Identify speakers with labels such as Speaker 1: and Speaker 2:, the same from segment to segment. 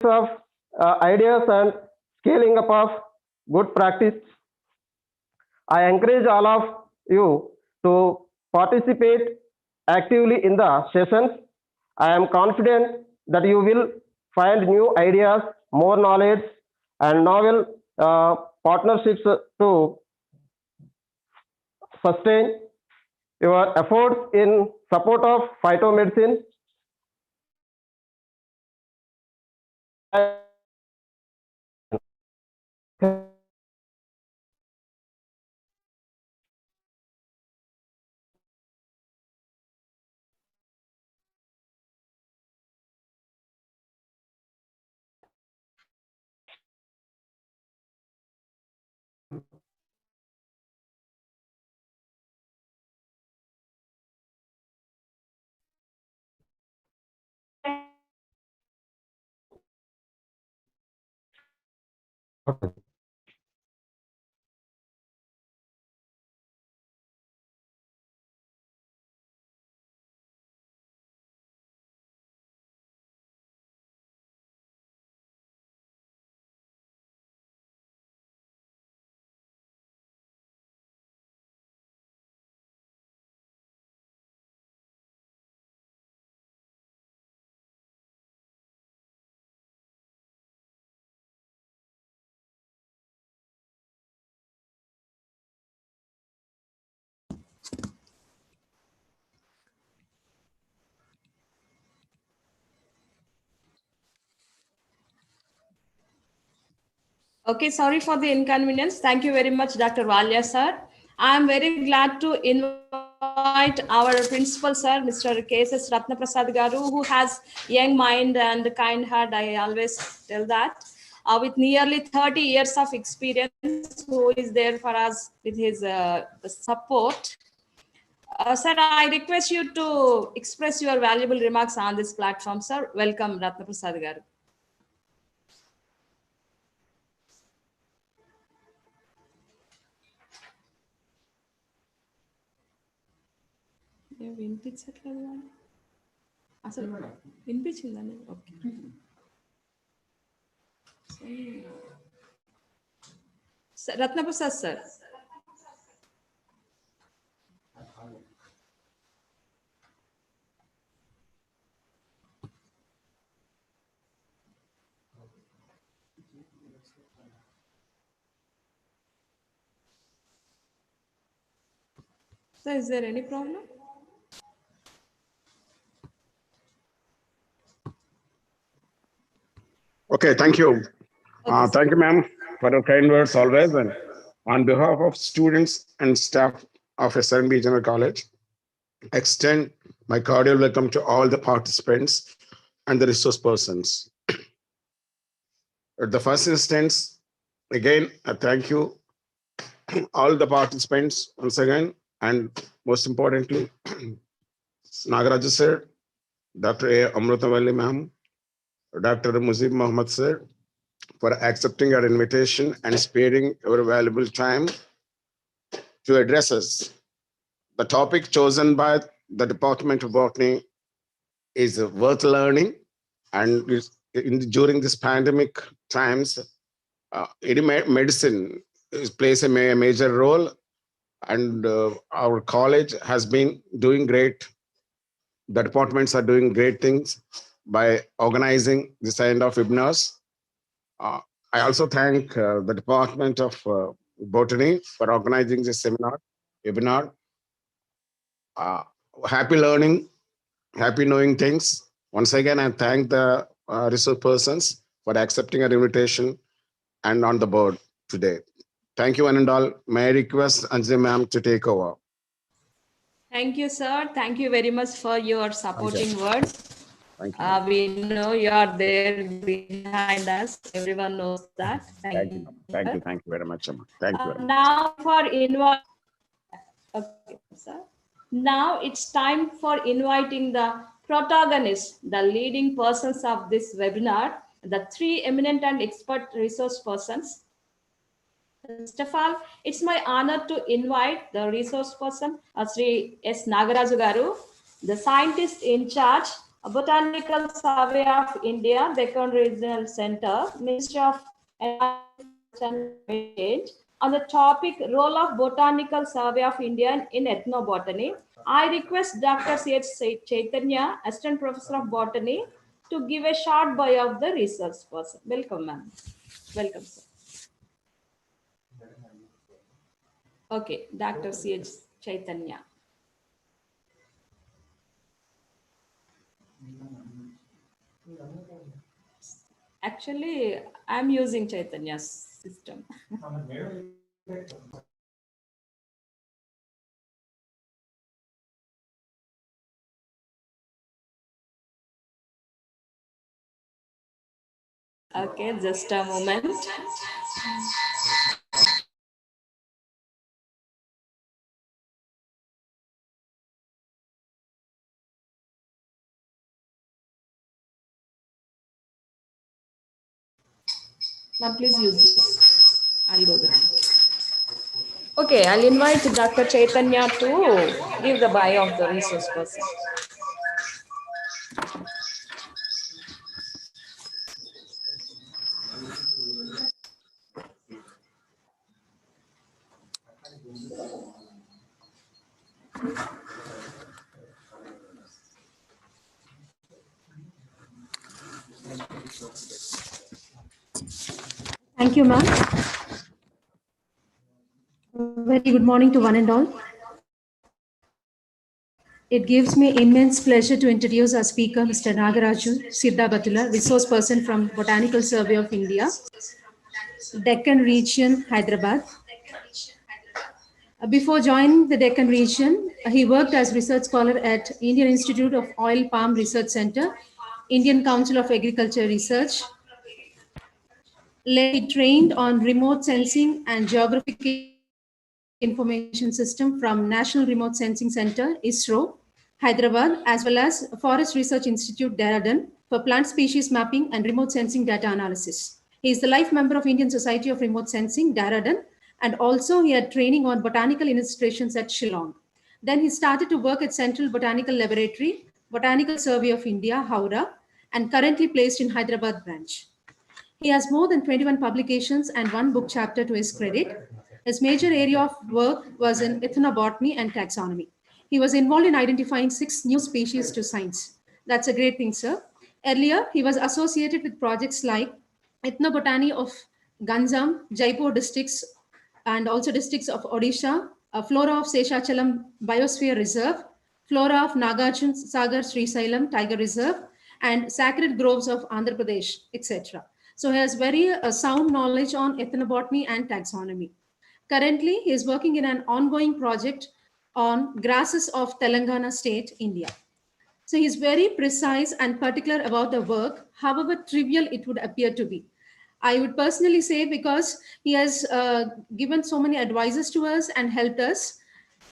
Speaker 1: of ideas and scaling up of good practice. I encourage all of you to participate actively in the sessions. I am confident that you will find new ideas, more knowledge, and novel partnerships to sustain your efforts in support of phytomedicine.
Speaker 2: Okay, sorry for the inconvenience. Thank you very much, Dr. Valya, sir. I'm very glad to invite our principal, sir, Mr. K.S. Ratna Prasad Garu, who has young mind and kind heart. I always tell that. With nearly 30 years of experience, who is there for us with his support. Sir, I request you to express your valuable remarks on this platform, sir. Welcome, Ratna Prasad Garu. వినిపించట్లేదు అసలు వినిపించిందండి okay Ratnaprasad sir So is there any problem?
Speaker 3: Okay, thank you.
Speaker 2: Okay,
Speaker 3: Thank you, ma'am, for your kind words always. And on behalf of students and staff of SRNB General College, extend my cordial welcome to all the participants and the resource persons. At the first instance, again, I thank you, all the participants once again, and most importantly, Nagaraju sir, Dr. A. Amrutavalli ma'am, Dr. Muzib Muhammad sir, for accepting our invitation and sparing your valuable time to address us. The topic chosen by the Department of Botany is worth learning, and during this pandemic times, medicine plays a major role, and our college has been doing great. The departments are doing great things by organizing this kind of webinars. I also thank the Department of Botany for organizing this webinar. Happy learning, happy knowing things. Once again, I thank the resource persons for accepting our invitation and on the board today. Thank you, one and all. May I request Anjali ma'am to take over.
Speaker 2: Thank you, sir. Thank you very much for your supporting words.
Speaker 3: Thank you.
Speaker 2: We know you are there behind us. Everyone knows that.
Speaker 3: Thank you. Thank you. Thank you very much, Amma. Thank you.
Speaker 2: Now for okay, sir. Now it's time for inviting the protagonists, the leading persons of this webinar, the three eminent and expert resource persons. First of all, it's my honor to invite the resource person, Sri S. Nagaraju Garu, the scientist in charge Botanical Survey of India, Deccan Regional Center, Ministry of Environment, on the topic Role of Botanical Survey of India in Ethnobotany. I request Dr. C.H. Chaitanya, Assistant Professor of Botany, to give a short bio of the research person. Welcome, ma'am. Welcome, sir. Okay, Dr. C.H. Chaitanya. Actually, I'm using Chaitanya's system. Okay, just a moment. Now, please use this. I'll go there. Okay, I'll invite Dr. Chaitanya to give the bio of the resource person.
Speaker 4: Thank you, ma'am. Very good morning to one and all. It gives me immense pleasure to introduce our speaker, Mr. Nagaraju Siddhabatula, resource person from Botanical Survey of India, Deccan region, Hyderabad. Before joining the Deccan region, he worked as research scholar at Indian Institute of Oil Palm Research Center, Indian Council of Agriculture Research. He trained on remote sensing and geographic information system from National Remote Sensing Center, ISRO, Hyderabad, as well as Forest Research Institute, Dehradun, for plant species mapping and remote sensing data analysis. He is the life member of Indian Society of Remote Sensing, Dehradun, and also he had training on botanical illustrations at Shillong. Then he started to work at Central Botanical Laboratory, Botanical Survey of India, Howrah, and currently placed in Hyderabad branch. He has more than 21 publications and one book chapter to his credit. His major area of work was in ethnobotany and taxonomy. He was involved in identifying 6 new species to science. That's a great thing, sir. Earlier, he was associated with projects like Ethnobotany of Ganjam, Jaipur districts, and also districts of Odisha, Flora of Seshachalam Biosphere Reserve, Flora of Nagarjun Sagar Srisailam Tiger Reserve, and Sacred Groves of Andhra Pradesh, etc. So he has very sound knowledge on ethnobotany and taxonomy. Currently, he is working in an ongoing project on grasses of Telangana state, India. So he's very precise and particular about the work, however trivial it would appear to be. I would personally say because he has given so many advices to us and helped us,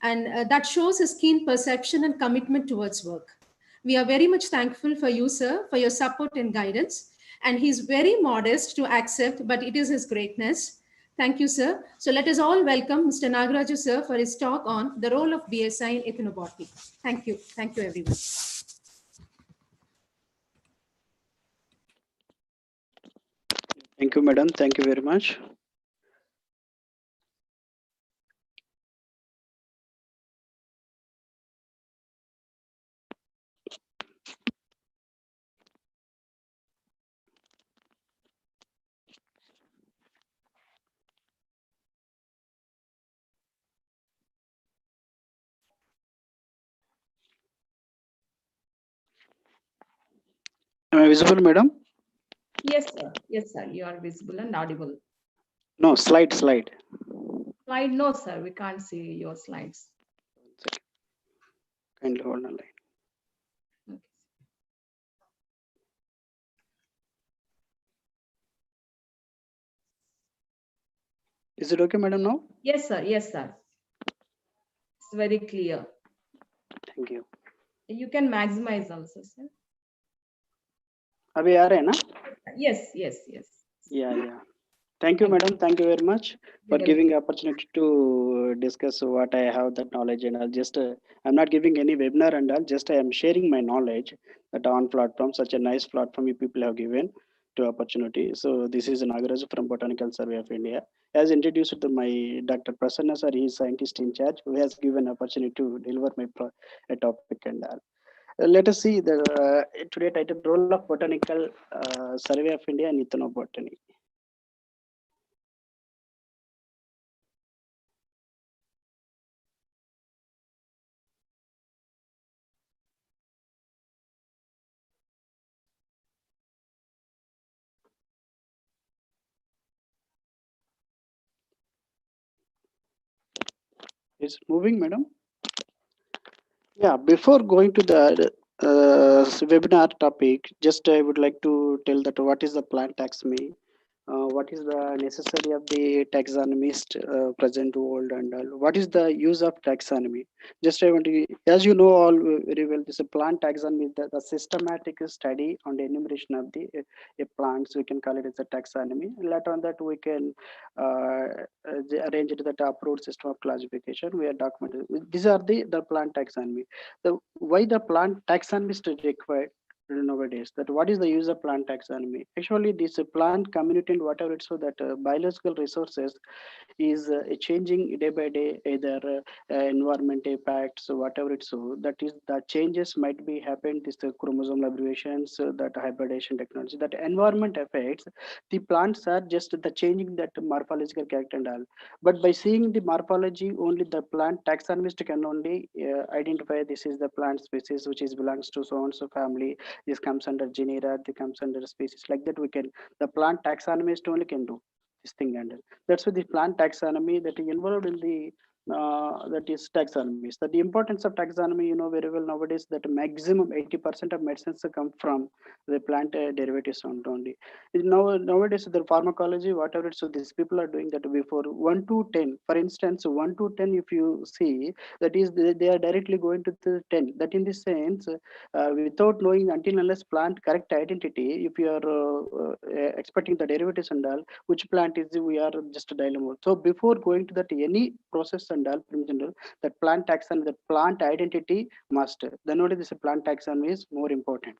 Speaker 4: and that shows his keen perception and commitment towards work. We are very much thankful for you, sir, for your support and guidance. And he's very modest to accept, but it is his greatness. Thank you, sir. So let us all welcome Mr. Nagaraju, sir, for his talk on the role of BSI in ethnobotany. Thank you. Thank you, everyone.
Speaker 5: Thank you, madam. Thank you very much. Am I visible, madam?
Speaker 2: Yes, sir. Yes, sir. You are visible and audible.
Speaker 5: No, slide.
Speaker 2: Slide? No, sir. We can't see your slides.
Speaker 5: Kindly hold on line.
Speaker 2: Okay.
Speaker 5: Is it okay, madam, now?
Speaker 2: Yes, sir. Yes, sir. It's very clear.
Speaker 5: Thank you.
Speaker 2: You can maximize also, sir.
Speaker 5: अभी आ रहे हैं ना?
Speaker 2: Yes, yes, yes.
Speaker 5: Yeah. Thank you,
Speaker 2: Thank
Speaker 5: madam. Thank you very much for
Speaker 2: You're
Speaker 5: giving opportunity to discuss what I have that knowledge, and I'll just I'm not giving any webinar and all. Just I am sharing my knowledge that on platform, such a nice platform you people have given to opportunity. So this is Nagaraj from Botanical Survey of India. As introduced to my Dr. Prasanna sir, he is scientist in charge who has given opportunity to deliver my a topic and all. Let us see the today titled role of Botanical Survey of India in ethnobotany. It's moving, madam. Yeah, before going to the webinar topic, just I would like to tell that what is the plant taxonomy, what is the necessity of the taxonomist present world, and what is the use of taxonomy. Just I want to, as you know all very well, this a plant taxonomy, the systematic study on the enumeration of the plants. We can call it as a taxonomy. Later on that we can arrange it that approved system of classification. We are documented. These are the plant taxonomy. The why the plant taxonomy is required nowadays, that what is the use of plant taxonomy. Actually this plant community and whatever it's, so that biological resources is changing day by day, either environment impacts, so whatever it's, so that is the changes might be happened, this chromosomal abbreviations, that hybridization technology, that environment affects the plants are just the changing that morphological character and all. But by seeing the morphology only, the plant taxonomist can only identify this is the plant species which is belongs to so and so family, this comes under genera, this comes under species, like that we can, the plant taxonomist only can do this thing. And that's why the plant taxonomy that is involved in the that is taxonomy. So the importance of taxonomy, you know very well nowadays, that maximum 80% of medicines come from the plant derivatives only. Nowadays the pharmacology, whatever it's, so these people are doing that before 1 to 10. For instance, 1 to 10, if you see, that is they are directly going to the 10. That in the sense, without knowing until unless plant correct identity, if you are expecting the derivatives and all, which plant is, we are just a dilemma. So before going to that any process and all, in general, that plant taxonomy, that plant identity must, then only this plant taxonomy is more important.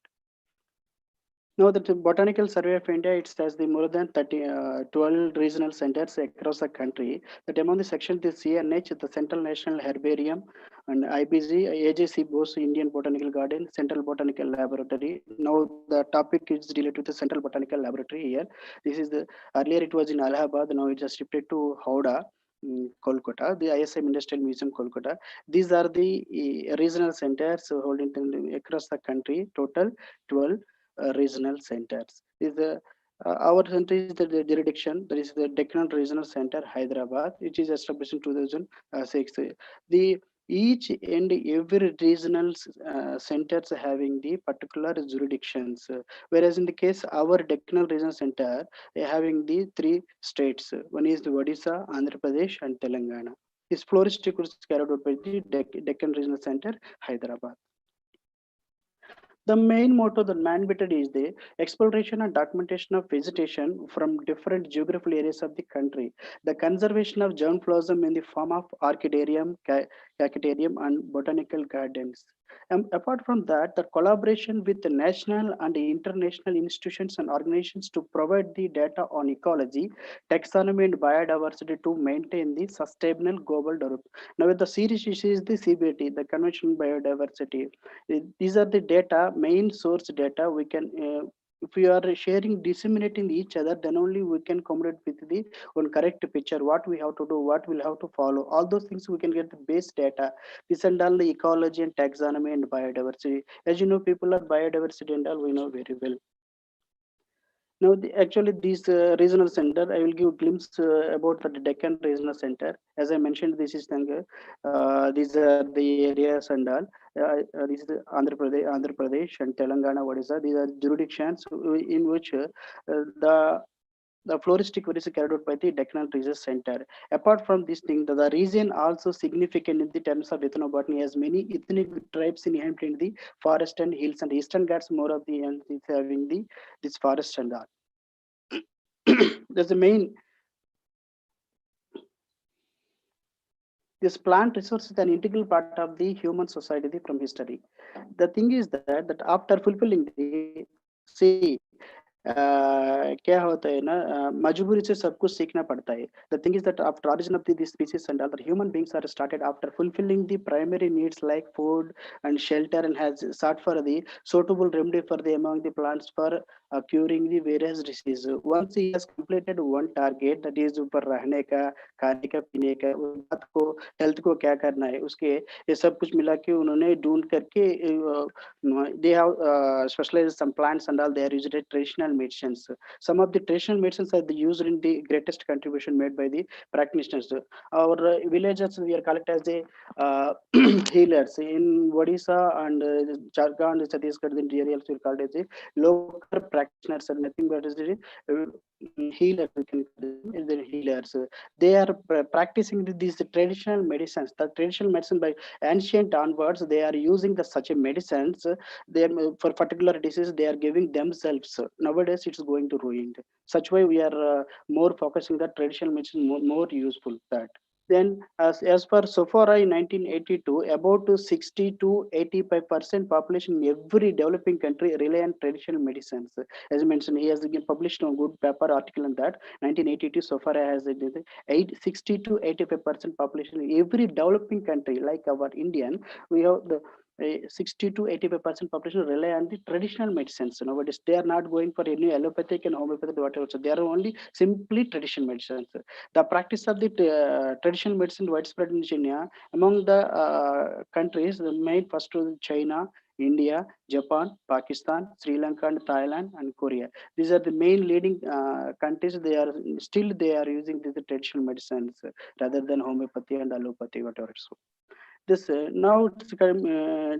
Speaker 5: Now that the Botanical Survey of India, it has the more than 12 regional centers across the country. That among the sections, the CNH, the Central National Herbarium, and IBG, AJC, both Indian Botanical Garden, Central Botanical Laboratory. Now the topic is related to the Central Botanical Laboratory here. This is the, earlier it was in Allahabad, now it just shifted to Howrah. Kolkata, the ISM Industrial Museum, Kolkata. These are the regional centers holding across the country, total 12 regional centers. Is the our center is the jurisdiction, that is the Deccan Regional Center, Hyderabad, which is established in 2006. The each and every regional centers having the particular jurisdictions, whereas in the case our Deccan Regional Center having the 3 states. One is the Odisha, Andhra Pradesh, and Telangana. This floristic is carried out by the Deccan Regional Center, Hyderabad. The main motto, the mandated, is the exploration and documentation of vegetation from different geographical areas of the country, the conservation of germplasm in the form of orchidarium, cactarium, and botanical gardens. And apart from that, the collaboration with the national and international institutions and organizations to provide the data on ecology, taxonomy, and biodiversity to maintain the sustainable global development. Now, with the series is the CBT, the Convention Biodiversity. These are the data, main source data. We can, if we are sharing, disseminating each other, then only we can communicate with the one correct picture, what we have to do, what we'll have to follow. All those things we can get the base data. This and all the ecology and taxonomy and biodiversity. As you know, people are biodiversity and all, we know very well. Now, actually, this regional center, I will give a glimpse about the Deccan Regional Center. As I mentioned, this is these are the areas and all. This is Andhra Pradesh and Telangana, Odisha. These are jurisdictions in which the floristic work is carried out by the Deccan Research Center. Apart from this thing, the region also significant in the terms of ethnobotany, as many ethnic tribes inhabited in the forest and hills, and Eastern Ghats more of the having the this forest and all. That's the main This plant resource is an integral part of the human society from history. The thing is that after fulfilling the see क्या होता है ना मजबूरी से सब कुछ सीखना पड़ता है. The thing is that after origin of the species and other human beings are started after fulfilling the primary needs like food and shelter and has sought for the suitable remedy for the among the plants for curing the various diseases. Once he has completed one target, that is ऊपर रहने का, खाने का, पीने का, उस बात को हेल्थ को क्या करना है उसके ये सब कुछ मिला के उन्होंने ढूंढ करके they have specialized some plants and all. They are used as traditional medicines. Some of the traditional medicines are used in the greatest contribution made by the practitioners. Our villagers we are called as the healers in Odisha and Jharkhand, Chhattisgarh, in areas we are called as the local practitioners and nothing but as the healers. We can call them as the healers. They are practicing these traditional medicines. The traditional medicine by ancient onwards, they are using the such a medicines. They are for particular disease they are giving themselves. Nowadays it's going to ruin. Such way we are more focusing the traditional medicine more useful that. Then, as per SOFORA in 1982, about 60 to 85% population in every developing country rely on traditional medicines. As I mentioned, he has published a good paper article on that. 1982, SOFORA has 60 to 85% population in every developing country, like our Indian. We have the 60 to 85% population rely on the traditional medicines. Nowadays, they are not going for any allopathic and homeopathic whatever. So they are only simply traditional medicines. The practice of the traditional medicine widespread in China among the countries made first to China, India, Japan, Pakistan, Sri Lanka, and Thailand, and Korea. These are the main leading countries. They are using these traditional medicines rather than homeopathy and allopathy, whatever. So this now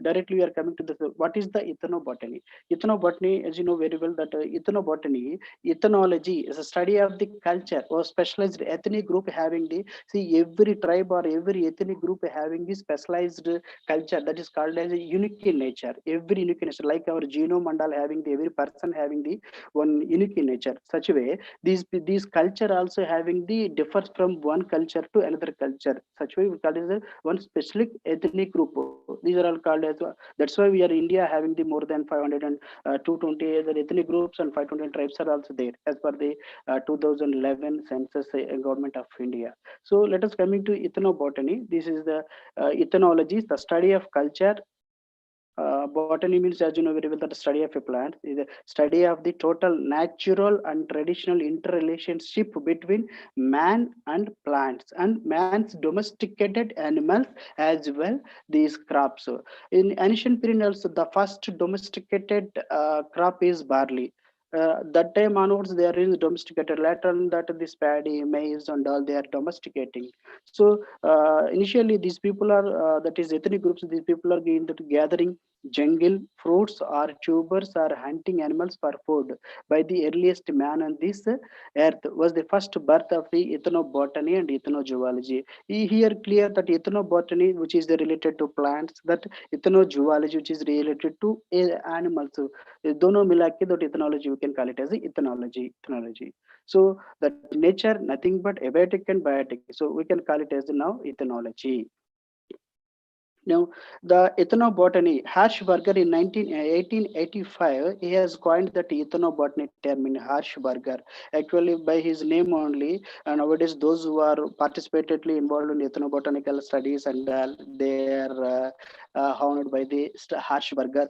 Speaker 5: directly we are coming to this. What is the ethnobotany? Ethnobotany, as you know very well, that ethnobotany, ethnology is a study of the culture or specialized ethnic group having the see every tribe or every ethnic group having the specialized culture that is called as a unique in nature. Every unique in nature, like our genome and all having the every person having the one unique in nature. Such a way, these culture also having the differs from one culture to another culture. Such way we call it one specific ethnic group. These are all called as that's why we are India having the more than 500 and 220 other ethnic groups and 520 tribes are also there as per the 2011 census government of India. So let us coming to ethnobotany. This is the ethnology, the study of culture. Botany means, as you know very well, that the study of a plant is the study of the total natural and traditional interrelationship between man and plants and man's domesticated animals as well these crops. In ancient periods, the first domesticated crop is barley. That time onwards, they are in domesticated. Later on, that this paddy, maize, and all they are domesticating. So initially, these people are that is ethnic groups. These people are into gathering jungle fruits or tubers or hunting animals for food. By the earliest man on this earth was the first birth of the ethnobotany and ethnozoology. Here clear that ethnobotany, which is related to plants, that ethnozoology, which is related to animals. So, दोनों मिला के दो ethnology we can call it as a ethnology. So that nature nothing but abiotic and biotic. So we can call it as now ethnology. Now, the ethnobotany, Harshberger in 1885, he has coined that ethnobotany term in Harshberger. Actually, by his name only, and nowadays those who are participatively involved in ethnobotanical studies and they are honored by the Harshberger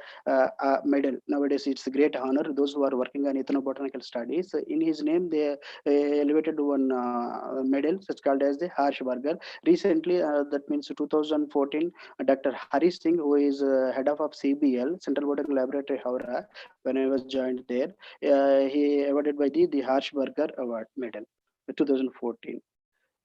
Speaker 5: medal. Nowadays, it's a great honor. Those who are working on ethnobotanical studies, in his name, they elevated one medal, such called as the Harshberger. Recently, that means 2014. Dr. Harish Singh, who is head of CBL, Central Botanical Laboratory, Howrah, when I was joined there, he awarded by the Harshberger Award Medal, 2014.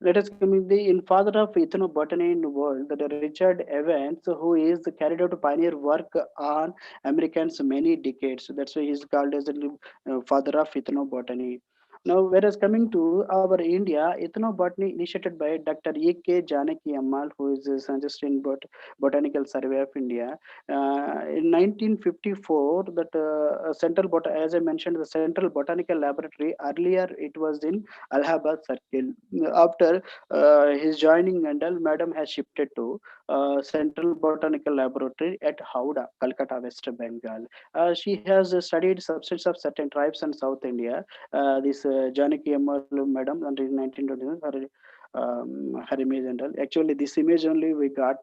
Speaker 5: Let us come in father of ethnobotany in the world, that Richard Evans, who is carried out pioneer work on Americans many decades. That's why he's called as the father of ethnobotany. Now, whereas coming to our India, ethnobotany initiated by Dr. E.K. Janaki Ammal, who is a scientist in Botanical Survey of India, in 1954, that as I mentioned, the Central Botanical Laboratory, earlier it was in Allahabad Circle. After his joining and all, Madam has shifted to Central Botanical Laboratory at Howrah, Calcutta, West Bengal. She has studied substance of certain tribes in South India. This Janaki Ammal Madam, and in 1920, her image and all. Actually, this image only we got.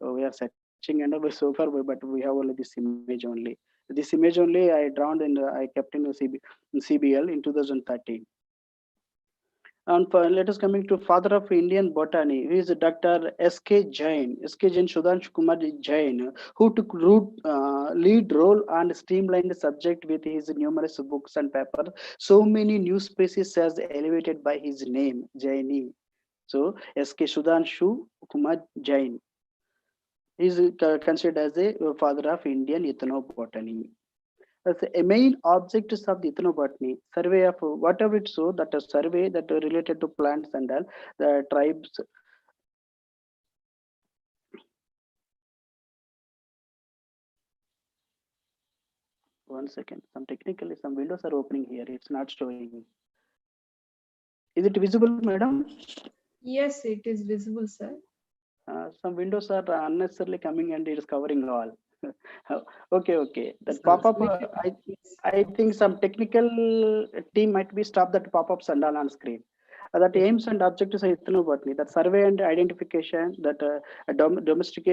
Speaker 5: We are searching and all so far, but we have only this image only. This image only I drawn and I kept in CBL in 2013. And let us coming to father of Indian botany, who is Dr. S.K. Jain, S.K. Jain, Sudhanshu Kumar Jain, who took lead role and streamlined the subject with his numerous books and papers. So many new species as elevated by his name, Jaini. So S.K. Sudhanshu Kumar Jain is considered as a father of Indian ethnobotany. As a main objectives of the ethnobotany survey of whatever it so that a survey that are related to plants and all the tribes. One second, some technically some windows are opening here, it's not showing. Is it visible, madam?
Speaker 2: Yes, it is visible, sir.
Speaker 5: Some windows are unnecessarily coming and it is covering all. Okay, that pop-up I think some technical team might be stop that pop-ups and all on screen. That aims and objectives are ethnobotany, that survey and identification, that domestic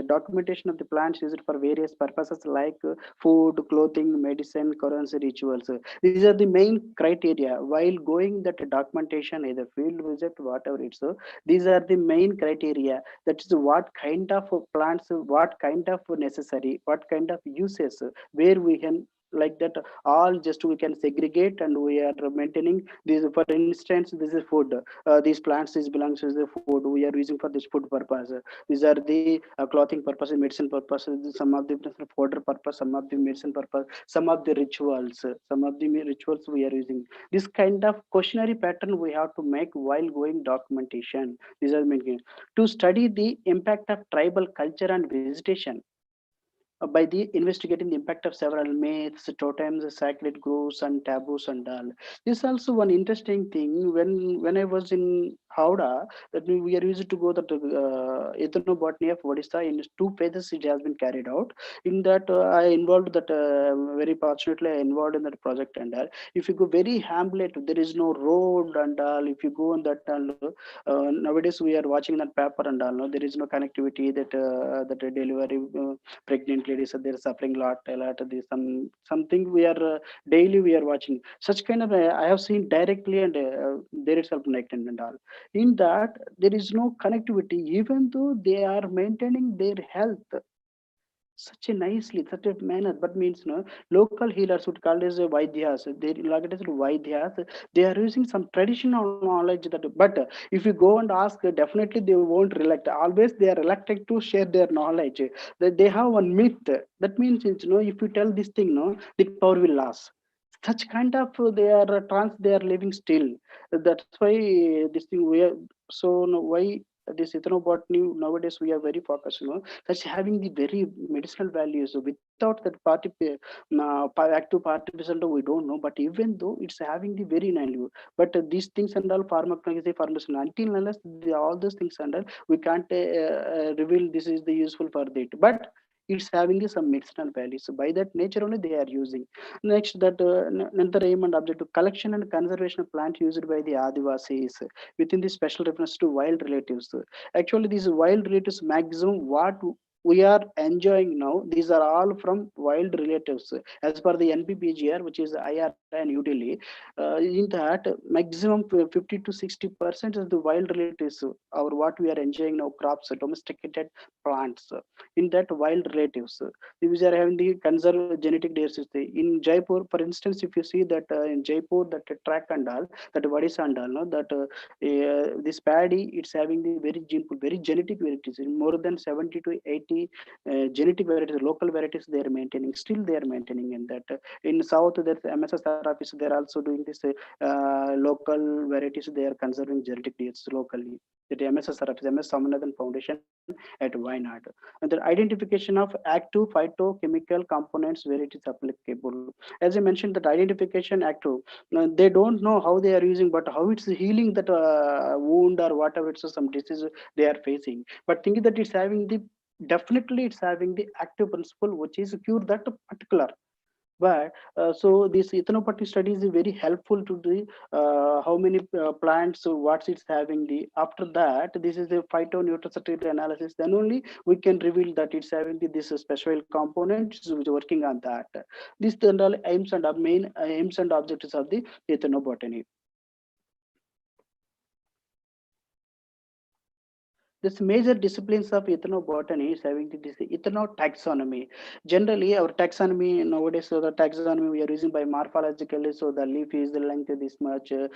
Speaker 5: documentation of the plants used for various purposes like food, clothing, medicine, currency rituals. These are the main criteria while going that documentation, either field visit, whatever it's so. These are the main criteria. That is what kind of plants, what kind of necessary, what kind of uses, where we can like that all just we can segregate and we are maintaining these. For instance, this is food, these plants is belongs to the food we are using for this food purpose. These are the clothing purpose, medicine purpose, some of the fodder purpose, some of the medicine purpose, some of the rituals, some of the rituals we are using. This kind of questionnaire pattern we have to make while going documentation. These are making to study the impact of tribal culture and vegetation by the investigating the impact of several myths, totems, sacred groves, and taboos and all. This is also one interesting thing. When I was in Howrah, that we are used to go the ethnobotany of Odisha in 2 phases. It has been carried out. In that, I involved that very fortunately I involved in that project and all. If you go very hamlet, there is no road and all. If you go on that, nowadays we are watching that paper and all. No, there is no connectivity that that delivery. Pregnant ladies they're suffering a lot of this something we are daily we are watching such kind of I have seen directly and there itself connected and all. In that there is no connectivity even though they are maintaining their health such a nicely, such a manner, but means no local healers would call as a Vaidyas. They like it as Vaidyas. They are using some traditional knowledge that, but if you go and ask, definitely they won't reluct. Always they are reluctant to share their knowledge. That they have one myth. That means if you tell this thing, no, the power will last. Such kind of they are trans. They are living still. That's why this thing we are so no, why this ethnobotany nowadays we are very focused that's having the very medicinal values. So without that active participant we don't know, but even though it's having the very value, but these things and all pharmacology formation until unless all those things and all we can't reveal this is the useful for it, but it's having some medicinal values. So by that nature only they are using. Next, that another aim and objective collection and conservation of plant used by the Adivasis within the special reference to wild relatives. Actually, these wild relatives maximum what we are enjoying now, these are all from wild relatives. As per the NPPGR, which is IR and UDL, in that maximum 50 to 60% is the wild relatives, or what we are enjoying now, crops, domesticated plants. In that wild relatives, these are having the conserved genetic diversity. In Jaipur, for instance, if you see that in Jaipur, that track and all, that Odisha and all, no, that this paddy, it's having the very genetic varieties, more than 70 to 80 genetic varieties, local varieties they are maintaining. Still they are maintaining in that. In south, there's MSS Sarafis, they're also doing this local varieties. They are conserving genetic traits locally. The MS Sarafis, MS Samanathan Foundation at Wayanad. And the identification of active phytochemical components where it is applicable. As I mentioned, that identification active, they don't know how they are using, but how it's healing that wound or whatever it's some disease they are facing. But thinking that it's having the definitely it's having the active principle which is cure that particular. But so this ethnopathy study is very helpful to the how many plants, so what's it's having the, after that this is the phytonutraceuticals analysis, then only we can reveal that it's having the, this special components which is working on that. This then all aims and main aims and objectives of the ethnobotany. This major disciplines of ethnobotany is having this ethnotaxonomy. Generally, our taxonomy nowadays, so the taxonomy we are using by morphologically, so the leaf is the length this much, then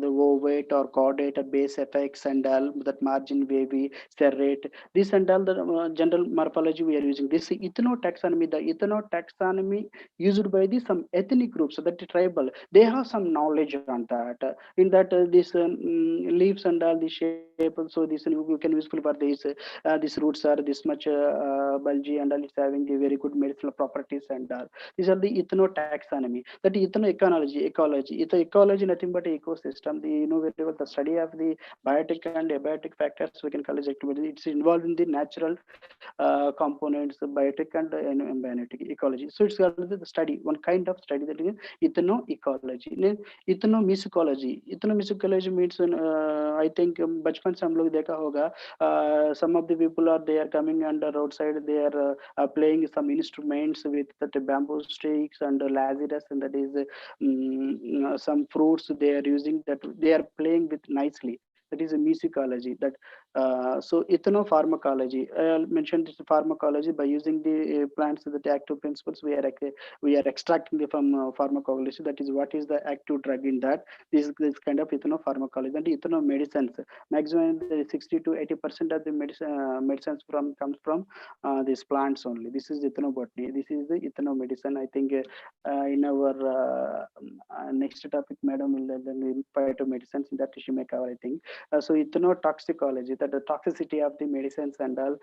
Speaker 5: the ovate or chordate or base effects and all that margin wavy, serrate. This and all the general morphology we are using. This ethnotaxonomy, the ethnotaxonomy used by the some ethnic groups, so that tribal, they have some knowledge on that. In that this leaves and all the shape, so this you can useful for these roots are this much bulgy and all, it's having the very good medicinal properties and all. These are the ethnotaxonomy. That ecology. Ecology nothing but ecosystem. The very well the study of the biotic and abiotic factors we can call it activity. It's involved in the natural components, biotic and embiotic ecology. So it's called the study, one kind of study, that is ethnoecology. Ethnomusicology. Ethnomusicology means I think बचपन से हम लोग देखा होगा, some of the people are they are coming on the roadside, they are playing some instruments with the bamboo sticks and lazarus, and that is some fruits they are using, that they are playing with nicely. That is a musicology. That so ethnopharmacology, I mentioned this pharmacology by using the plants, the active principles we are extracting from pharmacology. That is what is the active drug in that. This kind of ethnopharmacology. And ethnomedicines, maximum 60 to 80% of the medicines from comes from these plants only. This is ethnobotany. This is the ethnomedicine. I think in our next topic, madam will then phytomedicines, in that she may cover, I think. So ethnotoxicology, that the toxicity of the medicines and all.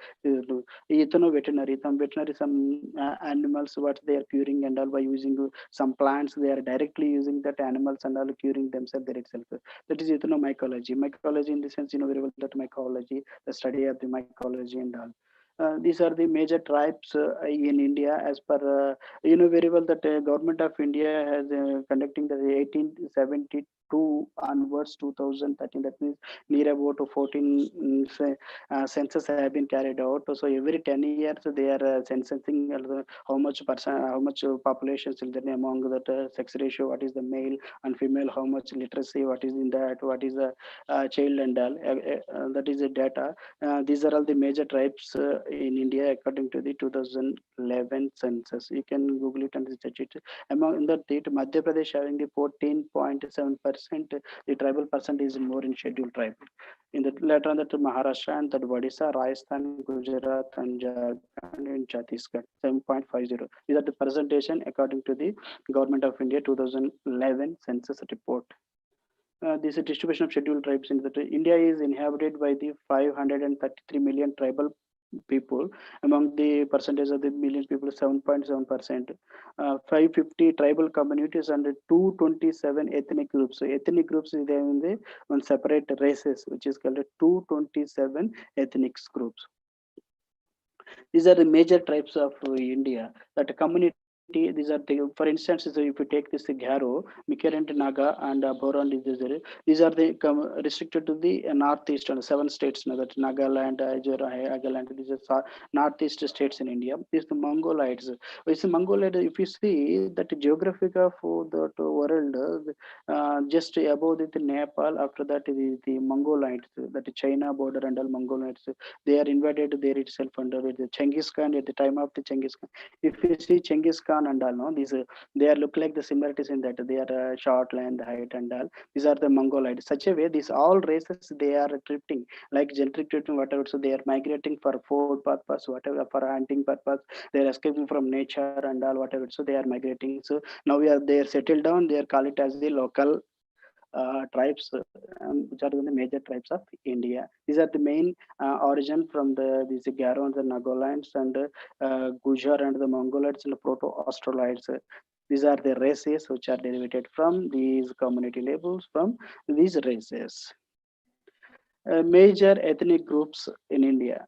Speaker 5: Ethnoveterinary, some veterinary, some animals what they are curing and all by using some plants, they are directly using that animals and all curing themselves there itself. That is ethnomycology. Mycology in the sense, very well, that mycology, the study of the mycology and all. These are the major tribes in India as per very well that government of India has conducting the 1872 onwards 2013. That means near about 14 census have been carried out. So every 10 years they are censusing how much population is there among that sex ratio, what is the male and female, how much literacy, what is in that, what is the child and all. That is the data. These are all the major tribes in India according to the 2011 census. You can Google it and search it. Among that, Madhya Pradesh having the 14.7%. The tribal percent is more in scheduled tribe. In the later on that Maharashtra and that Odisha, Rajasthan, Gujarat, and Jharkhand and Chhattisgarh 7.50. These are the presentation according to the Government of India 2011 census report. This is distribution of scheduled tribes in that India is inhabited by the 533 million tribal people. Among the percentage of the million people, 7.7%. 550 tribal communities and 227 ethnic groups. So ethnic groups is there in the one separate races, which is called 227 ethnic groups. These are the major tribes of India. That community, these are the, for instance, so if you take this Garo, Mikerent Naga, and Boron, these are the restricted to the northeast and 7 states, that Nagaland, Nagaland, these are northeast states in India. This is the Mongolites. It's the Mongolid, if you see that geographic of the world, just above the Nepal, after that the Mongolites, that China border and all Mongolites, they are invaded there itself under the Genghis Khan at the time of the Genghis Khan. If you see Genghis Khan python and all. No, these they are look like the similarities in that they are short, length, height, and all. These are the mongoloid. Such a way, these all races they are drifting like genetic drifting, whatever. So they are migrating for food purpose, whatever, for hunting purpose. They are escaping from nature and all, whatever. So they are migrating. So now they are settled down. They are call it as the local tribes, which are the major tribes of India. These are the main origin from these Garo and the Nagolites and Gujar and the Mongolites and the Proto-Australites. These are the races which are derivated from these community labels from these races. Major ethnic groups in India.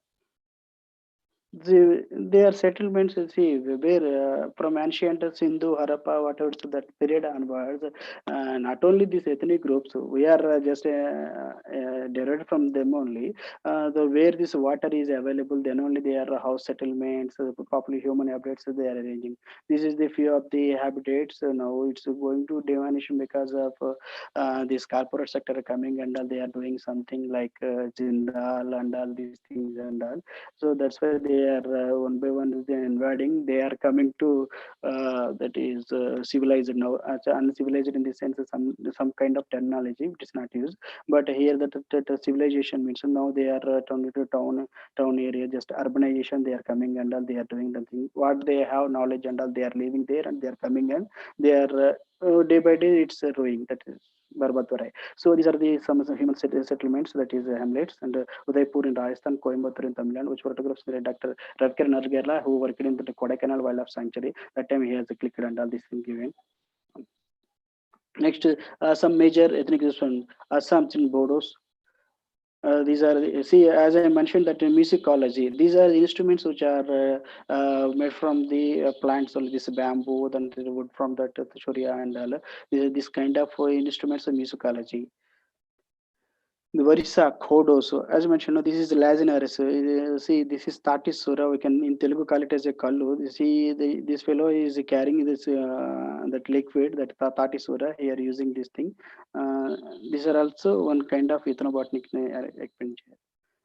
Speaker 5: Their settlements, you see, where from ancient Sindhu, Harappa, whatever, to that period onwards, not only these ethnic groups, we are just derived from them only. Where this water is available, then only they are house settlements, properly human habitats they are arranging. This is the few of the habitats. Now it's going to diminish because of this corporate sector coming and they are doing something like Jindal and all these things and all. So that's why they are one by one they are invading. They are coming to that is civilized now. Uncivilized in the sense of some kind of terminology which is not used. But here that civilization means now they are turned to town area, just urbanization. They are coming and all they are doing the thing. What they have knowledge and all they are living there and they are coming and they are day by day it's growing. That is Barbatorai. So these are the some human settlements, that is hamlets, and Udaipur in Rajasthan, Coimbatore in Tamil Nadu, which photographs by Dr. Radkar Nargela, who worked in the Kodaikanal Wildlife Sanctuary. That time he has clicked and all these things given. Next, some major ethnic groups from Assam, Chin, Bodos. These are, see, as I mentioned that musicology, these are the instruments which are made from the plants, or this bamboo, then the wood from that shoria and all. This kind of instruments of musicology. The Varisa Kodo. So as I mentioned, this is Lazarus. See, this is Tati Sura. We can in Telugu call it as a kallu. You see, this fellow is carrying this that liquid, that Tati Sura. He are using this thing. These are also one kind of ethnobotanic expenditure.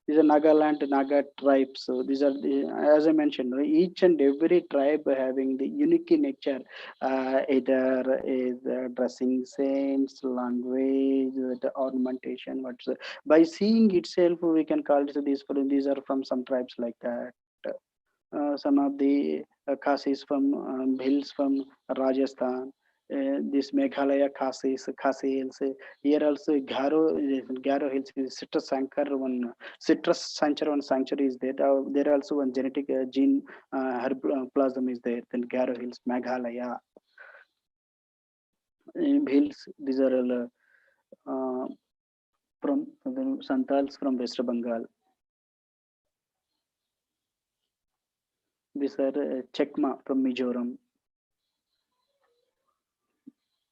Speaker 5: These are Nagaland, Naga tribes. So these are the, as I mentioned, each and every tribe having the unique nature, either is dressing sense, language, the ornamentation. What's by seeing itself, we can call it these are from some tribes like that. Some of the Khasis from hills from Rajasthan. This Meghalaya Khasi hills. Here also Garo hills is citrus sanctuary is there. There also one genetic gene herbplasm is there. Then Garo hills, Meghalaya hills. These are all from the Santals from West Bengal. These are Chekma from Mizoram.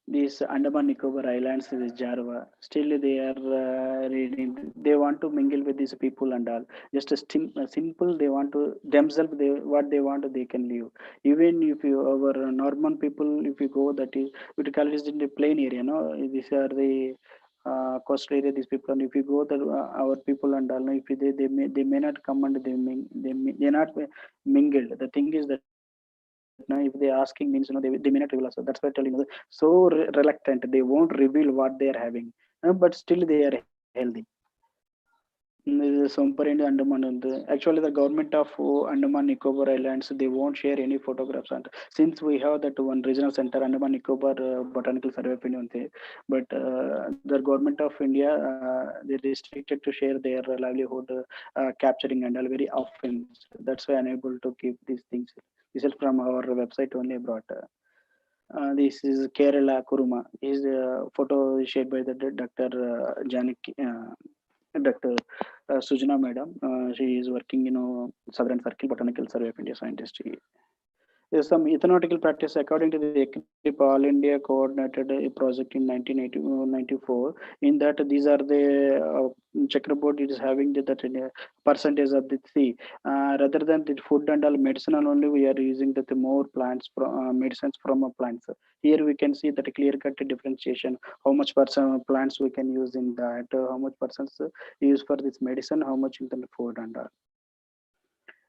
Speaker 5: These Andaman Nicobar Islands, this Java, still they are reading. They want to mingle with these people and all. Just a simple, they want to themselves. What they want, they can live. Even if you our normal people, if you go, that is we call it in the plain area. No, these are the coastal area. These people, and if you go, our people and all, if they may not come and they not mingled. The thing is that now if they asking means they may not reveal us. So that's why telling so reluctant, they won't reveal what they are having, but still they are healthy. Somper in Andaman and actually the government of Andaman Nicobar Islands, they won't share any photographs. And since we have that one regional center Andaman Nicobar Botanical Survey opinion there, but the government of India they restricted to share their livelihood capturing and all very often. That's why unable to keep these things. This is from our website only brought. This is Kerala Kuruma. This is a photo shared by the Dr. Janaki. Dr. Sujana Madam, she is working in Southern Circle Botanical Survey of India scientist. There's some ethnonautical practice according to the ECRIP All India coordinated a project in 1994. In that, these are the checkerboard. It is having that percentage of the sea. Rather than the food and all medicinal only, we are using the more plants medicines from plants. Here we can see that a clear cut differentiation. How much percent plants we can use in that? How much percent use for this medicine? How much in the food and all.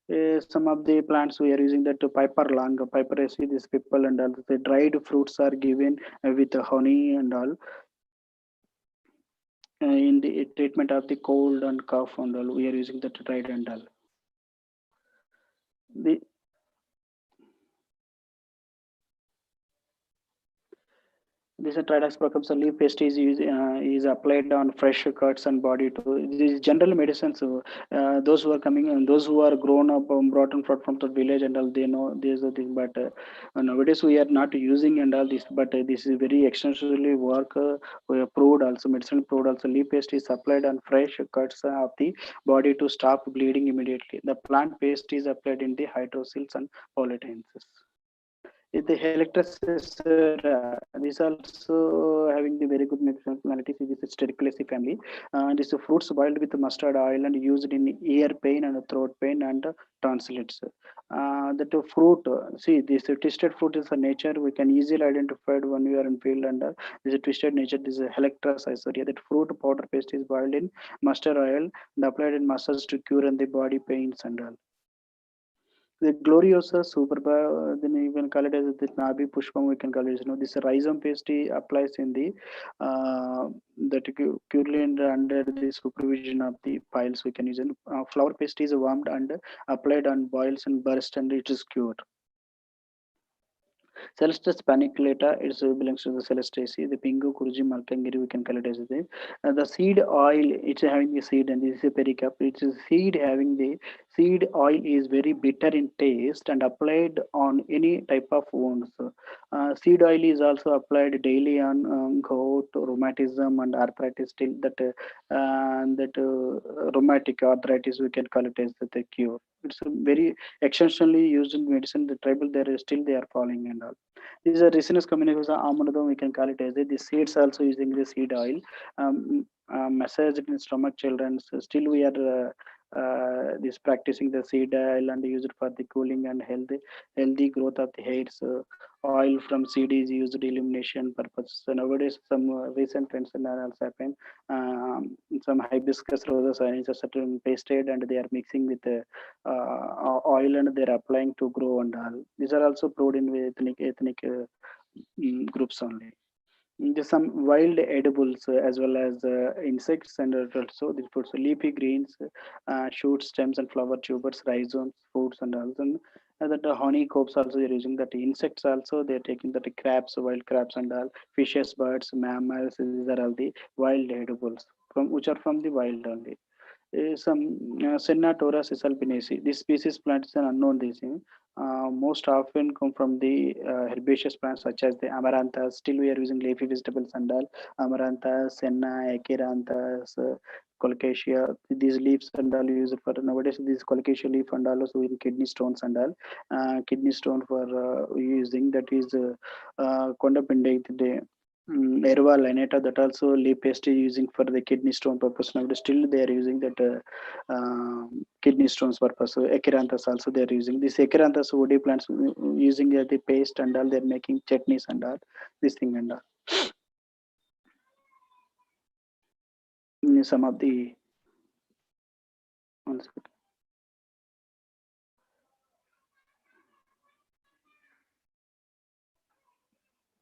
Speaker 5: Some of the plants we are using that piper lung, piper see this people and all. The dried fruits are given with honey and all in the treatment of the cold and cough and all. We are using that dried and all. The This Tridax procopsa leaf paste is applied on fresh cuts and body to these general medicines. Those who are coming and those who are grown up brought and from the village and all, they know these are things. But nowadays we are not using and all this. But this is very extensively work. We have proved also medicinal proved also leaf paste is applied on fresh cuts of the body to stop bleeding immediately. The plant paste is applied in the hydrocele and polytensis. The Helictrus, this also having the very good functionalities. This is Stericulaceae family. This fruits boiled with mustard oil and used in ear pain and throat pain and tonsillitis. That fruit, see this twisted fruit is a nature. We can easily identify it when we are in field and this is twisted nature. This is Helictrus isoria. That fruit powder paste is boiled in mustard oil and applied in muscles to cure and the body pains and all. The gloriosa superba, then you can call it as the nabi pushpam. We can call it, this rhizome paste applies in the that curulent under the supervision of the piles. We can use it. Flower paste is warmed and applied on boils and burst, and it is cured. Celestus paniculata, it belongs to the Celestaceae. The Pingu, Kurji, Malkangiri, we can call it as the seed oil, it's having the seed, and this is a pericarp. It's a seed having the seed oil is very bitter in taste and applied on any type of wounds. Seed oil is also applied daily on gout, rheumatism, and arthritis. Till rheumatic arthritis, we can call it as the cure. It's a very extensionally used in medicine. The tribal there is still they are following and all. These are resinous communities. Amanadam, we can call it as the seeds also using the seed oil. Massage in stomach children. So still we are this practicing the seed oil and use it for the cooling and healthy growth of the hairs. Oil from seed is used illumination purpose. So nowadays some recent trends and also happen. Some hibiscus roses are certain pasted and they are mixing with oil and they're applying to grow and all. These are also proved in ethnic groups only. There's some wild edibles as well as insects and also the fruits, leafy greens, shoots, stems, and flower tubers, rhizomes, fruits, and also that the honey combs also they're using that insects also they're taking that crabs, wild crabs, and all fishes, birds, mammals. These are all the wild edibles from which are from the wild only. Some Senna taurus alpinaceae. This species plant is an unknown disease. Most often come from the herbaceous plants such as the amaranthus. Still, we are using leafy vegetables and all. Amaranthus, Senna, Acheranthus, colocasia. These leaves and all used for nowadays. This colocasia leaf and all also in kidney stones and all. Kidney stone for using that is Kondapinde. Erva lanata that also leaf paste is using for the kidney stone purpose. Now still they are using that kidney stones purpose. So acheranthus also they are using this acheranthus woody plants using the paste and all. They're making chutneys and all this thing and all. Some of the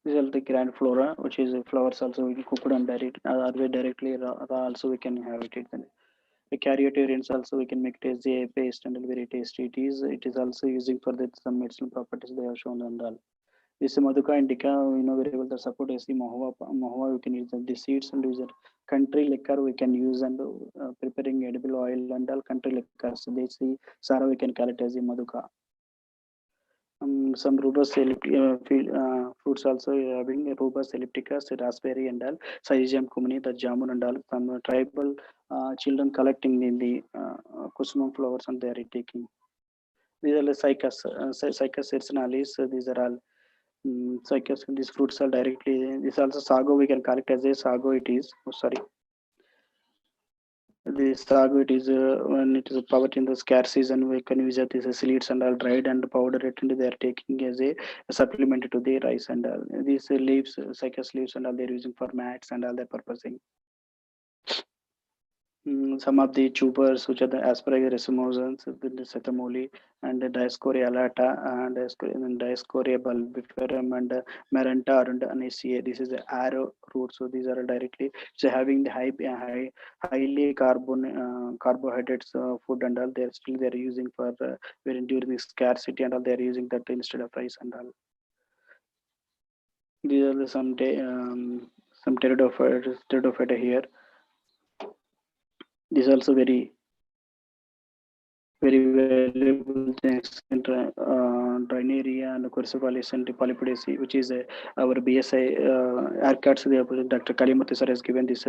Speaker 5: these are the grand flora, which is flowers also we can cook it and direct or directly raw also we can have it. The caryotarians also we can make it as a paste and very tasty. It is also using for the some medicinal properties they have shown and all. This Maduka indica, very well the support is the mahua we can use the seeds and use it. Country liquor we can use and preparing edible oil and all country liquors. They see Sara we can call it as the Maduka. Some rubus fruits also having rubus ellipticus, raspberry and all, Syzygium cumini, the jamun and all. Some tribal children collecting in the kusumum flowers and they are taking. These are the cycas circinalis. These are all cycas. These fruits are directly. This also sago we can call it as a sago. It is. Oh, sorry. This sago it is when it is powered in the scarce season we can use it as seeds and all dried and powder it and they are taking as a supplement to the rice and all. These leaves, cycas leaves and all they're using for mats and all their purposing. Some of the tubers, which are the Asparagus racemosus, the Setamoli, and the Dioscorea alata, and Dioscorea bulbiferum, and Maranta and Anaceae. This is the arrow root. So these are directly so having the highly carbohydrates food and all. They're using for when during the scarcity and all. They're using that instead of rice and all. These are the some pteridophyta here. This is also very valuable things in Drinaria and Quercepalis and Polypodaceae, which is our BSI AirCats. Dr. Kalimurthy sir has given this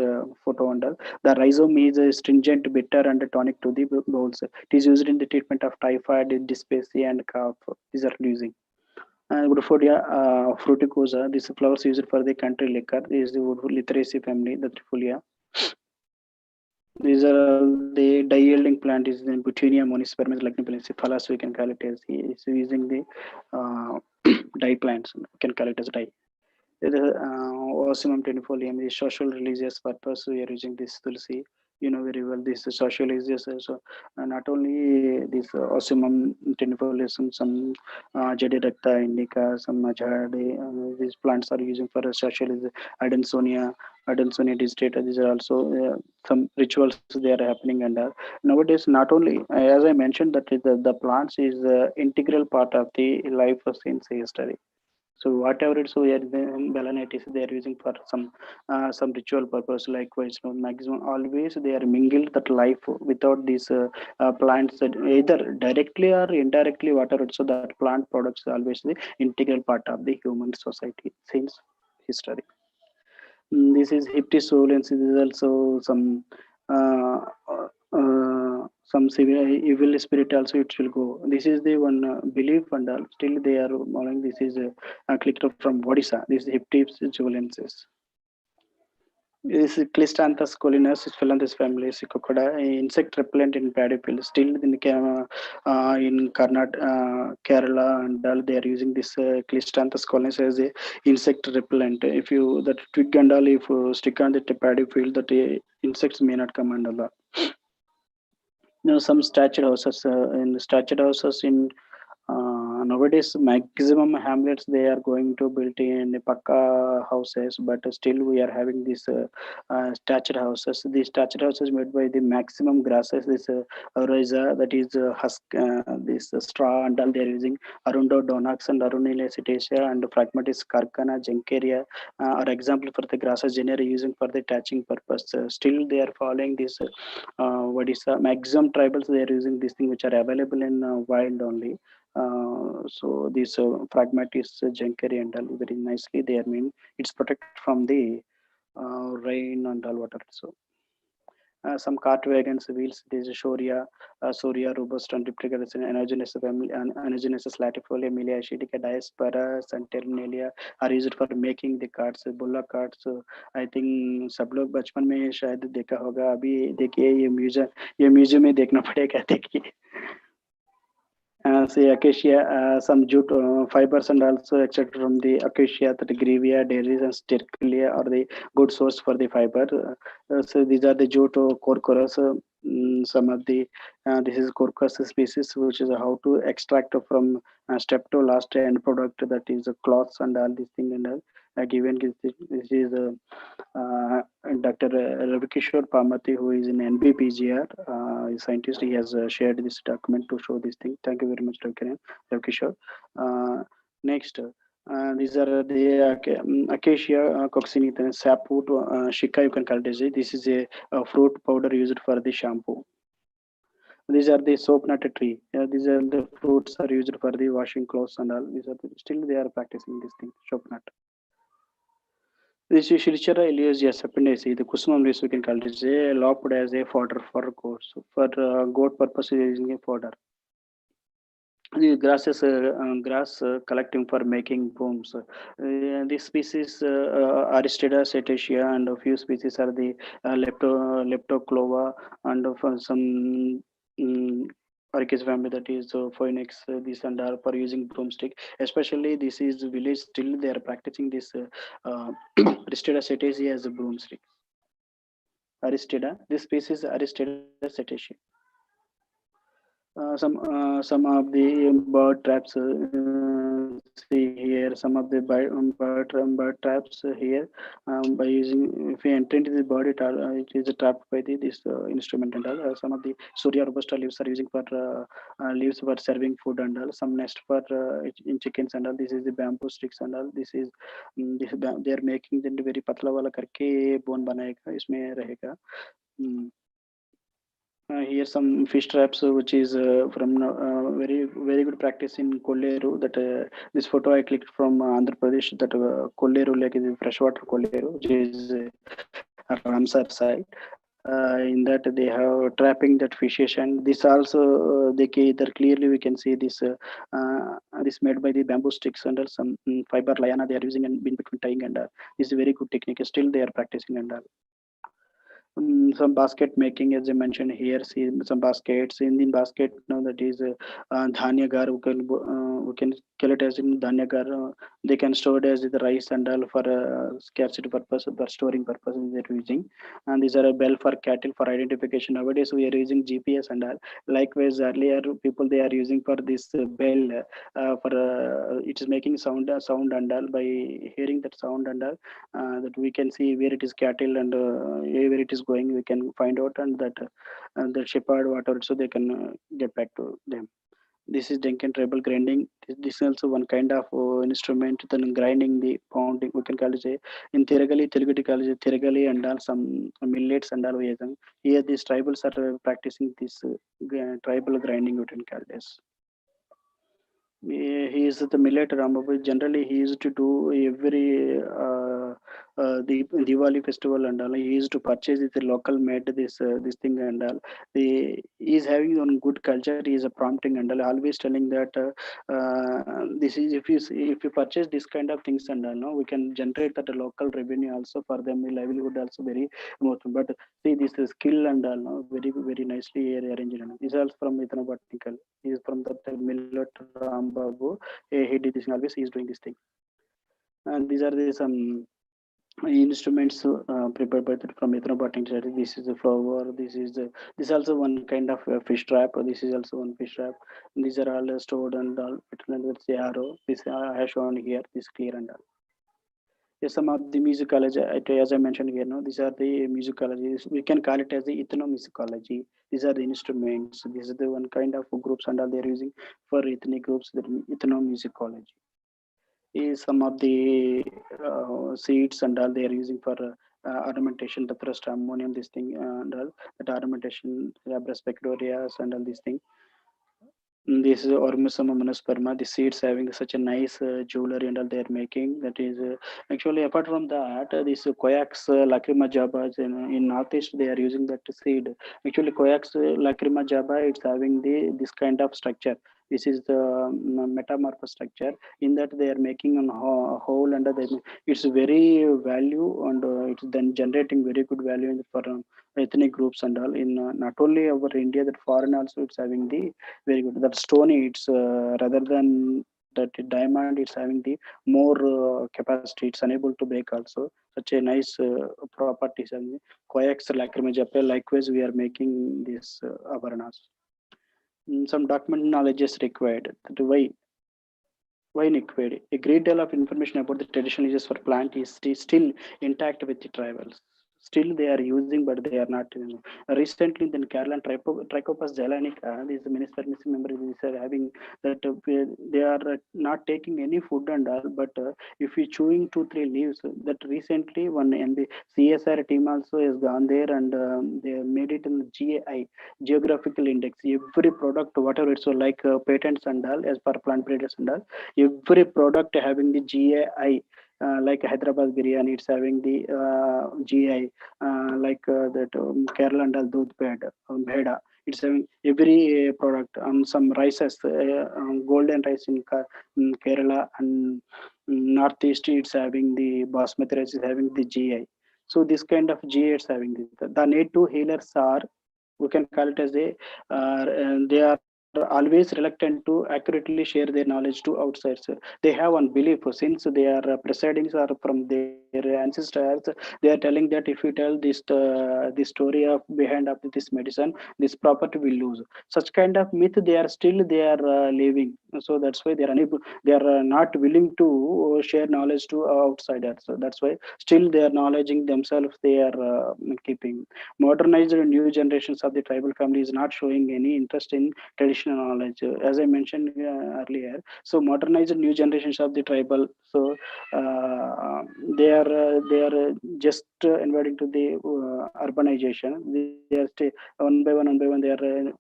Speaker 5: photo under. The rhizome is stringent, bitter, and tonic to the bowls. It is used in the treatment of typhoid, dyspepsia, and cough. These are using. Woodfordia fruticosa. This flowers used for the country liquor. This is the Literaceae family, the Trifolia. These are all the dye-yielding plant is in Botany monispermis lignipelis. We can call it as he is using the dye plants. We can call it as dye. Osimum tenifolium is social religious purpose. We are using this tulsi. You know very well this is social religious also. Not only this Osimum tenifolium, some Jadirecta indica, some Majadi. These plants are using for social Adansonia, digitata. These are also some rituals they are happening under nowadays. Not only as I mentioned that the plants is integral part of the life of since history. So whatever it's so balanitis they are using for some ritual purpose. Likewise, maximum always they are mingled that life without these plants either directly or indirectly. Whatever so that plant products always the integral part of the human society since history. This is Hyptisolence. This is also uh, some severe evil spirit also it will go. This is the one belief and all. Still they are following. This is clicked up from Odisha. This is Hyptisolences. This is Clistanthus colinus, Philanthus family, Cicocoda, insect repellent in paddy field. Still in Kerala and all, they are using this Clistanthus colinus as a insect repellent. If you that twig and all, if you stick on the paddy field, that insects may not come and all. Some statute houses in nowadays maximum hamlets they are going to build in Pakka houses, but still we are having these thatched houses. These thatched houses made by the maximum grasses. This Oriza, that is husk, this straw and all they are using. Arundo donax and Arunilla cetacea and Phragmatis carcana juncaria are example for the grasses genera using for the thatching purpose. Still they are following this what is maximum tribals they are using this thing which are available in wild only. So this Phragmatis juncaria and all very nicely they are mean it's protected from the rain and all water. So some cart wagons wheels. There is Soria robust and Dipteris and Anagenesis family and Anagenesis latifolia, Emilia Ascidica, Diaspora, and Terminalia are used for making the carts, bullock carts. So I think सब लोग बचपन में शायद देखा होगा. अभी देखिए ये म्यूजियम में देखना पड़ेगा. देखिए say acacia, some jute fibers and also extracted from the acacia, that grevia, dairies, and sterculia are the good source for the fiber. So these are the jute corcorus. Some of the this is corcus species, which is how to extract from step to last end product, that is cloths and all these things and all. Given this is Dr. Ravikishore Pamati, who is in NBPGR, scientist. He has shared this document to show this thing. Thank you very much, Ravikishore. Next, these are the Acacia coccinea, sapwood, shika, you can call it as this is a fruit powder used for the shampoo. These are the soap nut tree. These are the fruits are used for the washing clothes and all. These are still they are practicing this thing, soap nut. This is Shilichara Elias Appendaceae. The Kusumam leaves we can call it a lopped as a fodder for goats. For goat purposes, using a fodder. The grass collecting for making booms. This species Aristida cetacea and a few species are the leptoclova and some Orchis family, that is phoenix. This and are for using broomstick. Especially this is village. Still they are practicing this Aristida cetacea as a broomstick. Aristida. This species Aristida cetacea. Some of the bird traps, see here some of the bird traps here, by using, if we enter into the bird, it is trapped by this instrument and all. Some of the Surya robusta leaves are using for leaves for serving food and all. Some nest for in chickens and all. This is the bamboo sticks and all. This is they are making the very patla wala karke bone banayega इसमें रहेगा. Here some fish traps, which is from very good practice in Kolleru. That this photo I clicked from Andhra Pradesh. That Kolleru lake is a freshwater Kolleru, which is Ramsar side. In that they have trapping that fishes, and this also there clearly we can see this this made by the bamboo sticks under some fiber liana they are using and in between tying, and this is a very good technique. Still they are practicing and some basket making, as I mentioned here. See some baskets. Indian basket now, that is dhanya gar. We can kill it as in dhanya gar. They can store it as the rice and all for scarcity purpose, for storing purpose they're using. And these are a bell for cattle for identification. Nowadays we are using GPS and all. Likewise, earlier people they are using for this bell for it is making sound and all. By hearing that sound and all, that we can see where it is cattle and where it is going. We can find out, and that the shepherd whatever, so they can get back to them. This is Denken tribal grinding. This is also one kind of instrument. Then grinding the pounding, we can call it in Telugu call it Telugu and all some millets and all. Here these tribals are practicing this tribal grinding, we can call this. He is the millet Ramabu. Generally, he used to do every the Diwali festival and all. He used to purchase the local made this thing and all. He is having one good culture. He is a prompting and all. Always telling that this is, if you purchase this kind of things and all, no, we can generate that local revenue also for them. Livelihood also very important. But see this skill and all, no, very nicely arranged. This is also from Ithana Botanical. He is from the Millet Rambabu. He did this. Always he is doing this thing. And these are the some instruments prepared by from ethnobotany. This is the flower. This is also one kind of fish trap. This is also one fish trap. These are all stored and all with the arrow. This I have shown here. This clear and all. Yes, some of the musicology, as I mentioned here, no, these are the musicology. We can call it as the ethnomusicology. These are the instruments. This is the one kind of groups and all they are using for ethnic groups. The ethnomusicology is some of the seeds and all they are using for ornamentation, the thrust ammonium, this thing and all that ornamentation, Labras pectorias and all these things. This is Ormusama monosperma. The seeds having such a nice jewelry and all they are making. That is actually apart from that, this Coax lacrima jaba in northeast they are using that seed. Actually, Coax lacrima jaba, it's having this kind of structure. This is the metamorphosis structure. In that they are making a hole under it's very value and it's then generating very good value for ethnic groups and all. In not only over India, that foreign also it's having the very good. That stony, it's rather than that diamond, it's having the more capacity. It's unable to break also. Such a nice properties. And Coax lacrimae. Likewise, we are making this avarnas. Some document knowledge is required. Why required? A great deal of information about the traditional uses for plant is still intact with the tribals. Still they are using, but they are not. Recently, in Kerala, Trichopas jalanica, these minister missing members are having that they are not taking any food and all. But if we chewing 2-3 leaves, that recently one and the CSR team also has gone there and they made it in the GAI, geographical index. Every product, whatever it's so like patents and all, as per plant breeders and all, every product having the GAI. Like Hyderabad biryani, it's having the GI, like that Kerala and Doodh Bheda. It's having every product. Some rices, golden rice in Kerala and Northeast, it's having the basmati rice, is having the GI. So this kind of GI is having this. The native healers are, we can call it as they are always reluctant to accurately share their knowledge to outsiders. They have one belief, since they are presidings are from their ancestors, they are telling that if you tell this story of behind of this medicine, this property will lose. Such kind of myth they are living. So that's why they are unable, they are not willing to share knowledge to outsiders. So that's why still they are knowledging themselves. They are keeping modernized new generations of the tribal family is not showing any interest in traditional knowledge, as I mentioned earlier. So modernized new generations of the tribal, so they are just inviting to the urbanization. They are one by one they are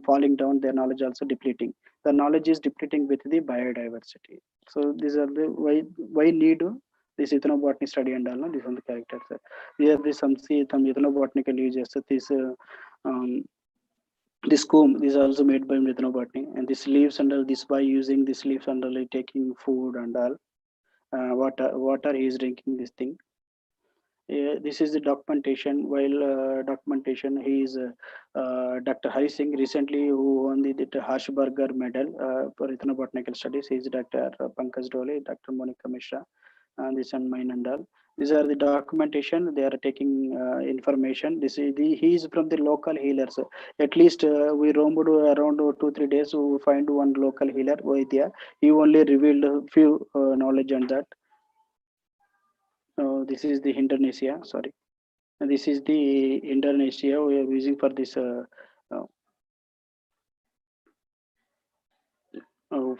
Speaker 5: falling down. Their knowledge also depleting. The knowledge is depleting with the biodiversity. So these are the why need this ethnobotany study and all. These are the characters. Here the some ethnobotanical uses this. Um, this comb is also made by methanobotany, and this leaves and all this by using this leaves and all taking food and all water he is drinking this thing. This is the documentation. While documentation, he is Dr. Hari Singh recently who won the Harshberger medal for ethnobotanical studies. He is Dr. Pankaj Dole, Dr. Monica Mishra, and this and mine and all. These are the documentation. They are taking information. This is he is from the local healers. At least we roamed around 2 3 days to find one local healer. Vaidya. He only revealed a few knowledge on that. This is the Indonesia. Sorry, and this is the Indonesia we are using for this. Uh,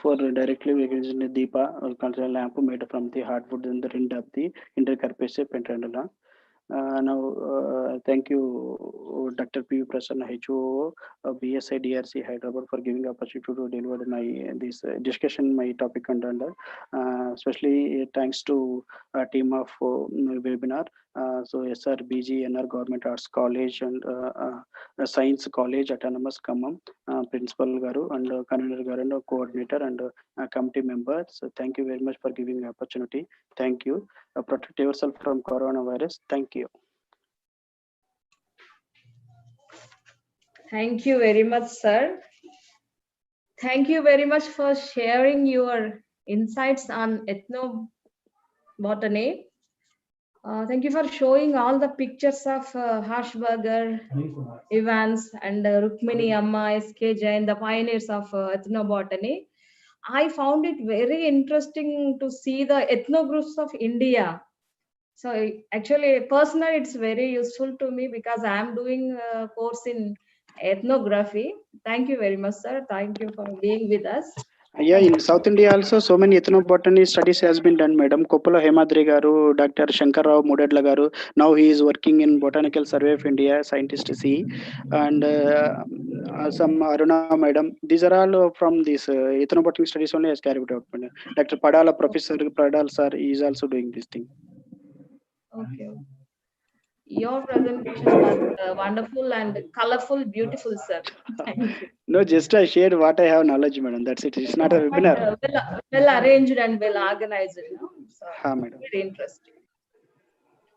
Speaker 5: for directly we can use the Deepa control lamp made from the hardwood and the rind of the intercarpaceous pentandula. Now, thank you, Dr. P. Prasanna, HO, BSI DRC Hyderabad, for giving opportunity to deliver my this discussion, my topic content. Especially thanks to a team of webinar. So SR, BG, NR Government Arts College and Science College, Autonomous Kamam, Principal Garu and Convener Garu and Coordinator and committee members. So thank you very much for giving the opportunity. Thank you. Protect yourself from coronavirus. Thank you.
Speaker 2: Thank you very much, sir. Thank you very much for sharing your insights on ethnobotany. Thank you for showing all the pictures of Harshberger, Evans, and Rukmini Amma, S.K. Jain, the pioneers of ethnobotany. I found it very interesting to see the ethnogroups of India. So actually, personally, it's very useful to me because I am doing a course in ethnography. Thank you very much, sir. Thank you for being with us.
Speaker 5: Yeah, in South India also so many ethnobotany studies has been done, madam. Koppala Hemadri garu, Dr. Shankar Rao Mudedla garu. Now he is working in Botanical Survey of India, scientist C, and some Aruna madam. These are all from this ethnobotany studies only has carried out. Madam. Dr. Padala, Professor Padal sir, is also doing this thing.
Speaker 2: Okay. Your presentation was wonderful and colorful, beautiful, sir. Thank you.
Speaker 5: No, just I shared what I have knowledge, madam. That's it. It's not a webinar.
Speaker 2: Well arranged and well organized. You know? So
Speaker 5: Madam.
Speaker 2: very interesting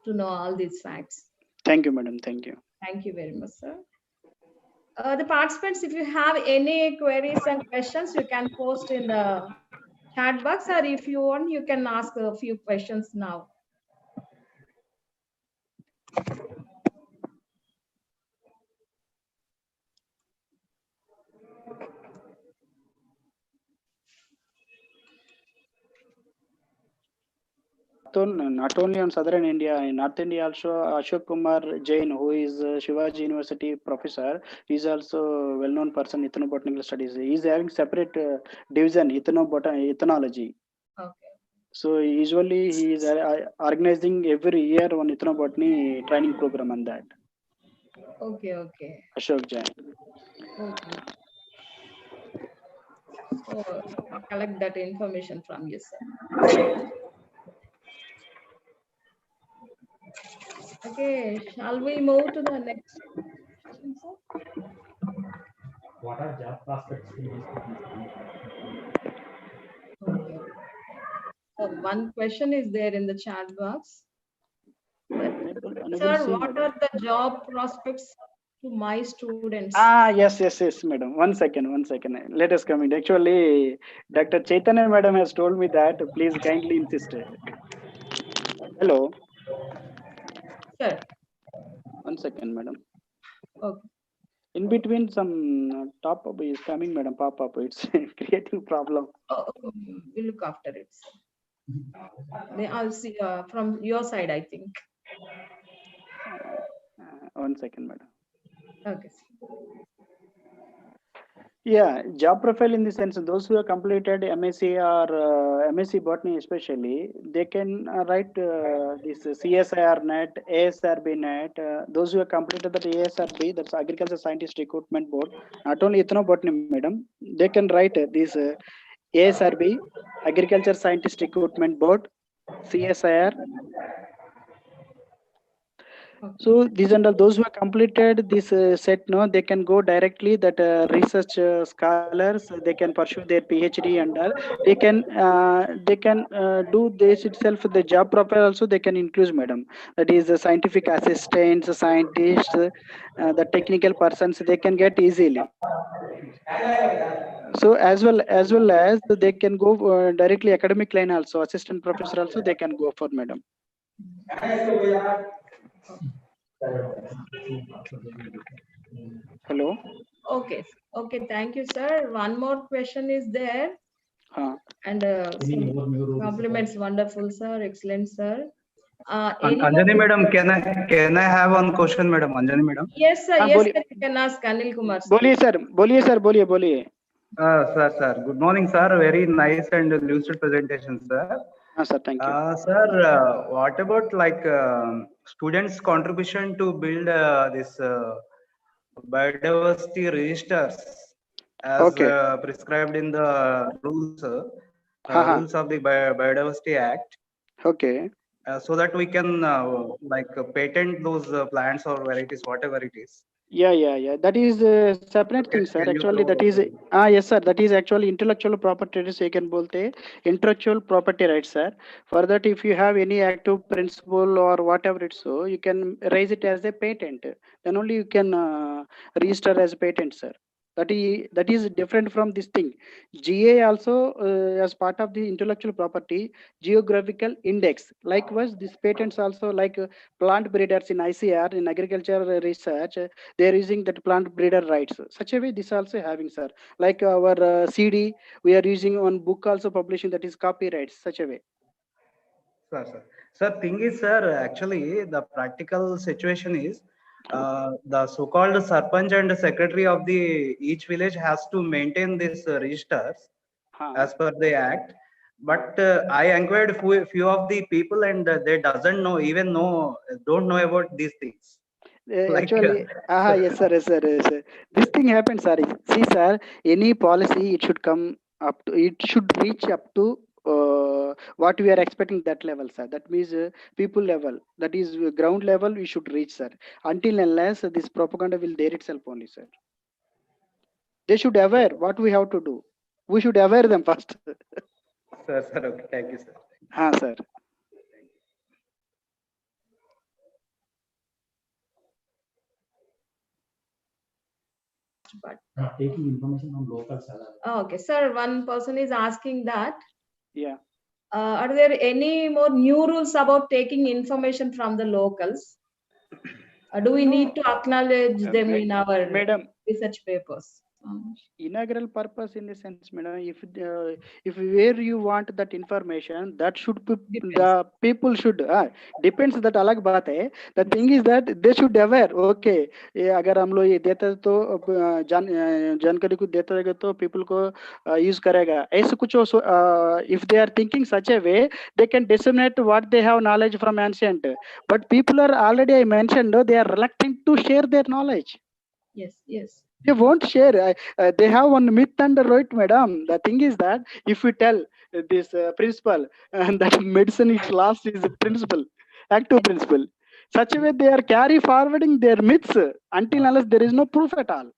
Speaker 2: to know all these facts.
Speaker 5: Thank you, madam. Thank you.
Speaker 2: Thank you very much, sir. The participants, if you have any queries and questions, you can post in the chat box, or if you want, you can ask a few questions now.
Speaker 5: Not only on southern India, in North India also Ashok Kumar Jain, who is Shivaji University professor, is also well-known person in ethnobotanical studies. He is having separate division ethnology.
Speaker 2: Okay.
Speaker 5: So usually he is organizing every year one ethnobotany training program on that.
Speaker 2: Okay, okay.
Speaker 5: Ashok Jain.
Speaker 2: Okay. So I'll collect that information from you, sir. Okay, shall we move to the next question, sir?
Speaker 6: What are job prospects in this
Speaker 2: Okay. So one question is there in the chat box. Sir, what are the job prospects to my students.
Speaker 5: Yes, madam. One second. Let us come in. Actually, Dr. Chaitanya madam has told me that. Please kindly insist. Hello.
Speaker 2: Sir.
Speaker 5: One second, madam.
Speaker 2: Okay.
Speaker 5: In between, some top up is coming, madam. Pop up. It's creating problem.
Speaker 2: We'll look after it. I'll see from your side, I think.
Speaker 5: One second, madam.
Speaker 2: Okay.
Speaker 5: Yeah, job profile in the sense those who have completed MSc or MSc Botany especially, they can write this CSIR net, ASRB net. Those who have completed that ASRB, that's Agriculture Scientist Recruitment Board. Not only Botany, madam, they can write this ASRB, Agriculture Scientist Recruitment Board, CSIR. So these and all those who have completed this set, no, they can go directly that research scholars. They can pursue their PhD and all. They can do this itself. The job profile also they can include, madam. That is scientific assistants, scientists, the technical persons. They can get easily. So as well as they can go directly academic line also. Assistant professor also they can go for, madam. Hello.
Speaker 2: Okay. Thank you, sir. One more question is there. And compliments, wonderful, sir. Excellent, sir.
Speaker 7: Anjani madam, can I have one question, madam? Anjani madam.
Speaker 2: Yes, sir. Yes, sir. You can ask Anil Kumar.
Speaker 5: बोलिए sir.
Speaker 7: Sir. Good morning, sir. Very nice and lucid presentation, sir.
Speaker 5: Sir, thank you.
Speaker 7: Sir, what about like students' contribution to build this biodiversity registers as prescribed in the rules of the Biodiversity Act?
Speaker 5: Okay.
Speaker 7: So that we can patent those plants or varieties, whatever it is.
Speaker 5: Yeah. That is a separate thing, sir. Actually, that is yes, sir. That is actually intellectual property rights. You can bolte intellectual property rights, sir. For that, if you have any active principle or whatever it's so, you can raise it as a patent. Then only you can register as a patent, sir. That is different from this thing. GA also as part of the intellectual property geographical index. Likewise, these patents also like plant breeders in ICR in agriculture research. They are using that plant breeder rights. Such a way, this also having, sir. Like our CD, we are using one book also publishing that is copyrights. Such a way.
Speaker 7: Sir, thing is, sir, actually, the practical situation is the so-called sarpanch and secretary of the each village has to maintain these registers as per the act. But I inquired few of the people and they don't know about these things.
Speaker 5: Actually, yes, sir. This thing happens, sir. See, sir, any policy, it should come up to, it should reach up to what we are expecting that level, sir. That means people level, that is ground level, we should reach, sir. Until unless this propaganda will there itself only, sir. They should aware what we have to do. We should aware them first.
Speaker 7: Sir, okay. Thank you, sir.
Speaker 5: Sir.
Speaker 2: But
Speaker 6: taking information from locals.
Speaker 2: Okay, sir. One person is asking that.
Speaker 5: Yeah.
Speaker 2: Are there any more new rules about taking information from the locals? Do we need to acknowledge them in our research papers?
Speaker 5: Inaugural purpose in the sense, madam, if where you want that information, that should be the people should depends that alag baat hai. The thing is that they should aware. Okay, अगर हम लोग ये देते तो जानकारी को देते रहेगा तो people को use करेगा. ऐसे कुछ if they are thinking such a way, they can disseminate what they have knowledge from ancient. But people are already, I mentioned, they are reluctant to share their knowledge.
Speaker 2: Yes.
Speaker 5: They won't share. They have one myth and right, madam. The thing is that if we tell this principle that medicine is last is a principle, active principle, such a way they are carry forwarding their myths until unless there is no proof at all.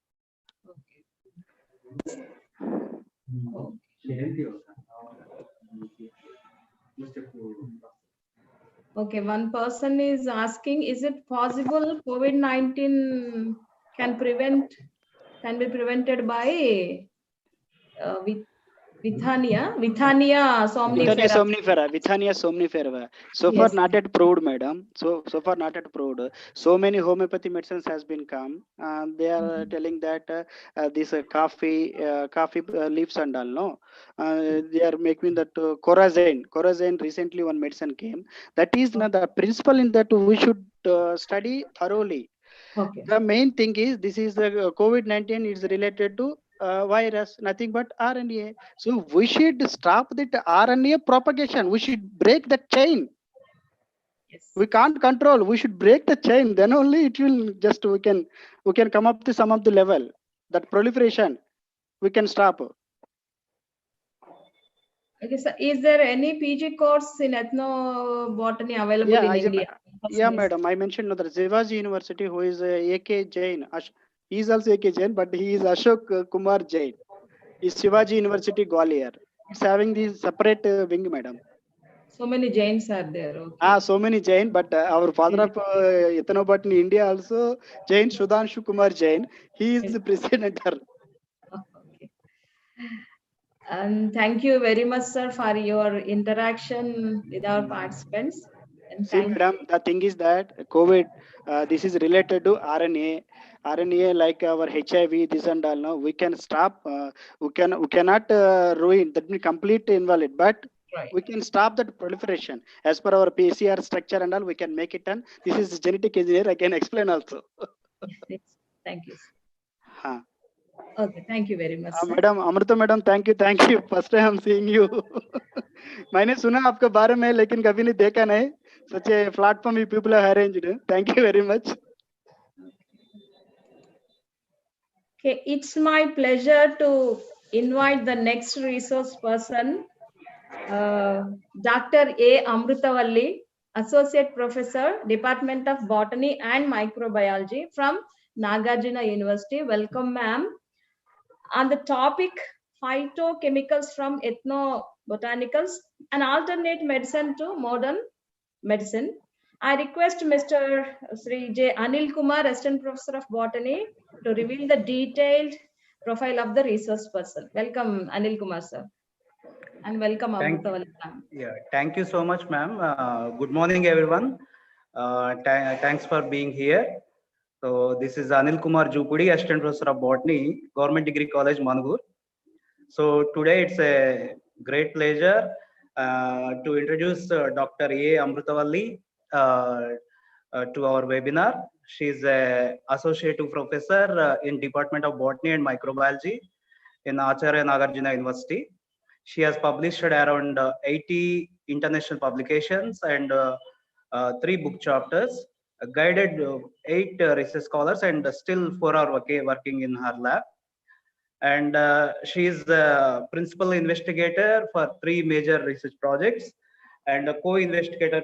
Speaker 2: Okay, one person is asking, is it possible COVID-19 can be prevented by Withania somnifera.
Speaker 5: Withania somnifera. So far
Speaker 2: Yes.
Speaker 5: not yet proved, madam. So far not yet proved. So many homeopathy medicines has been come. They are telling that this coffee leaves and all. No, they are making that corazine. Corazine recently one medicine came. That is not the principle in that we should study thoroughly.
Speaker 2: Okay.
Speaker 5: The main thing is this is the COVID-19 is related to virus, nothing but RNA. So we should stop that RNA propagation. We should break the chain.
Speaker 2: Yes.
Speaker 5: We can't control. We should break the chain. Then only it will just we can come up to some of the level. That proliferation we can stop.
Speaker 2: Okay, so is there any PG course in ethnobotany available
Speaker 5: Yeah,
Speaker 2: in India?
Speaker 5: yeah, madam. I mentioned another Shivaji University, who is AK Jain. He is also AK Jain, but he is Ashok Kumar Jain. Is Shivaji University Gwalior. It's having this separate wing, madam.
Speaker 2: So many Jains are there. Okay.
Speaker 5: So many Jain, but our father of Ethnobot in India also Jain, Sudhanshu Kumar Jain. He is the president.
Speaker 2: Okay. And thank you very much, sir, for your interaction with our participants. And
Speaker 5: See,
Speaker 2: thank
Speaker 5: madam, the thing is that COVID, this is related to RNA. RNA like our HIV, this and all. No, we can stop. We cannot ruin. That means complete invalid, but
Speaker 2: right.
Speaker 5: we can stop that proliferation as per our PCR structure and all. We can make it done. This is genetic engineer. I can explain also.
Speaker 2: Yes, thank you.
Speaker 5: Huh.
Speaker 2: Okay, thank you very much, sir.
Speaker 5: Madam Amrita madam thank you first time I am seeing you मैंने सुना आपके बारे में लेकिन कभी नहीं देखा नहीं such a platform you people have arranged. Thank you very much.
Speaker 2: Okay, it's my pleasure to invite the next resource person, Dr. A. Amrutavalli, Associate Professor, Department of Botany and Microbiology from Nagarjuna University. Welcome, ma'am. On the topic phytochemicals from ethnobotanicals, an alternate medicine to modern medicine. I request Mr. Sri J. Anil Kumar, Assistant Professor of Botany, to reveal the detailed profile of the resource person. Welcome, Anil Kumar, sir. And welcome, Amrutavalli, ma'am.
Speaker 7: Yeah, thank you so much, ma'am. Good morning, everyone. Thanks for being here. So this is Anil Kumar Jupudi, Assistant Professor of Botany, Government Degree College, Mangur. So today it's a great pleasure to introduce Dr. A. Amrutavalli to our webinar. She's an Associate Professor in Department of Botany and Microbiology in Acharya Nagarjuna University. She has published around 80 international publications and 3 book chapters, guided 8 research scholars, and still 4 are working in her lab. And she is the principal investigator for 3 major research projects and a co-investigator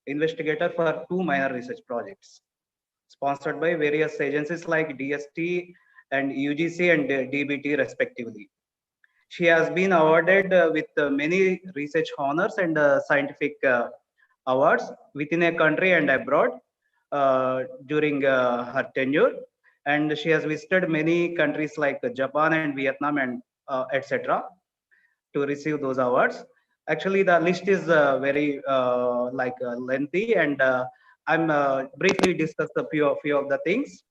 Speaker 7: investigator for 2 minor research projects sponsored by various agencies like DST and UGC and DBT respectively. She has been awarded with many research honors and scientific awards within a country and abroad during her tenure. And she has visited many countries like Japan and Vietnam and etc. to receive those awards. Actually, the list is very lengthy, and I'm briefly discuss a few of the things.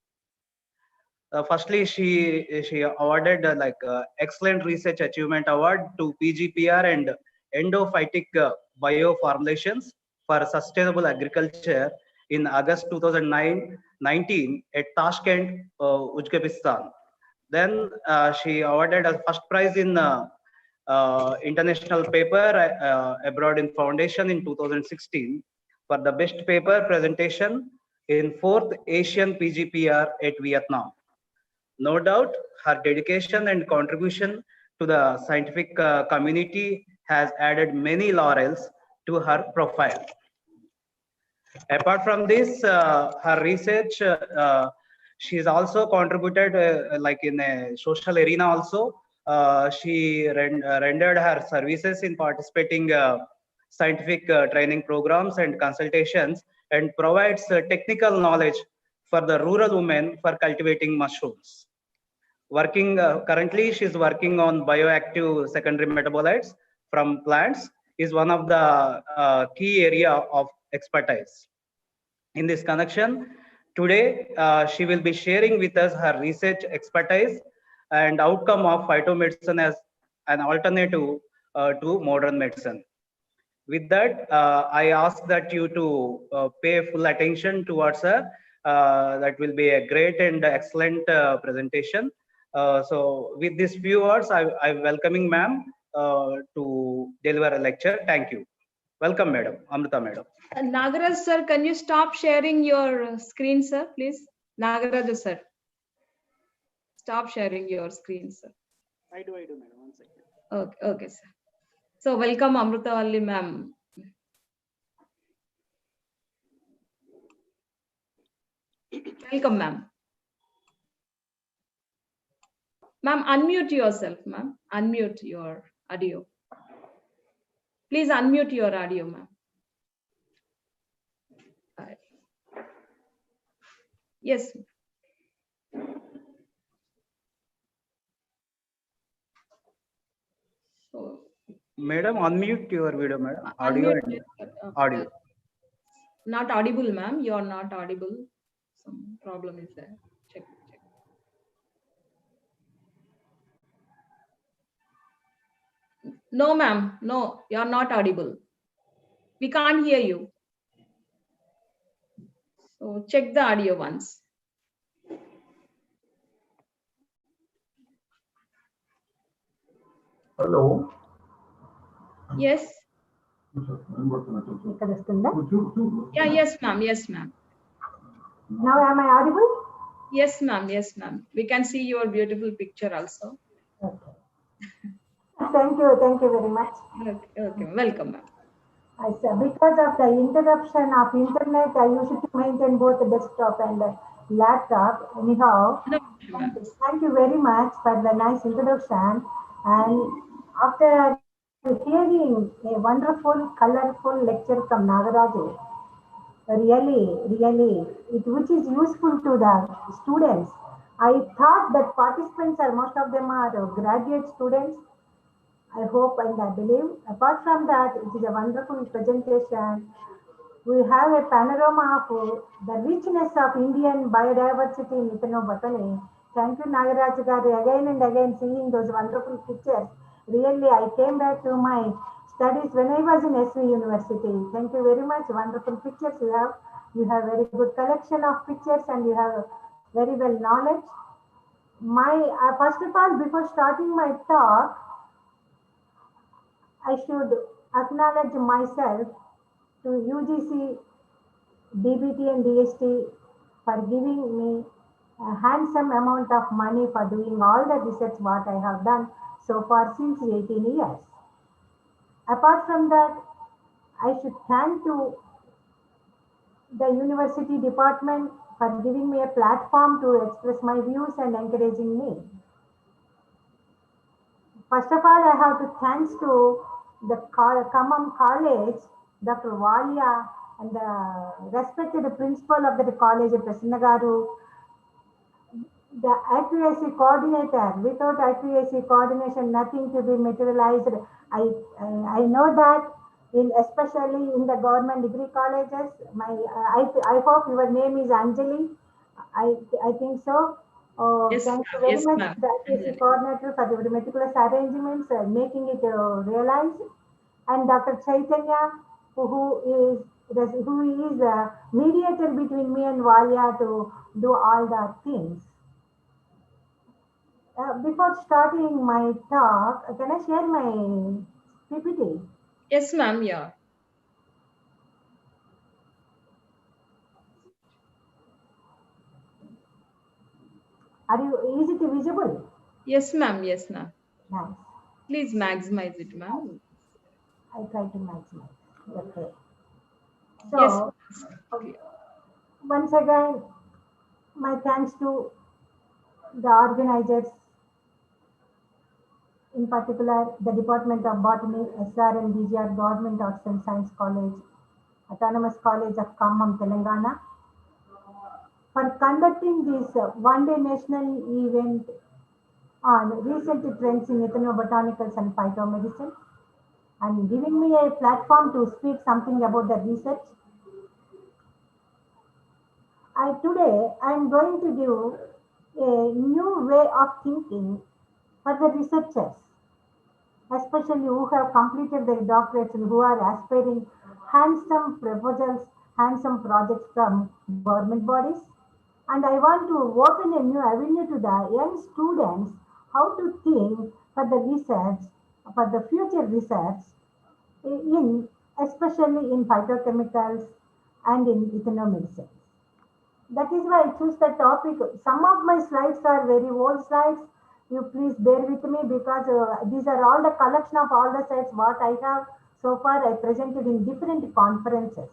Speaker 7: Firstly, she awarded excellent research achievement award to PGPR and endophytic bioformulations for sustainable agriculture in August 2019 at Tashkent, Uzbekistan. Then she awarded a first prize in international paper abroad in foundation in 2016 for the best paper presentation in 4th Asian PGPR at Vietnam. No doubt, her dedication and contribution to the scientific community has added many laurels to her profile. Apart from this, her research, she's also contributed like in a social arena also. She rendered her services in participating scientific training programs and consultations, and provides technical knowledge for the rural women for cultivating mushrooms. Currently, she's working on bioactive secondary metabolites from plants is one of the key area of expertise. In this connection, today she will be sharing with us her research expertise and outcome of phytomedicine as an alternative to modern medicine. With that, I ask that you to pay full attention towards her. That will be a great and excellent presentation. So with these few words, I'm welcoming ma'am to deliver a lecture. Thank you. Welcome, madam. Amrita, madam.
Speaker 2: Nagaraj sir, can you stop sharing your screen, sir, please? Nagaraj sir, stop sharing your screen, sir.
Speaker 5: I do, madam. 1 second.
Speaker 2: Okay, okay, sir. So welcome, Amrita Valli ma'am. Welcome, ma'am. Ma'am, unmute yourself, ma'am. Unmute your audio. Please unmute your audio, ma'am. Yes. So,
Speaker 7: Madam, unmute your video, madam. Audio
Speaker 2: unmute
Speaker 7: and
Speaker 2: your,
Speaker 7: audio.
Speaker 2: Not audible, ma'am. You are not audible. Some problem is there. Check. No, ma'am. No, you are not audible. We can't hear you. So check the audio once.
Speaker 8: Hello.
Speaker 2: Yes. Yeah, yes, ma'am. Yes, ma'am.
Speaker 8: Now am I audible?
Speaker 2: Yes, ma'am. Yes, ma'am. We can see your beautiful picture also.
Speaker 8: Okay. Thank you very much.
Speaker 2: Okay. Welcome, ma'am.
Speaker 8: I said because of the interruption of internet, I used to maintain both the desktop and the laptop. Anyhow,
Speaker 2: No, ma'am.
Speaker 8: thank you very much for the nice introduction. And after hearing a wonderful, colorful lecture from Nagaraju, really, which is useful to the students. I thought that participants are most of them are graduate students. I hope and I believe. Apart from that, it is a wonderful presentation. We have a panorama of the richness of Indian biodiversity in Botany. Thank you, Nagaraj garu, again and again seeing those wonderful pictures. Really, I came back to my studies when I was in SV University. Thank you very much. Wonderful pictures you have. You have very good collection of pictures and you have very well knowledge. My first of all, before starting my talk, I should acknowledge myself to UGC, DBT and DST for giving me a handsome amount of money for doing all the research what I have done so far since 18 years. Apart from that, I should thank to the university department for giving me a platform to express my views and encouraging me. First of all, I have to thanks to the Common College, Dr. Walia, and the respected principal of the college, Prasanna Garu, the accuracy coordinator. Without accuracy coordination, nothing to be materialized. I know that especially in the government degree colleges. I hope your name is Anjali. I think so.
Speaker 2: Yes,
Speaker 8: Thank you
Speaker 2: ma'am.
Speaker 8: very
Speaker 2: Yes,
Speaker 8: much,
Speaker 2: ma'am.
Speaker 8: the accuracy coordinator, for the meticulous arrangements, making it realized, and Dr. Chaitanya, who is a mediator between me and Valia to do all the things. Before starting my talk, can I share my PPT?
Speaker 2: Yes, ma'am. Yeah.
Speaker 8: Is it visible?
Speaker 2: Yes, ma'am. Yes, ma'am.
Speaker 8: Nice.
Speaker 2: Please maximize it, ma'am.
Speaker 8: I try to maximize. Okay.
Speaker 2: Yes.
Speaker 8: So, once again, my thanks to the organizers, in particular the Department of Botany, SR and DGR Government Arts and Science College, Autonomous College of Khammam, Telangana, for conducting this one-day national event on recent trends in ethnobotanicals and phytomedicine and giving me a platform to speak something about the research. Today I am going to give a new way of thinking for the researchers, especially who have completed their doctorates and who are aspiring handsome proposals, handsome projects from government bodies. And I want to open a new avenue to the young students how to think for the research, for the future research in especially in phytochemicals and in ethnomedicine. That is why I choose the topic. Some of my slides are very old slides. You please bear with me because these are all the collection of all the slides what I have so far I presented in different conferences.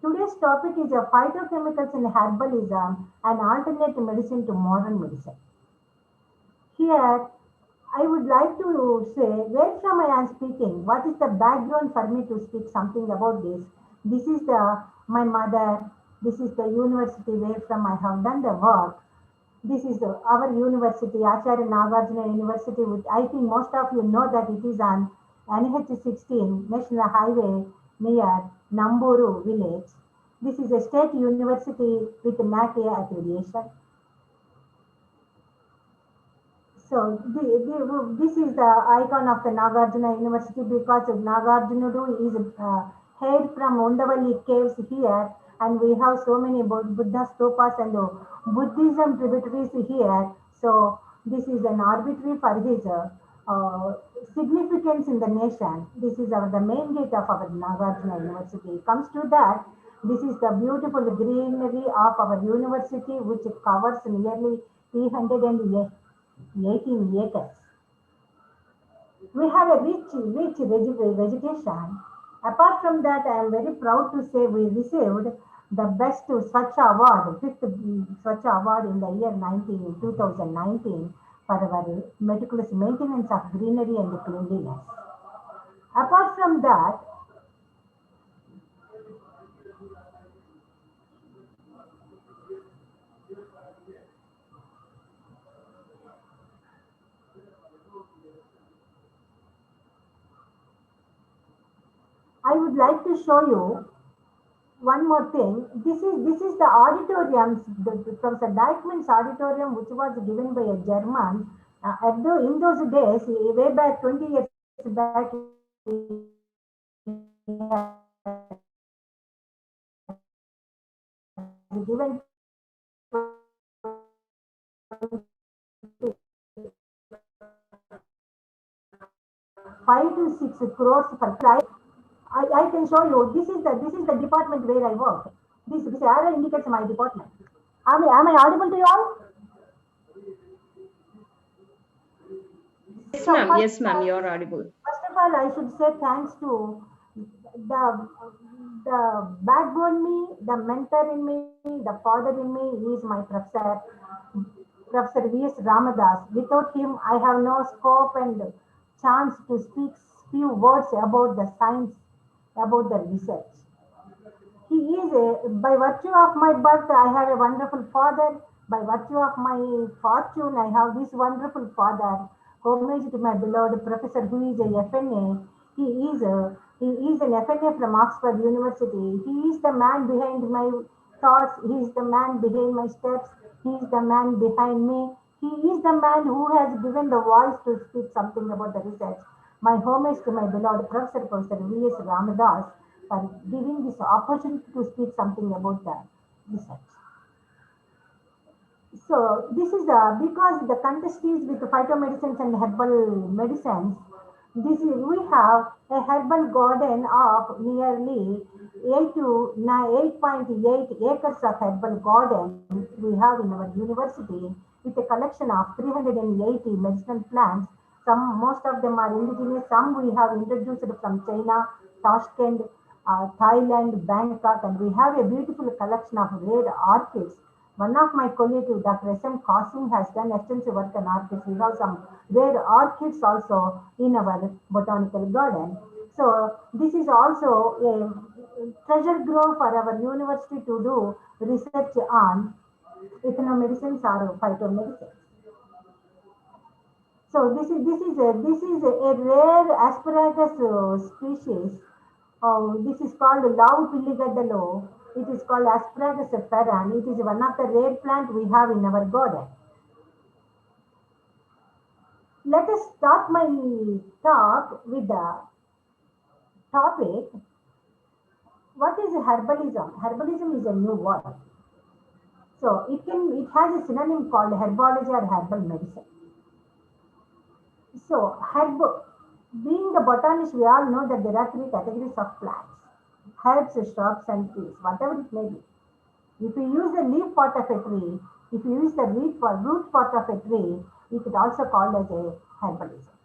Speaker 8: Today's topic is phytochemicals in herbalism, an alternate medicine to modern medicine. Here, I would like to say where from I am speaking. What is the background for me to speak something about this? This is my mother. This is the university where from I have done the work. This is our university, Acharya Nagarjuna University. Which I think most of you know that it is on NH16 National Highway near Namburu village. This is a state university with NAC accreditation. So this is the icon of the Nagarjuna University because Nagarjunudu is hailed from Undavalli caves here, and we have so many Buddha stupas and Buddhism tributaries here. So this is an arbitrary for his significance in the nation. This is the main gate of our Nagarjuna University. Comes to that, this is the beautiful greenery of our university, which covers nearly 318 acres. We have a rich vegetation. Apart from that, I am very proud to say we received the best Swachh Award, fifth Swachh Award in the year 2019 for our meticulous maintenance of greenery and cleanliness. Apart from that, I would like to show you one more thing. This is the auditorium from the Deichmann's auditorium, which was given by a German. In those days, way back 20 years back, given 5 to 6 crores per flight. I can show you. This is the department where I work. This arrow indicates my department. Am I audible to you all?
Speaker 9: Yes,
Speaker 8: So
Speaker 9: ma'am. Yes, ma'am. You are audible.
Speaker 8: First of all, I should say thanks to the backbone me, the mentor in me, the father in me. He is my professor, Professor V.S. Ramadas. Without him, I have no scope and chance to speak few words about the science, about the research. He is by virtue of my birth, I have a wonderful father. By virtue of my fortune, I have this wonderful father. Homage to my beloved professor who is a FNA. He is an FNA from Oxford University. He is the man behind my thoughts. He is the man behind my steps. He is the man behind me. He is the man who has given the voice to speak something about the research. My homage to my beloved Professor V.S. Ramadas for giving this opportunity to speak something about the research. So this is because the contest is with phytomedicines and herbal medicines. We have a herbal garden of nearly 8.8 acres of herbal garden we have in our university with a collection of 380 medicinal plants. Most of them are indigenous. Some we have introduced from China, Tashkent, Thailand, Bangkok, and we have a beautiful collection of rare orchids. One of my colleagues, Dr. S.M. Qasim, has done extensive work on orchids. We have some rare orchids also in our botanical garden. So this is also treasure grove for our university to do research on ethnomedicines or phytomedicines. So this is a rare asparagus species. This is called Lau Pilligaddalo. It is called Asparagus ferran. It is one of the rare plant we have in our garden. Let us start my talk with the topic. What is herbalism? Herbalism is a new word. So it has a synonym called herbology or herbal medicine. So being the botanist, we all know that there are three categories of plants: herbs, shrubs, and trees, whatever it may be. If you use the leaf part of a tree, if you use the root part of a tree, it is also called as a herbalism.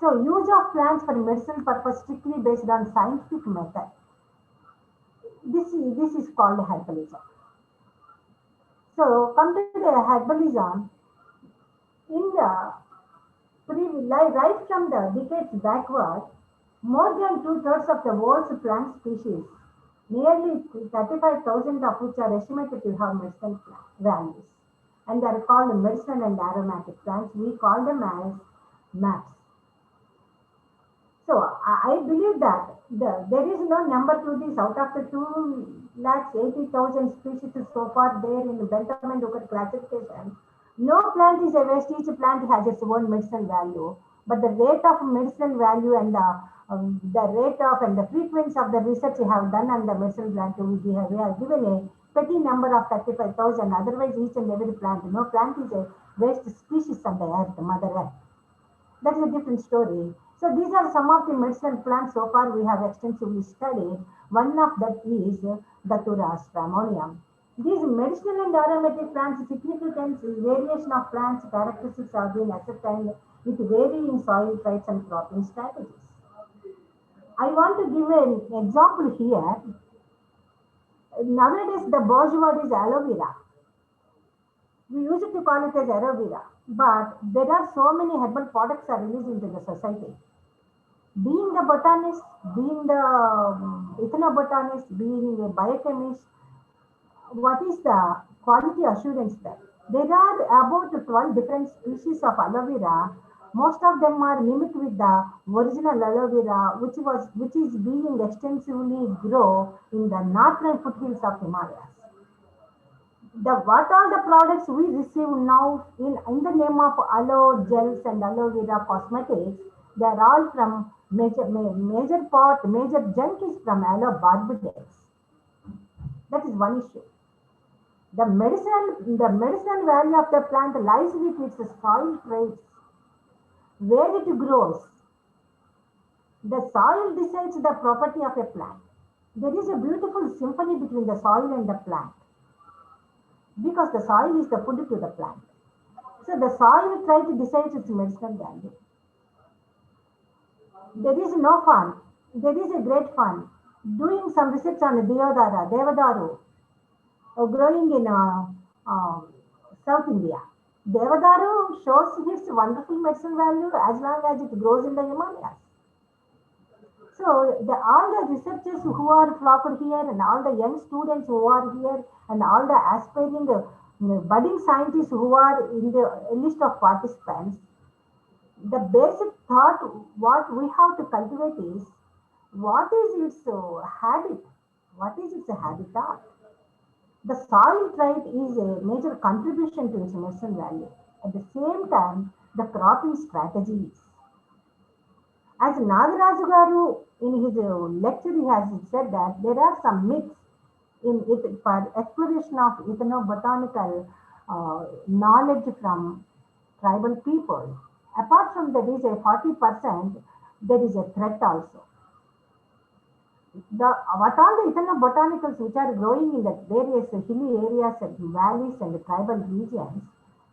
Speaker 8: So use of plants for medicinal purpose strictly based on scientific method. This is called herbalism. So come to the herbalism. In the right from the decades backward, more than two-thirds of the world's plant species, nearly 35,000 of which are estimated to have medicinal values, and they are called medicinal and aromatic plants. We call them as MAPS. So I believe that there is no number to this. Out of the 2,80,000 species so far there in the Bentham and Hooker classification, no plant is a waste. Each plant has its own medicinal value, but the rate of medicinal value and the rate of and the frequency of the research we have done on the medicinal plant, we have given a petty number of 35,000. Otherwise, each and every plant, no plant is a waste species on the earth, Mother Earth. That is a different story. So these are some of the medicinal plants so far we have extensively studied. One of that is Datura stramonium. These medicinal and aromatic plants, significance, variation of plants characteristics have been ascertained with varying soil traits and cropping strategies. I want to give an example here. Nowadays, the buzzword is aloe vera. We used to call it as aloe vera, but there are so many herbal products are released into the society. Being the botanist, being the ethnobotanist, being a biochemist, what is the quality assurance there? There are about 12 different species of aloe vera. Most of them are mimicked with the original aloe vera, which is being extensively grown in the northern foothills of Himalayas. What are the products we receive now in the name of aloe gels and aloe vera cosmetics? They are all from major junk is from aloe barbadex. That is one issue. The medicinal value of the plant lies with its soil traits, where it grows. The soil decides the property of a plant. There is a beautiful symphony between the soil and the plant, because the soil is the food to the plant. So the soil trait decides its medicinal value. There is no fun. There is a great fun doing some research on Devadaru, growing in South India. Devadaru shows its wonderful medicinal value as long as it grows in the Himalayas. So all the researchers who are flocked here and all the young students who are here and all the aspiring budding scientists who are in the list of participants, the basic thought what we have to cultivate is what is its habit? What is its habitat? The soil trait is a major contribution to its medicinal value. At the same time, the cropping strategies. As Nagaraju Garu in his lecture, he has said that there are some myths in it for exploration of ethnobotanical knowledge from tribal people. Apart from that is a 40%, there is a threat also. What all the ethnobotanicals which are growing in the various hilly areas and valleys and tribal regions,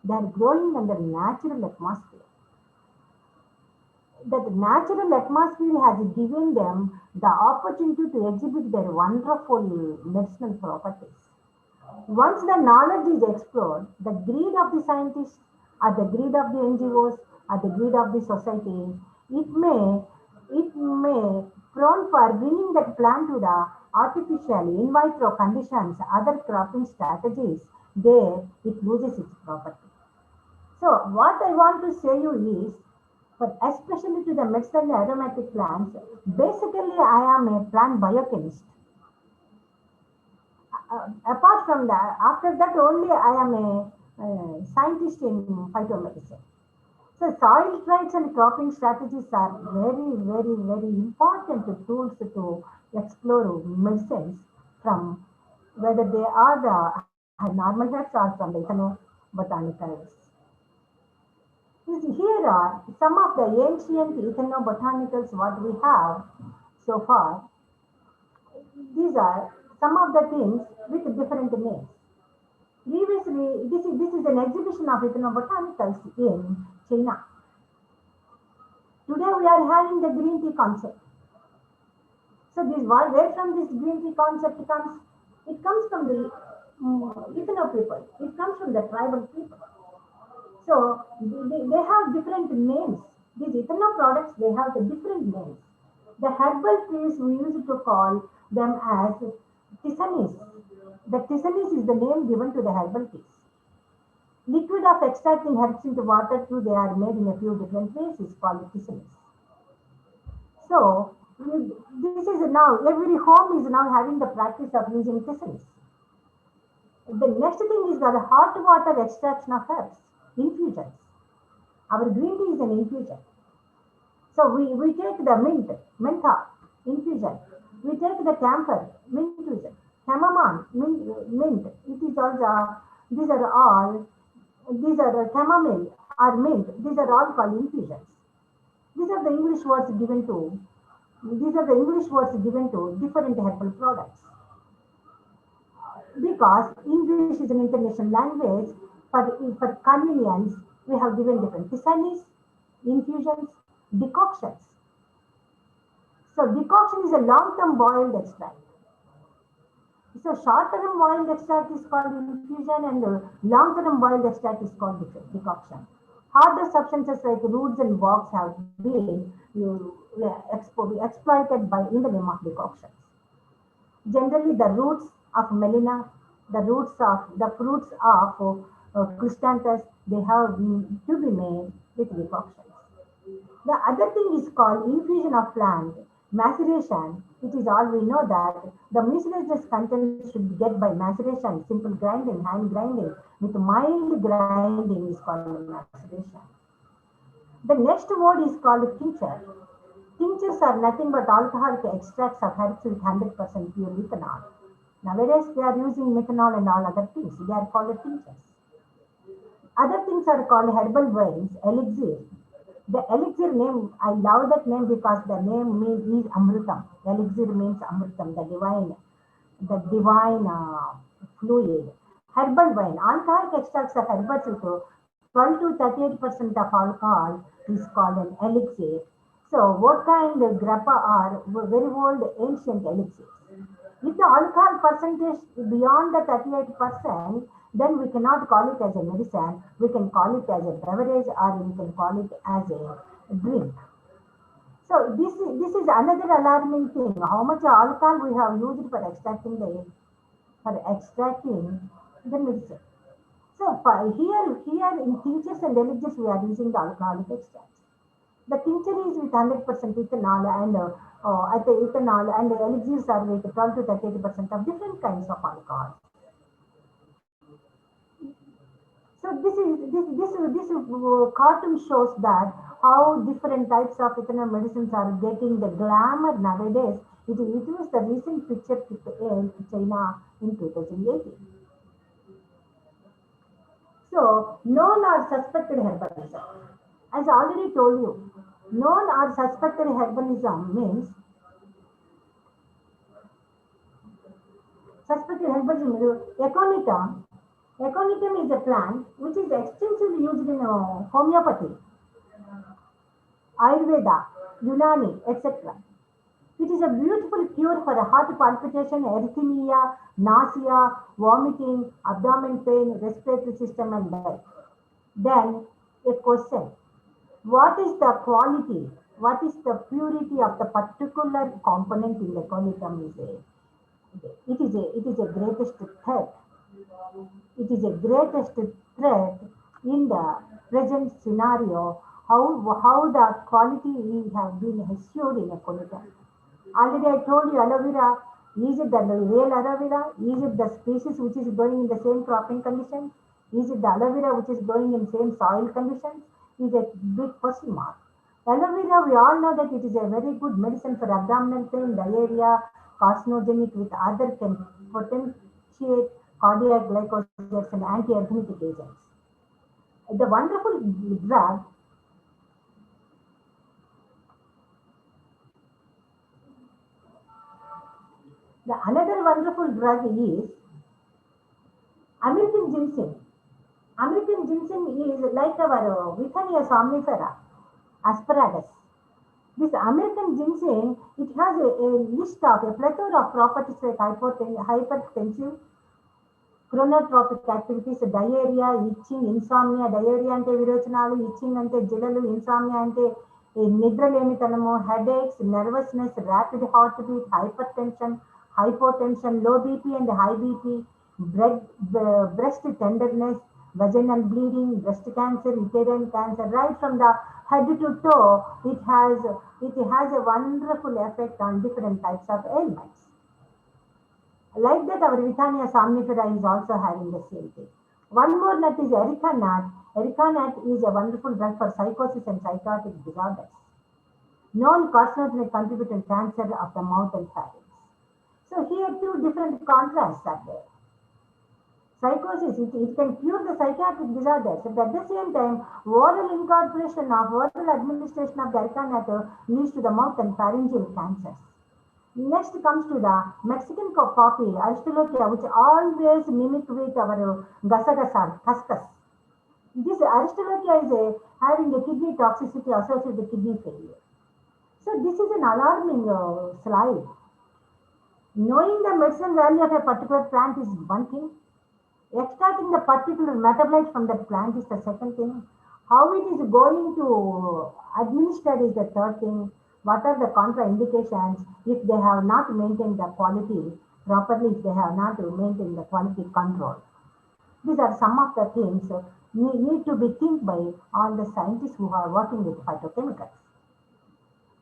Speaker 8: they are growing under natural atmosphere. That natural atmosphere has given them the opportunity to exhibit their wonderful medicinal properties. Once the knowledge is explored, the greed of the scientists or the greed of the NGOs or the greed of the society, it may prone for bringing that plant to the artificially in vitro conditions, other cropping strategies, there it loses its property. So what I want to say you is, for especially to the medicinal aromatic plants, basically I am a plant biochemist. Apart from that, after that only I am a scientist in phytomedicine. So soil traits and cropping strategies are very important tools to explore medicines from whether they are the normal herbs or from the ethnobotanicals. Here are some of the ancient ethnobotanicals what we have so far. These are some of the things with different names. Previously, this is an exhibition of ethnobotanicals in China. Today we are having the green tea concept. So where from this green tea concept comes? It comes from the ethno people. It comes from the tribal people. So they have different names. These ethno products, they have the different names. The herbal trees we used to call them as tisanis. The tisanis is the name given to the herbal teas. Liquid of extracting herbs into water too, they are made in a few different ways is called tisanis. So this is now, every home is now having the practice of using tisanis. The next thing is the hot water extraction of herbs, infusions. Our green tea is an infusion. So we take the mentha, infusion. We take the camphor, mint infusion. Chamomile, mint. It is also, these are chamomile or mint. These are all called infusions. These are the English words given to different herbal products. Because English is an international language, for convenience, we have given different tisanis, infusions, decoctions. So decoction is a long-term boiled extract. So short-term boiled extract is called infusion and long-term boiled extract is called decoction. Harder substances like roots and barks have been exploited in the name of decoctions. Generally, the roots of melina, the fruits of chrysanthus, they have to be made with decoctions. The other thing is called infusion of plant, maceration. It is all we know that the mucilaginous content should get by maceration, simple grinding, hand grinding, with mild grinding is called maceration. The next mode is called tincture. Tinctures are nothing but alcoholic extracts of herbs with 100% pure ethanol. Nowadays, they are using methanol and all other things. They are called tinctures. Other things are called herbal wines, elixir. The elixir name, I love that name because the name is Amritam. Elixir means Amritam, the divine fluid. Herbal wine, alcoholic extracts of herbals with 12 to 38% of alcohol is called an elixir. So vodka and grappa are very old ancient elixirs. If the alcohol percentage beyond the 38%, then we cannot call it as a medicine. We can call it as a beverage or we can call it as a drink. So this is another alarming thing. How much alcohol we have used for extracting the medicine. So here in tinctures and elixirs we are using the alcoholic extracts. The tincture is with 100% ethanol and ethanol and the elixirs are with 12 to 38% of different kinds of alcohol. So this cartoon shows that how different types of ethanol medicines are getting the glamour nowadays. It was the recent picture in China in 2018. So known or suspected herbalism. As I already told you, known or suspected herbalism means Aconitum. Aconitum is a plant which is extensively used in homeopathy, Ayurveda, Unani, etc. It is a beautiful cure for heart palpitation, arrhythmia, nausea, vomiting, abdomen pain, respiratory system, and death. Then a question: what is the quality? What is the purity of the particular component in the aconitum? Is it is a greatest threat. It is a greatest threat in the present scenario. How the quality have been assured in a pollutant. Already I told you aloe vera. Is it the real aloe vera? Is it the species which is growing in the same cropping conditions? Is it the aloe vera which is growing in same soil conditions? Is a big question mark. Aloe vera, we all know that it is a very good medicine for abdominal pain, diarrhea, carcinogenic with other can potentiate cardiac glycosides and anti-arrhythmic agents. The wonderful drug another wonderful drug is American ginseng. American ginseng is like our Withania somnifera, asparagus. This American ginseng, it has a list of a plethora of properties like hypertensive, chronotropic activities, diarrhea, itching, insomnia, diarrhea ante virochanalu, itching ante jilalu, insomnia ante నిద్రలేమితనము, headaches, nervousness, rapid heartbeat, hypertension, hypotension, low BP and high BP, breast tenderness, vaginal bleeding, breast cancer, uterine cancer, right from the head to toe, it has a wonderful effect on different types of ailments. Like that, our Withania somnifera is also having the same thing. One more nut is erica nut. Erica nut is a wonderful drug for psychosis and psychotic disorders. Known carcinogenic contributor cancer of the mouth and pharynx. So here two different contrasts are there. Psychosis, it can cure the psychiatric disorders, and at the same time, oral incorporation of oral administration of the erica nut leads to the mouth and pharyngeal cancers. Next comes to the Mexican poppy, Aristolochia, which always mimic with our gasagasa, cuscus. This Aristolochia is having a kidney toxicity associated with kidney failure. So this is an alarming slide. Knowing the medicinal value of a particular plant is one thing. Extracting the particular metabolite from that plant is the second thing. How it is going to administer is the third thing. What are the contraindications if they have not maintained the quality properly, if they have not maintained the quality control? These are some of the things need to be think by all the scientists who are working with phytochemicals.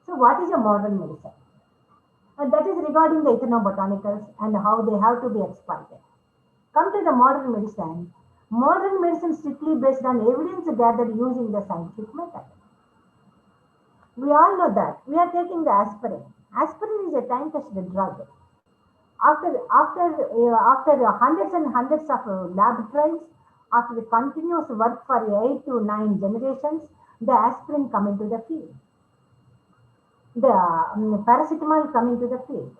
Speaker 8: So what is a modern medicine? And that is regarding the ethnobotanicals and how they have to be exploited. Come to the modern medicine. Modern medicine strictly based on evidence gathered using the scientific method. We all know that. We are taking the aspirin. Aspirin is a time-tested drug. After hundreds and hundreds of lab trials, after the continuous work for 8 to 9 generations, the aspirin come into the field. The paracetamol come into the field.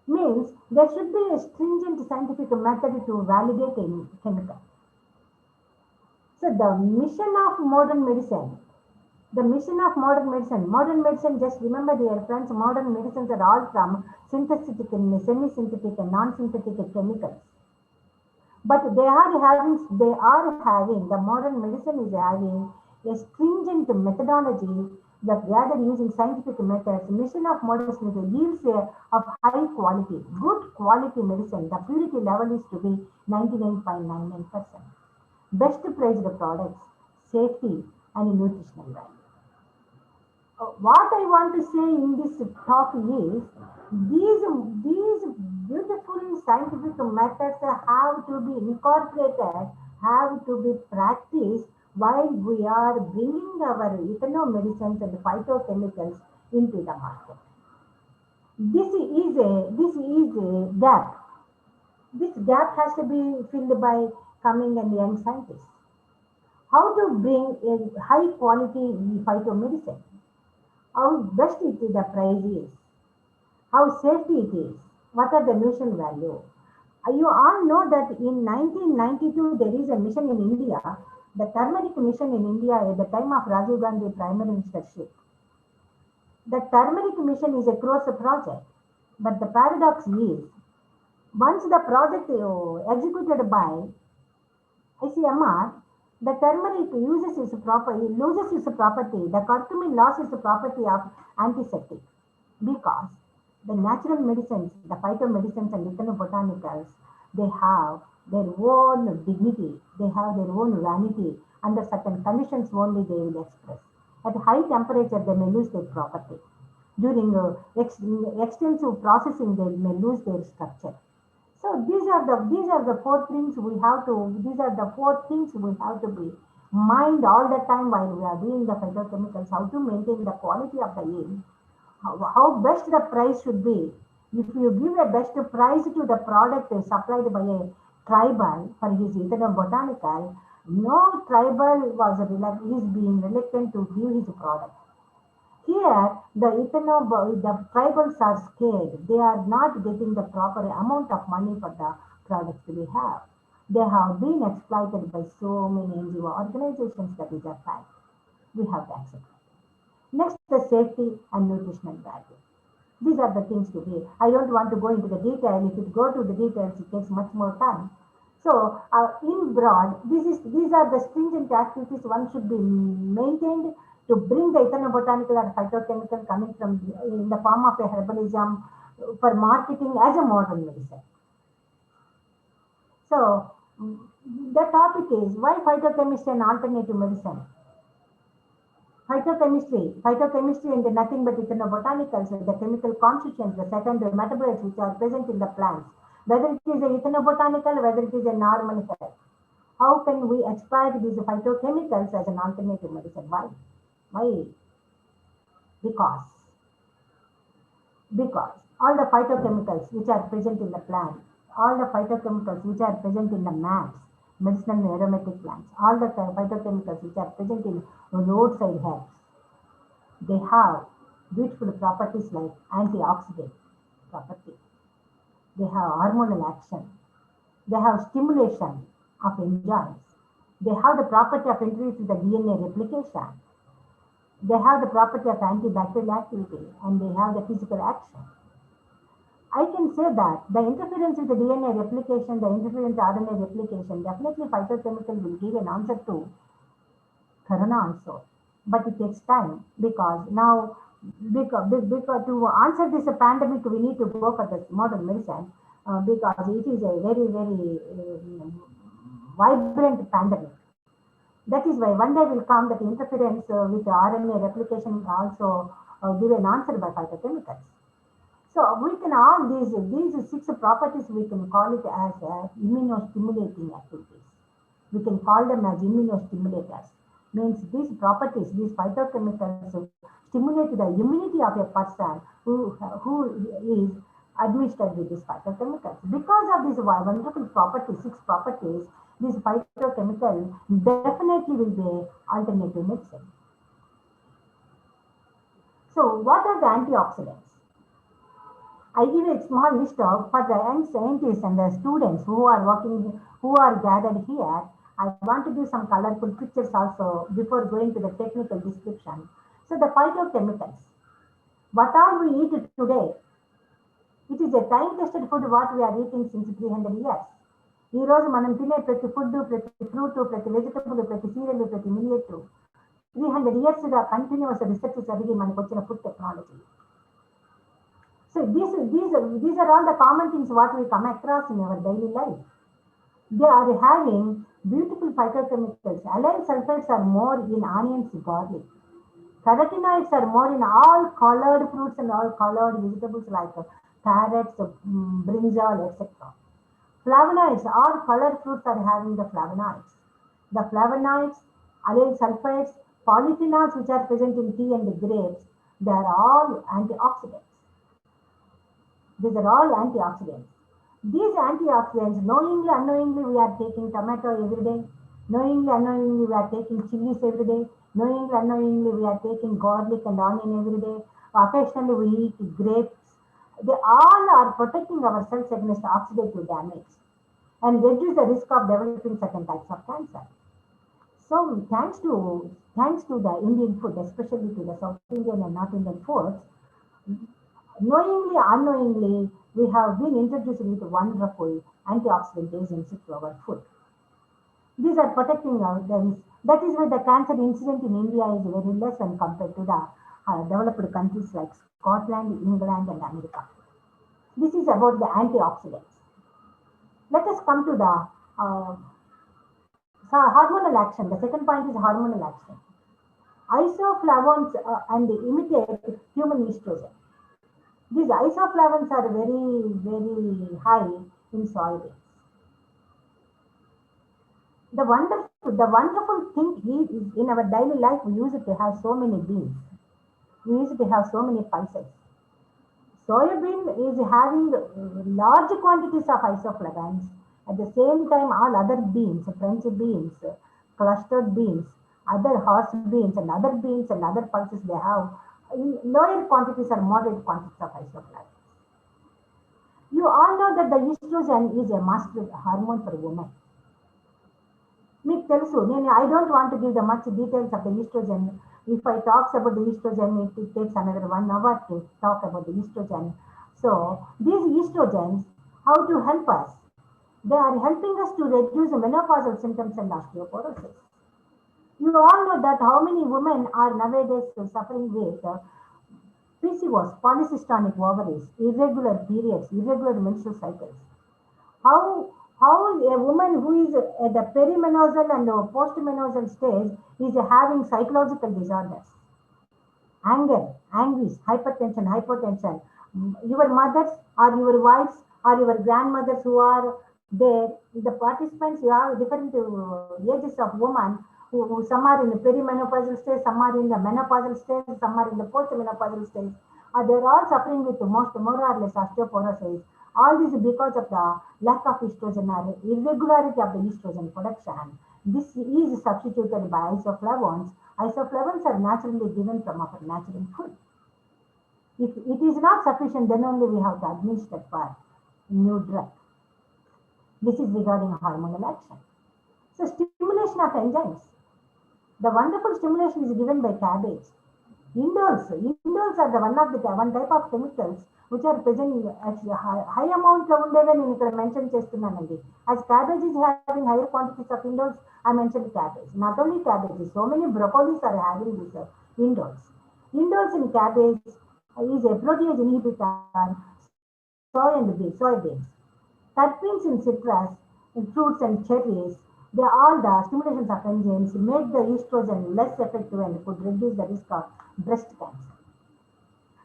Speaker 8: Means there should be a stringent scientific method to validate a chemical. So the mission of modern medicine, modern medicine, just remember dear friends, modern medicines are all from synthetic and semi-synthetic and non-synthetic chemicals. But the modern medicine is having a stringent methodology that gathered using scientific methods. Mission of modern medicine yields of high quality, good quality medicine. The purity level is to be 99.99%. Best priced products, safety and nutritional value. What I want to say in this talk is these beautiful scientific methods have to be incorporated, have to be practiced while we are bringing our ethnomedicines and phytochemicals into the market. This is a gap. This gap has to be filled by coming and young scientists. How to bring a high quality phytomedicine? How best it is, the price is, how safety it is, what are the nutritional value. You all know that in 1992 there is a mission in India, the turmeric mission in India at the time of Rajiv Gandhi Prime Ministership. The turmeric mission is a cross project, but the paradox is, once the project executed by ICMR, the turmeric loses its property, the curcumin lost its property of antiseptic because The natural medicines, the phytomedicines and ethnobotanicals, they have their own dignity, they have their own vanity. Under certain conditions only they will express. At high temperature, they may lose their property. During extensive processing, they may lose their structure. So these are the four things we have to. These are the four things we have to be mind all the time while we are doing the phytochemicals. How to maintain the quality of the yield, how best the price should be. If you give a best price to the product supplied by a tribal for his botanical, no tribal is being reluctant to give his product. Here, the tribals are scared. They are not getting the proper amount of money for the products we have. They have been exploited by so many NGO organizations. That is a fact. We have to accept. Next, the safety and nutritional value. These are the things to be. I don't want to go into the detail. If you go to the details, it takes much more time. So, in broad, these are the stringent activities one should be maintained to bring the ethnobotanical and phytochemical coming from in the form of a herbalism for marketing as a modern medicine. So, the topic is why phytochemistry and alternative medicine. Phytochemistry and nothing but ethnobotanicals, the chemical constituents, the secondary metabolites which are present in the plants, whether it is a ethnobotanical, whether it is a normal health. How can we exploit these phytochemicals as an alternative medicine? Why? Why? Because because all the phytochemicals which are present in the plant, all the phytochemicals which are present in the mats, medicinal and aromatic plants, all the phytochemicals which are present in roadside herbs, they have beautiful properties like antioxidant property. They have hormonal action. They have stimulation of enzymes. They have the property of increasing the DNA replication. They have the property of antibacterial activity and they have the physical action. I can say that the interference with the DNA replication, the interference with RNA replication, definitely phytochemical will give an answer to corona also. But it takes time because now, because to answer this pandemic, we need to go for the modern medicine because it is a very, very vibrant pandemic. That is why one day will come that interference with the RNA replication also give an answer by phytochemicals. So we can all these six properties we can call it as immunostimulating activities. We can call them as immunostimulators. Means these properties, these phytochemicals stimulate the immunity of a person who is administered with these phytochemicals. Because of these wonderful properties, six properties, this phytochemical definitely will be alternative medicine. So what are the antioxidants? I give a small list of for the young scientists and the students who are working, who are gathered here. I want to give some colorful pictures also before going to the technical description. So the phytochemicals, what all we eat today, it is a time-tested food what we are eating since 300 years. ఈ రోజు మనం తినే ప్రతి food, ప్రతి fruit, ప్రతి vegetable, ప్రతి serial, ప్రతి మిలియట్ 300 years గా కంటిన్యూస్ రీసెర్చ్ జరిగి మనకు వచ్చిన food technology. So these are all the common things what we come across in our daily life. They are having beautiful phytochemicals. Allyl sulfates are more in onions, garlic. Carotenoids are more in all colored fruits and all colored vegetables like carrots, brinjal, etc. Flavonoids, all colored fruits are having the flavonoids. The flavonoids, allyl sulfates, polyphenols which are present in tea and grapes, they are all antioxidants. These are all antioxidants. These antioxidants, knowingly, unknowingly, we are taking tomato every day. Knowingly, unknowingly, we are taking chilies every day. Knowingly, unknowingly, we are taking garlic and onion every day. Occasionally, we eat grapes. They all are protecting our cells against oxidative damage and reduce the risk of developing certain types of cancer. So, thanks to the Indian food, especially to the South Indian and North Indian foods, knowingly, unknowingly, we have been introduced with wonderful antioxidant agents to our food. These are protecting our lungs. That is why the cancer incidence in India is very less when compared to the developed countries like Scotland, England, and America. This is about the antioxidants. Let us come to the hormonal action. The second point is hormonal action. Isoflavones and they imitate human estrogen. These isoflavones are very, very high in soybeans. The wonderful thing is in our daily life, we used to have so many beans. We used to have so many pulses. Soybean is having large quantities of isoflavones. At the same time, all other beans, French beans, clustered beans, other horse beans and other beans and other pulses, they have in lower quantities or moderate quantities of isoflavones. You all know that the estrogen is a master hormone for women. మీకు తెలుసు I don't want to give the much details of the estrogen. If I talk about the estrogen, it takes another 1 hour to talk about the estrogen. So these estrogens, how to help us? They are helping us to reduce menopausal symptoms and osteoporosis. You all know that how many women are nowadays suffering with PCOS, polycystic ovaries, irregular periods, irregular menstrual cycles. How a woman who is at the perimenopausal and postmenopausal stage is having psychological disorders, anger, anguish, hypertension. Your mothers or your wives or your grandmothers who are there, the participants, you have different ages of women who some are in the perimenopausal stage, some are in the menopausal stage, some are in the postmenopausal stage. They're all suffering with more or less osteoporosis. All this is because of the lack of estrogen or irregularity of the estrogen production. This is substituted by isoflavones. Isoflavones are naturally given from our natural food. If it is not sufficient, then only we have to administer for new drug. This is regarding hormonal action. So stimulation of enzymes. The wonderful stimulation is given by cabbage. Indoles are the one type of chemicals which are present at high amount లో ఉండేవే నేను ఇక్కడ mention చేస్తున్నానండి. As cabbage is having higher quantities of indoles, I mentioned cabbage. Not only cabbage, so many broccolis are having these indoles. Indoles in cabbage is a protease inhibitor, soybeans. Terpenes in citrus, in fruits and cherries, they all the stimulations of enzymes make the estrogen less effective and could reduce the risk of breast cancer.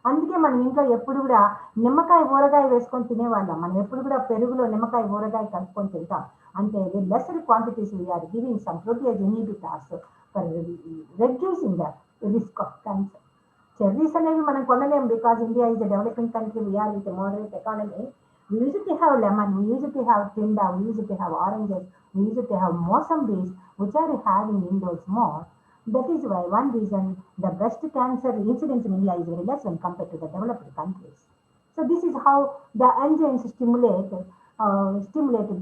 Speaker 8: అందుకే మనం ఇంట్లో ఎప్పుడు కూడా నిమ్మకాయ ఊరగాయ వేసుకొని తినేవాళ్ళం. మనం ఎప్పుడు కూడా పెరుగులో నిమ్మకాయ ఊరగాయ కలుపుకొని తింటాం. అంటే lesser quantities we are giving some protease inhibitors for reducing the risk of cancer. Cherries అనేవి మనం కొనలేము because India is a developing country, we are with moderate economy. We used to have lemon, we used to have tinda, we used to have oranges, we used to have mosambis, which are having indoles more. That is why one reason the breast cancer incidence in India is very less when compared to the developed countries. So this is how the enzymes stimulate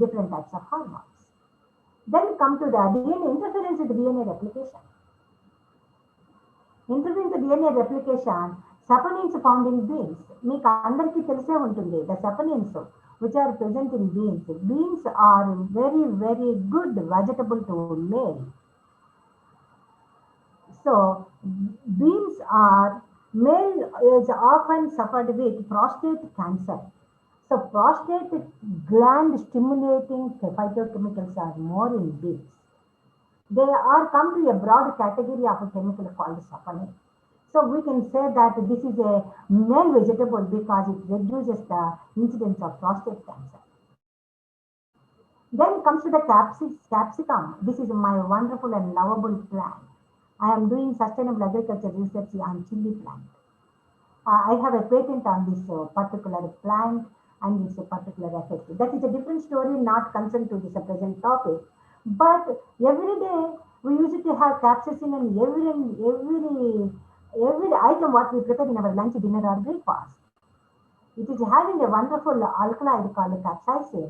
Speaker 8: different types of hormones. Then come to the DNA interference with DNA replication. Interference with DNA replication. Saponins found in beans. మీకు అందరికీ తెలిసే ఉంటుంది. The saponins which are present in beans. Beans are very, very good vegetable to male. So beans are male is often suffered with prostate cancer. So prostate gland stimulating phytochemicals are more in beans. They are come to a broad category of a chemical called saponin. So we can say that this is a male vegetable because it reduces the incidence of prostate cancer. Then comes to the capsicum. This is my wonderful and lovable plant. I am doing sustainable agriculture research on chili plant. I have a patent on this particular plant and its particular effect. That is a different story, not concerned to this present topic. But every day we used to have capsaicin in every item what we prepare in our lunch, dinner or breakfast. It is having a wonderful alkaloid called capsaicin.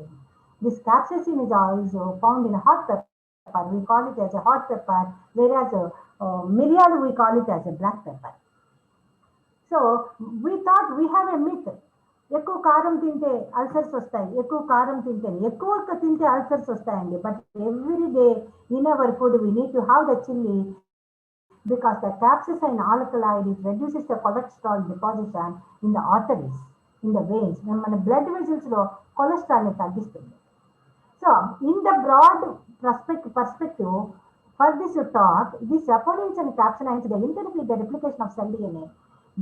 Speaker 8: This capsaicin is also found in hot pepper. We call it as a hot pepper, whereas mirial we call it as a black pepper. So we thought we have a myth. ఎక్కువ కారం తింటే ulcers వస్తాయి, ఎక్కువ కారం తింటే ulcers వస్తాయండి. But every day in our food we need to have the chilli because the capsaicin alkaloid it reduces the cholesterol deposition in the arteries, in the veins. మన blood vessels లో cholesterol ని తగ్గిస్తుంది. So, in the broad perspective, for this talk, these saponins and capsaicins they interfere the replication of cell DNA,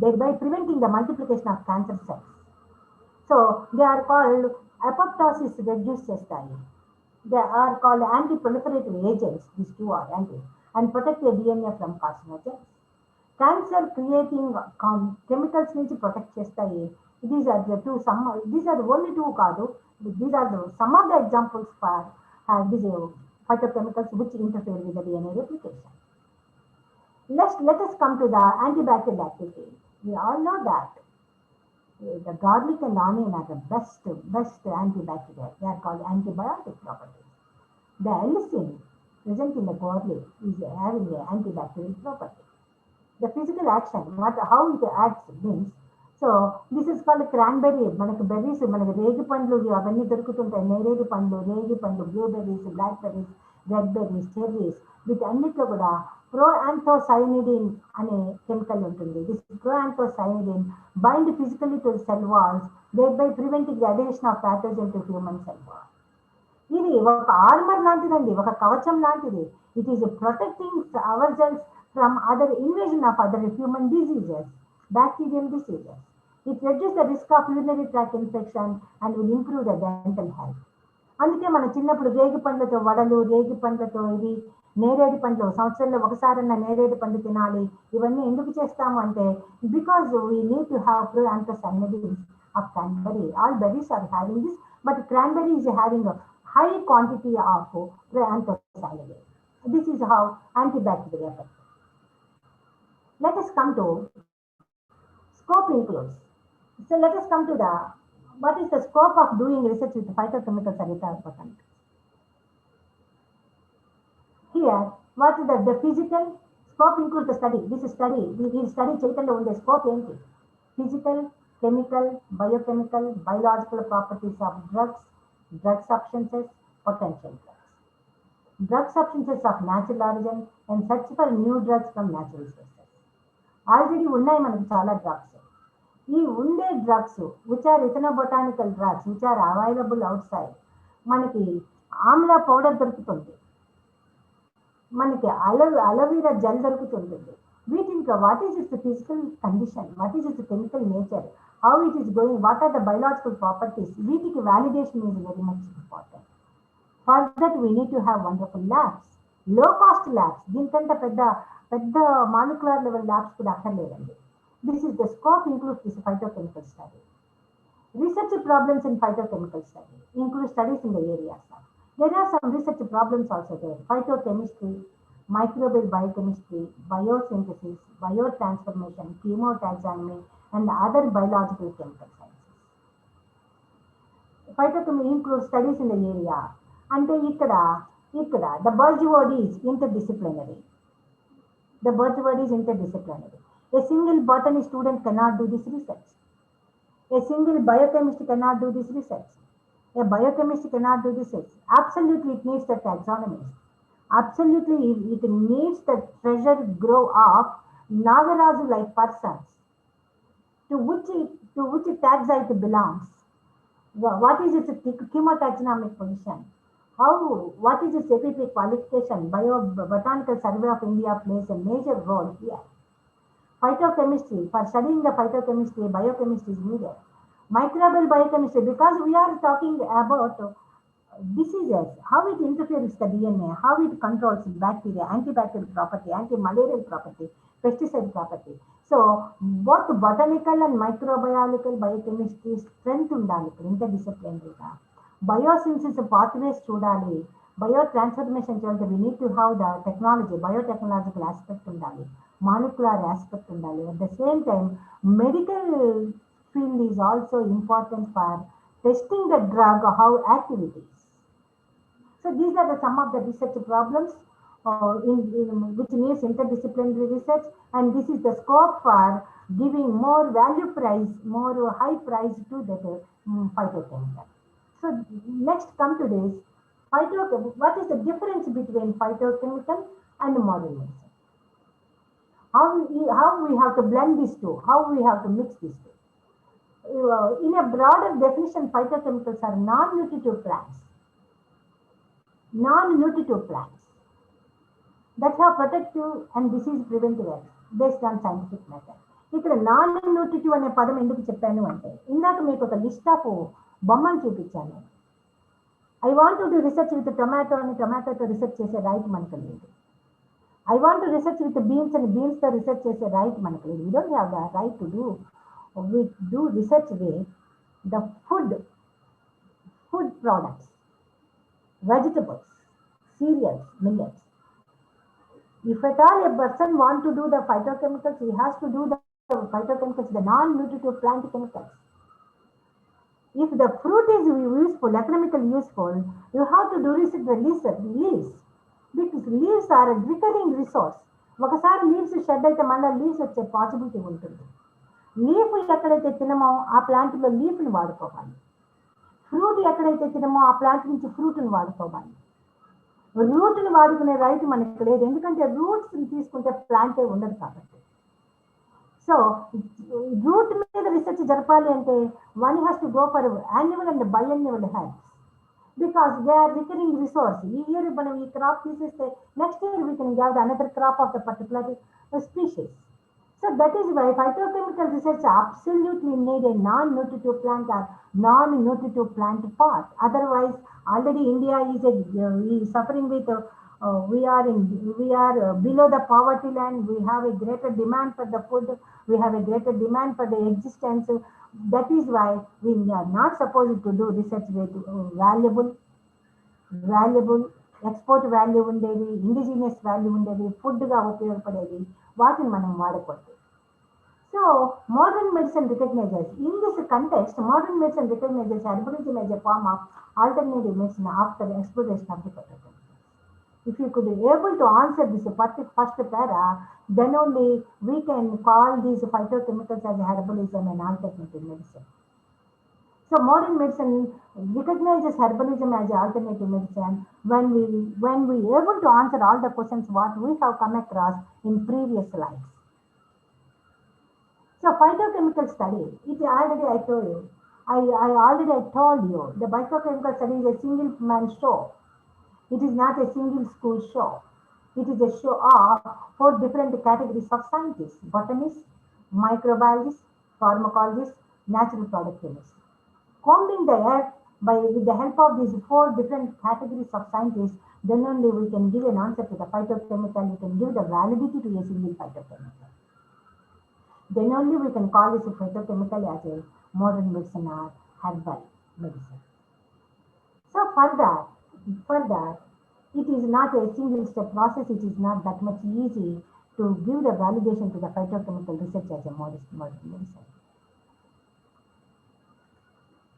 Speaker 8: thereby preventing the multiplication of cancer cells. So, they are called apoptosis reduce చేస్తాయి. They are called anti-proliferative agents. These two are anti and protect the DNA from carcinogens. Cancer creating chemicals నుంచి protect చేస్తాయి. These are the two. These are the only two కాదు. These are some of the examples for these phytochemicals which interfere with the DNA replication. Let us come to the antibacterial activity. We all know that the garlic and onion are the best antibacterial. They are called antibiotic properties. The allicin present in the garlic is having an antibacterial property. The physical action, how it acts means, so this is called cranberry. మనకు berries, మనకు రేగి పండ్లు అవన్నీ దొరుకుతుంటాయి. నేరేడు పండ్లు, రేగి పండ్లు, blueberries, black berries, red berries, cherries, వీటన్నిటిలో కూడా proanthocyanidin అనే కెమికల్ ఉంటుంది. This proanthocyanidin bind physically to cell walls, thereby preventing the adhesion of pathogen to human cell wall. ఇది ఒక ఆర్మర్ లాంటిదండి, ఒక కవచం లాంటిది. It is protecting hour cells from other invasion of other human diseases, bacterial diseases. It reduce the risk of urinary tract infection and will improve the dental health. అందుకే మన చిన్నప్పుడు రేగి పండ్లతో వడలు, రేగి పండ్లతో ఇవి, నేరేడు పండ్లు సంవత్సరంలో ఒకసారన్నా నేరేడు పండు తినాలి. ఇవన్నీ ఎందుకు చేస్తాము అంటే because we need to have proanthocyanidins of cranberry. All berries are having this, but cranberry is having a high quantity of proanthocyanidin. This is how antibacterial effect. Let us come to scope includes. So let us come to the what is the scope of doing research with phytochemicals and botanicals. Here, what is the physical scope includes the study. This is study. We study చేయటంలో ఉండే scope ఏంటి? Physical, chemical, biochemical, biological properties of drugs, drug substances, potential drugs. Drug substances of natural origin and search for new drugs from natural sources. Already ఉన్నాయి మనకి చాలా drugs. ఈ ఉండే drugs which are ethnobotanical drugs which are available outside. మనకి Amla powder దొరుకుతుంది, మనకి aloe vera gel దొరుకుతుంటుంది. వీటికి what is its physical condition, what is its chemical nature, how it is going, what are the biological properties, వీటికి validation is very much important. For that we need to have wonderful labs, low cost labs. దీనికంటే పెద్ద molecular level labs కూడా అక్కర్లేదండి. This is the scope includes this phytochemical study. Research problems in phytochemical study include studies in the areas of. There are some research problems also there. Phytochemistry, microbial biochemistry, biosynthesis, biotransformation, chemotaxonomy, and other biological chemical sciences. Phytochemistry includes studies in the area. అంటే ఇక్కడ the buzzword is interdisciplinary. The buzzword is interdisciplinary. A single botany student cannot do this research. A single biochemist cannot do this research. A biochemist cannot do this research. Absolutely, it needs the taxonomist. Absolutely, it needs the treasure grove of Nagarazu-like persons. To which taxa it belongs? What is its chemotaxonomic position? What is its APP qualification? Botanical Survey of India plays a major role here. Phytochemistry, for studying the phytochemistry, biochemistry is needed. Microbial biochemistry, because we are talking about diseases, how it interferes with the DNA, how it controls bacteria, antibacterial property, anti-malarial property, pesticide property. So, both botanical and microbiological biochemistry strength undali, interdisciplinary. Biosynthesis pathways చూడాలి, biotransformation చూడాలి. We need to have the technology, biotechnological aspect undali, molecular aspect undali. At the same time, medical field is also important for testing the drug, how active it is. So these are some of the research problems which needs interdisciplinary research, and this is the scope for giving more value price, more high price to the phytochemical. So next come to this, what is the difference between phytochemical and modern medicine? how we have to blend these two, how we have to mix these two. In a broader definition, phytochemicals are non-nutritive plants that have protective and disease preventive effects based on scientific method. ఇక్కడ non nutritive అనే పదం ఎందుకు చెప్పాను అంటే, ఇందాక మీకు ఒక list of బొమ్మలు చూపించాను. I want to research with tomato అని టొమాటోతో రీసెర్చ్ చేసే రైట్ మనకు లేదు. I want to research with beans అని బీన్స్తో రీసెర్చ్ చేసే రైట్ మనకు లేదు. We don't have the right to do research with the food products, vegetables, cereals, millets. If at all a person want to do the phytochemicals, he has to do the phytochemicals, the non-nutritive plant chemicals. If the fruit is useful, economically useful, you have to do research the leaves. Because leaves are a recurring resource. ఒకసారి leaves shed అయితే మళ్ళీ leaves వచ్చే possibility ఉంటుంది. Leaf ఎక్కడైతే తినమో ఆ ప్లాంట్లో లీఫ్ని వాడుకోవాలి. Fruit ఎక్కడైతే తినమో ఆ ప్లాంట్ నుంచి ఫ్రూట్ని వాడుకోవాలి. రూట్ని వాడుకునే రైట్ మనకి లేదు, ఎందుకంటే రూట్స్ని తీసుకుంటే ప్లాంటే ఉండదు కాబట్టి. సో రూట్ మీద రీసెర్చ్ జరపాలి అంటే one has to go for annual and biannual helps, because they are recurring resource. ఈ ఇయర్ మనం ఈ క్రాప్ తీసేస్తే next year we can have another crop of the particular species. So that is why phytochemical research absolutely need a non-nutritive plant or non-nutritive plant part. Otherwise, already India is suffering with. We are below the poverty line. We have a greater demand for the food. We have a greater demand for the existence. That is why we are not supposed to do research with valuable export value ఉండేది, indigenous value ఉండేది, ఫుడ్గా ఉపయోగపడేది, వాటిని మనం వాడకూడదు. So modern medicine recognizes, in this context, modern medicine recognizes herbalism as a form of alternative medicine after exploration of the phytochemicals. If you could be able to answer this first para, then only we can call these phytochemicals as herbalism and alternative medicine. So modern medicine recognizes herbalism as an alternative medicine when we able to answer all the questions what we have come across in previous slides. So phytochemical study, I told you, the phytochemical study is a single man show. It is not a single school show. It is a show of 4 different categories of scientists: botanists, microbiologists, pharmacologists, natural product chemists. Combing the earth with the help of these 4 different categories of scientists, then only we can give an answer to the phytochemical, we can give the validity to a single phytochemical. Then only we can call this a phytochemical as a modern medicine or herbal medicine. So for that, it is not a single step process. It is not that much easy to give the validation to the phytochemical research as a modern medicine.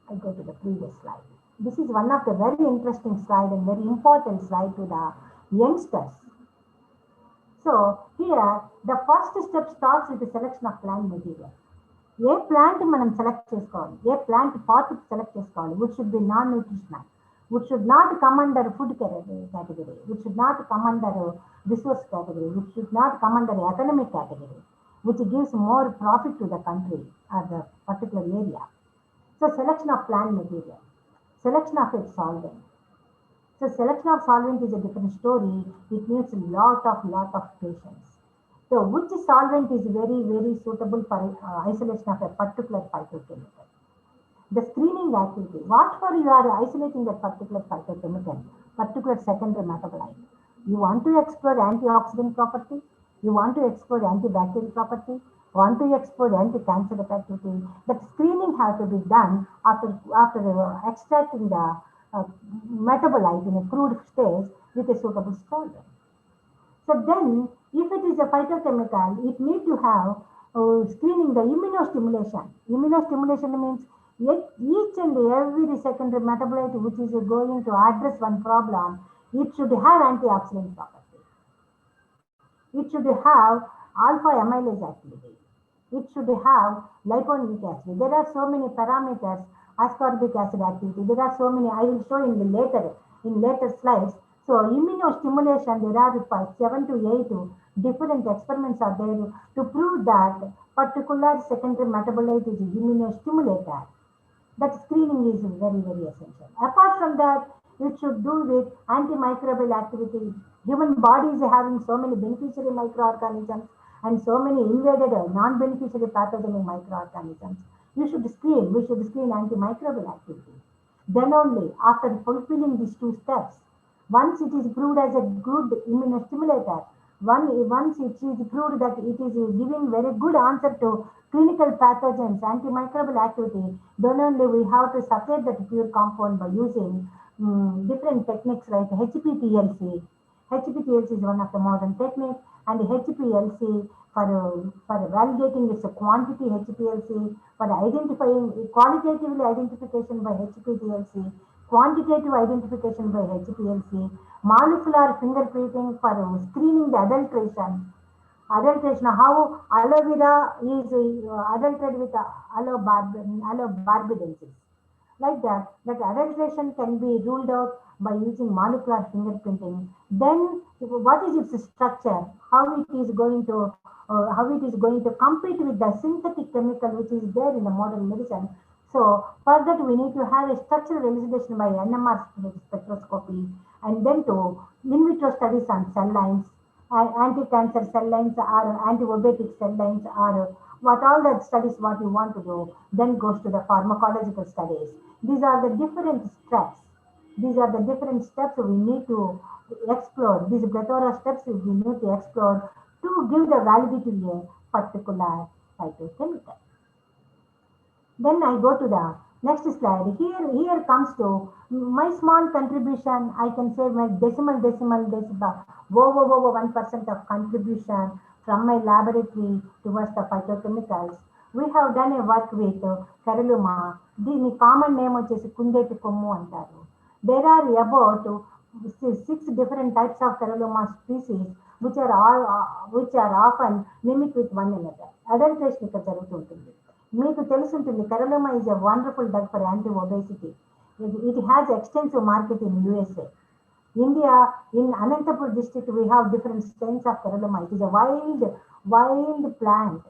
Speaker 8: I go to the previous slide. This is one of the very interesting slide and very important slide to the youngsters. So here the first step starts with the selection of plant material. A plant మనం select చేసుకోవాలి, ఏ plant part select చేసుకోవాలి, which should be non-nutritional, which should not come under food category, which should not come under resource category, which should not come under economic category, which gives more profit to the country or the particular area. So selection of plant material, selection of its solvent. So selection of solvent is a different story. It needs a lot of patience. So which solvent is very, very suitable for isolation of a particular phytochemical? The screening activity. What for you are isolating that particular phytochemical, particular secondary metabolite? You want to explore antioxidant property? You want to explore antibacterial property? Want to explore anti-cancer activity? That screening has to be done after extracting the metabolite in a crude stage with a suitable solvent. So then, if it is a phytochemical, it needs to have screening the immunostimulation. Immunostimulation means each and every secondary metabolite which is going to address one problem, it should have antioxidant property. It should have alpha amylase activity. It should have liponic acid. There are so many parameters, ascorbic acid activity. There are so many, I will show in later slides. So immunostimulation, there are 7 to 8 Different experiments are there to prove that particular secondary metabolite is immunostimulator. That screening is very, very essential. Apart from that, it should do with antimicrobial activity. Human body is having so many beneficiary microorganisms and so many invaded non-beneficiary pathogenic microorganisms. We should screen antimicrobial activity. Then only, after fulfilling these two steps, once it is proved as a good immunostimulator, once it is proved that it is giving very good answer to clinical pathogens, antimicrobial activity, then only we have to separate that pure compound by using different techniques like HPTLC. HPTLC is one of the modern techniques, and HPLC for validating its quantity, HPLC for identifying qualitatively identification by HPTLC, quantitative identification by HPLC, molecular fingerprinting for screening the adulteration. Adulteration, how aloe vera is adulterated with allobarbidensis. Like that adulteration can be ruled out by using molecular fingerprinting. Then, what is its structure? How it is going to compete with the synthetic chemical which is there in the modern medicine. So, for that we need to have a structural elucidation by NMR spectroscopy, and then to in vitro studies on cell lines, anti-cancer cell lines or anti-obesity cell lines, or what all the studies what you want to do, then goes to the pharmacological studies. These are the different steps. These are the different steps we need to explore. These plethora of steps we need to explore to give the validity to a particular phytochemical. Then I go to the next slide. Here comes to my small contribution. I can say my decimal this is over 1% of contribution from my laboratory towards the phytochemicals. We have done a work with Caralluma. దీని common name వచ్చేసి కుందేటి కొమ్ము అంటారు. There are about 6 different types of Caralluma species which are often mimic with one another. Adulteration ఇక్కడ జరుగుతుంటుంది. మీకు తెలుసుంటుంది Caralluma is a wonderful drug for anti-obesity. It has extensive market in USA. India, in Anantapur district, we have different strains of Caralluma. It is a wild plant.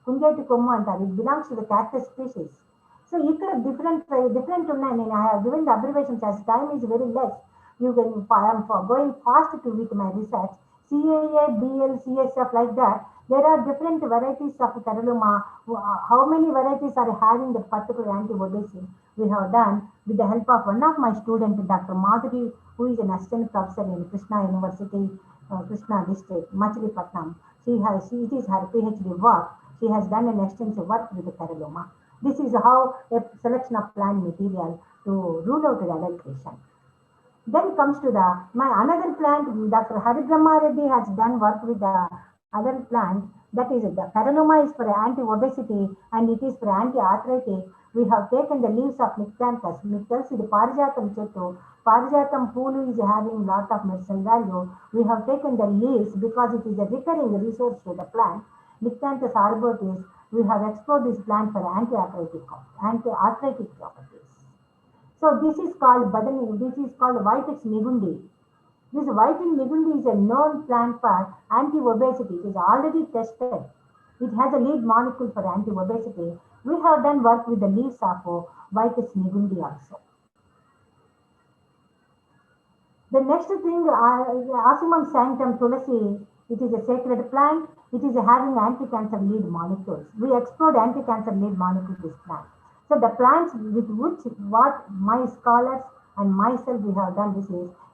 Speaker 8: Kundeti kommu antaru. It belongs to the cactus species. So ఇక్కడ different ఉన్నాయి. నేను I have given the abbreviations as time is very less. I am going fast with my research. CAA, BL, CSF like that. There are different varieties of Caralluma. How many varieties are having the particular anti-obesity? We have done with the help of one of my students, Dr. Madhuri, who is an assistant professor in Krishna University, Krishna district, Machilipatnam. It is her PhD work. She has done an extensive work with the Caralluma. This is how a selection of plant material to rule out the adulteration. Then comes to my another plant. Dr. Haribrahma Reddy has done work with the other plant. That is the Caralluma is for anti-obesity and it is for anti-arthritic. We have taken the leaves of Nyctanthus. Nyctanthus is the Parijatam chettu. Parijatam poolu is having lot of medicinal value. We have taken the leaves because it is a recurring resource to the plant. Nyctanthus arboretus. We have explored this plant for anti-arthritic properties. So this is called Botany. This is called Whitex nigundi. This Whitex nigundi is a known plant for anti-obesity. It is already tested. It has a lead molecule for anti-obesity. We have done work with the leaves of Whitex nigundi also. The next thing, Asimum sanctum tulasi. It is a sacred plant. It is having anti-cancer lead molecules. We explored anti-cancer lead molecule this plant. So the plants with which what my scholars and myself we have done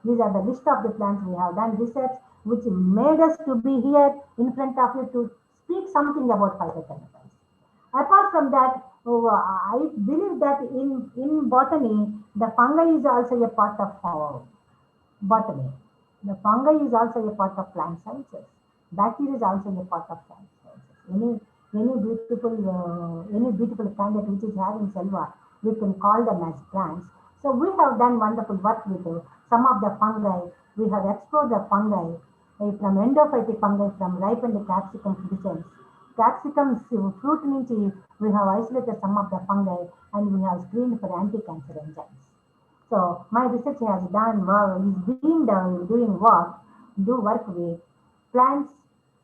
Speaker 8: these are the list of the plants we have done research which made us to be here in front of you to speak something about phytochemicals. Apart from that, I believe that in botany, the fungi is also a part of botany. The fungi is also a part of plant sciences. Bacteria is also a part of plant sciences. Any beautiful candidate which is having selva, we can call them as plants. So we have done wonderful work with some of the fungi. We have explored the fungi from endophytic fungi, from ripened capsicum presence. Capsicum's fruit nunchi, we have isolated some of the fungi and we have screened for anti-cancer enzymes. So my research has done doing work with plants,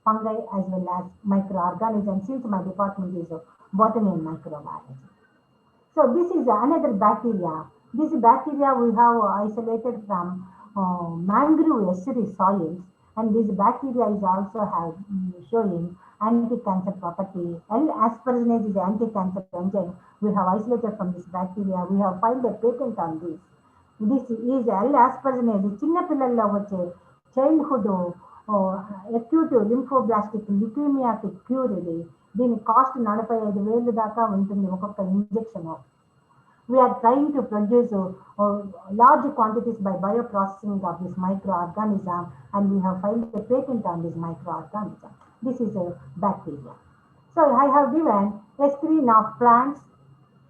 Speaker 8: fungi as well as microorganisms, since my department is botany and microbiology. So this is another bacteria. This bacteria we have isolated from mangrove estuary soils, and this bacteria is also showing anti-cancer property. L-asparagine is anti-cancer enzyme. We have isolated from this bacteria. We have filed a patent on this. This is L-asparagine. చిన్న పిల్లల్లో వచ్చే childhood acute lymphoblastic ల్యూకేమియాకి cure ఇది. దీని cost 45,000 దాకా ఉంటుంది ఒక్కొక్క injection. We are trying to produce large quantities by bioprocessing of this microorganism, and we have filed a patent on this microorganism. This is a bacteria. So I have given a screen of plants,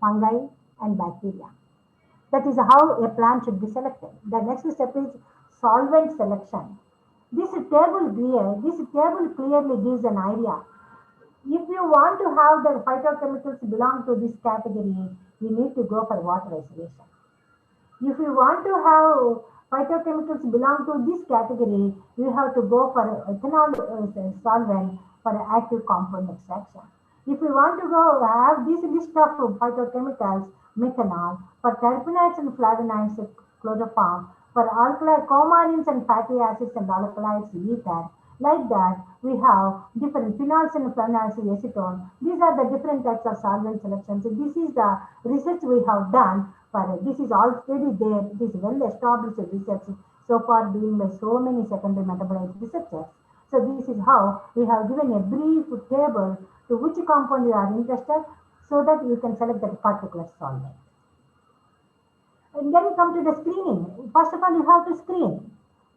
Speaker 8: fungi, and bacteria. That is how a plant should be selected. The next step is solvent selection. This table clearly gives an idea. If you want to have the phytochemicals belong to this category, you need to go for water isolation. If you want to have phytochemicals belong to this category, you have to go for ethanol solvent for active compound extraction. If you want to go have this list of phytochemicals, methanol, for terpenoids and flavonoids, chloroform, for alkali coumarins and fatty acids and alkaloids, ether. Like that, we have different phenols and flavonoids, acetone. These are the different types of solvent selections. This is the research we have done. This is already there. It is well established research so far being by so many secondary metabolite researchers. So this is how we have given a brief table to which compound you are interested, so that you can select that particular solvent. And then come to the screening. First of all, you have to screen.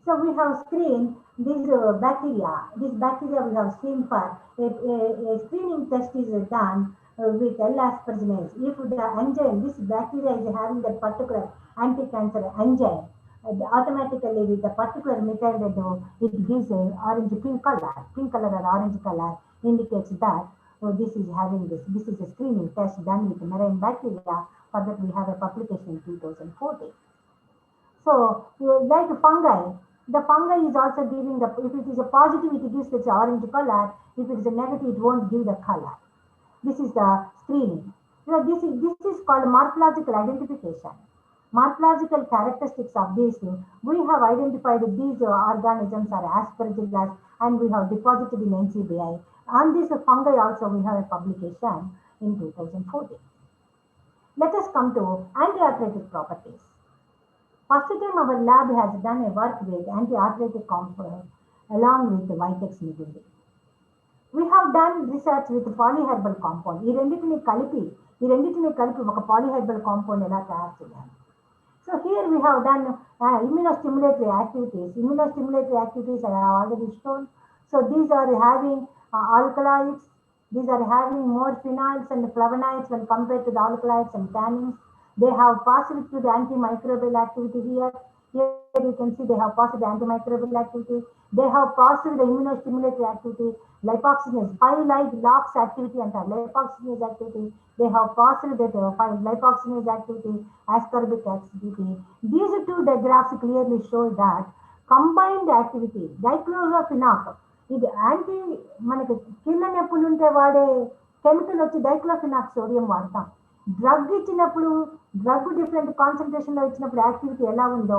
Speaker 8: So we have screened these bacteria. This bacteria we have screened for a screening test is done with L-asparagine. If the enzyme, this bacteria is having that particular anti-cancer enzyme, automatically with the particular methyl it gives an orange pink color. Pink color or orange color indicates that this is having this. This is a screening test done with marine bacteria. For that we have a publication in 2014. So like fungi, the fungi is also giving the, if it is a positive, it gives the orange color. If it is a negative, it won't give the color. This is the screening. So this is called morphological identification. Morphological characteristics of these, we have identified these organisms are aspergillus, and we have deposited in NCBI. On this fungi also we have a publication in 2014. Let us come to anti-arthritic properties. First time our lab has done a work with anti-arthritic compound along with the Vitex Nigundi. We have done research with polyherbal compound. ఈ రెండింటిని కలిపి ఒక polyherbal compound ఎలా తయారు చేయాలి. So here we have done immunostimulatory activities. Immunostimulatory activities I have already shown. So these are having alkaloids. These are having more phenols and flavonoids when compared to the alkaloids and tannins. They have passed through the antimicrobial activity here. Here you can see they have passed the antimicrobial activity. They have passed the immunostimulatory activity, lipoxygenase, 5 LOX activity and lipoxygenase activity. They have passed the 5 lipoxygenase activity, ascorbic activity. These two diagrams clearly show that combined activity, diclofenac, ఇది anti మనకి కీళ్ళ నొప్పులు ఉంటే వాడే chemical వచ్చి diclofenac sodium వాడతాం. Drug ఇచ్చినప్పుడు drug different concentration లో ఇచ్చినప్పుడు యాక్టివిటీ ఎలా ఉందో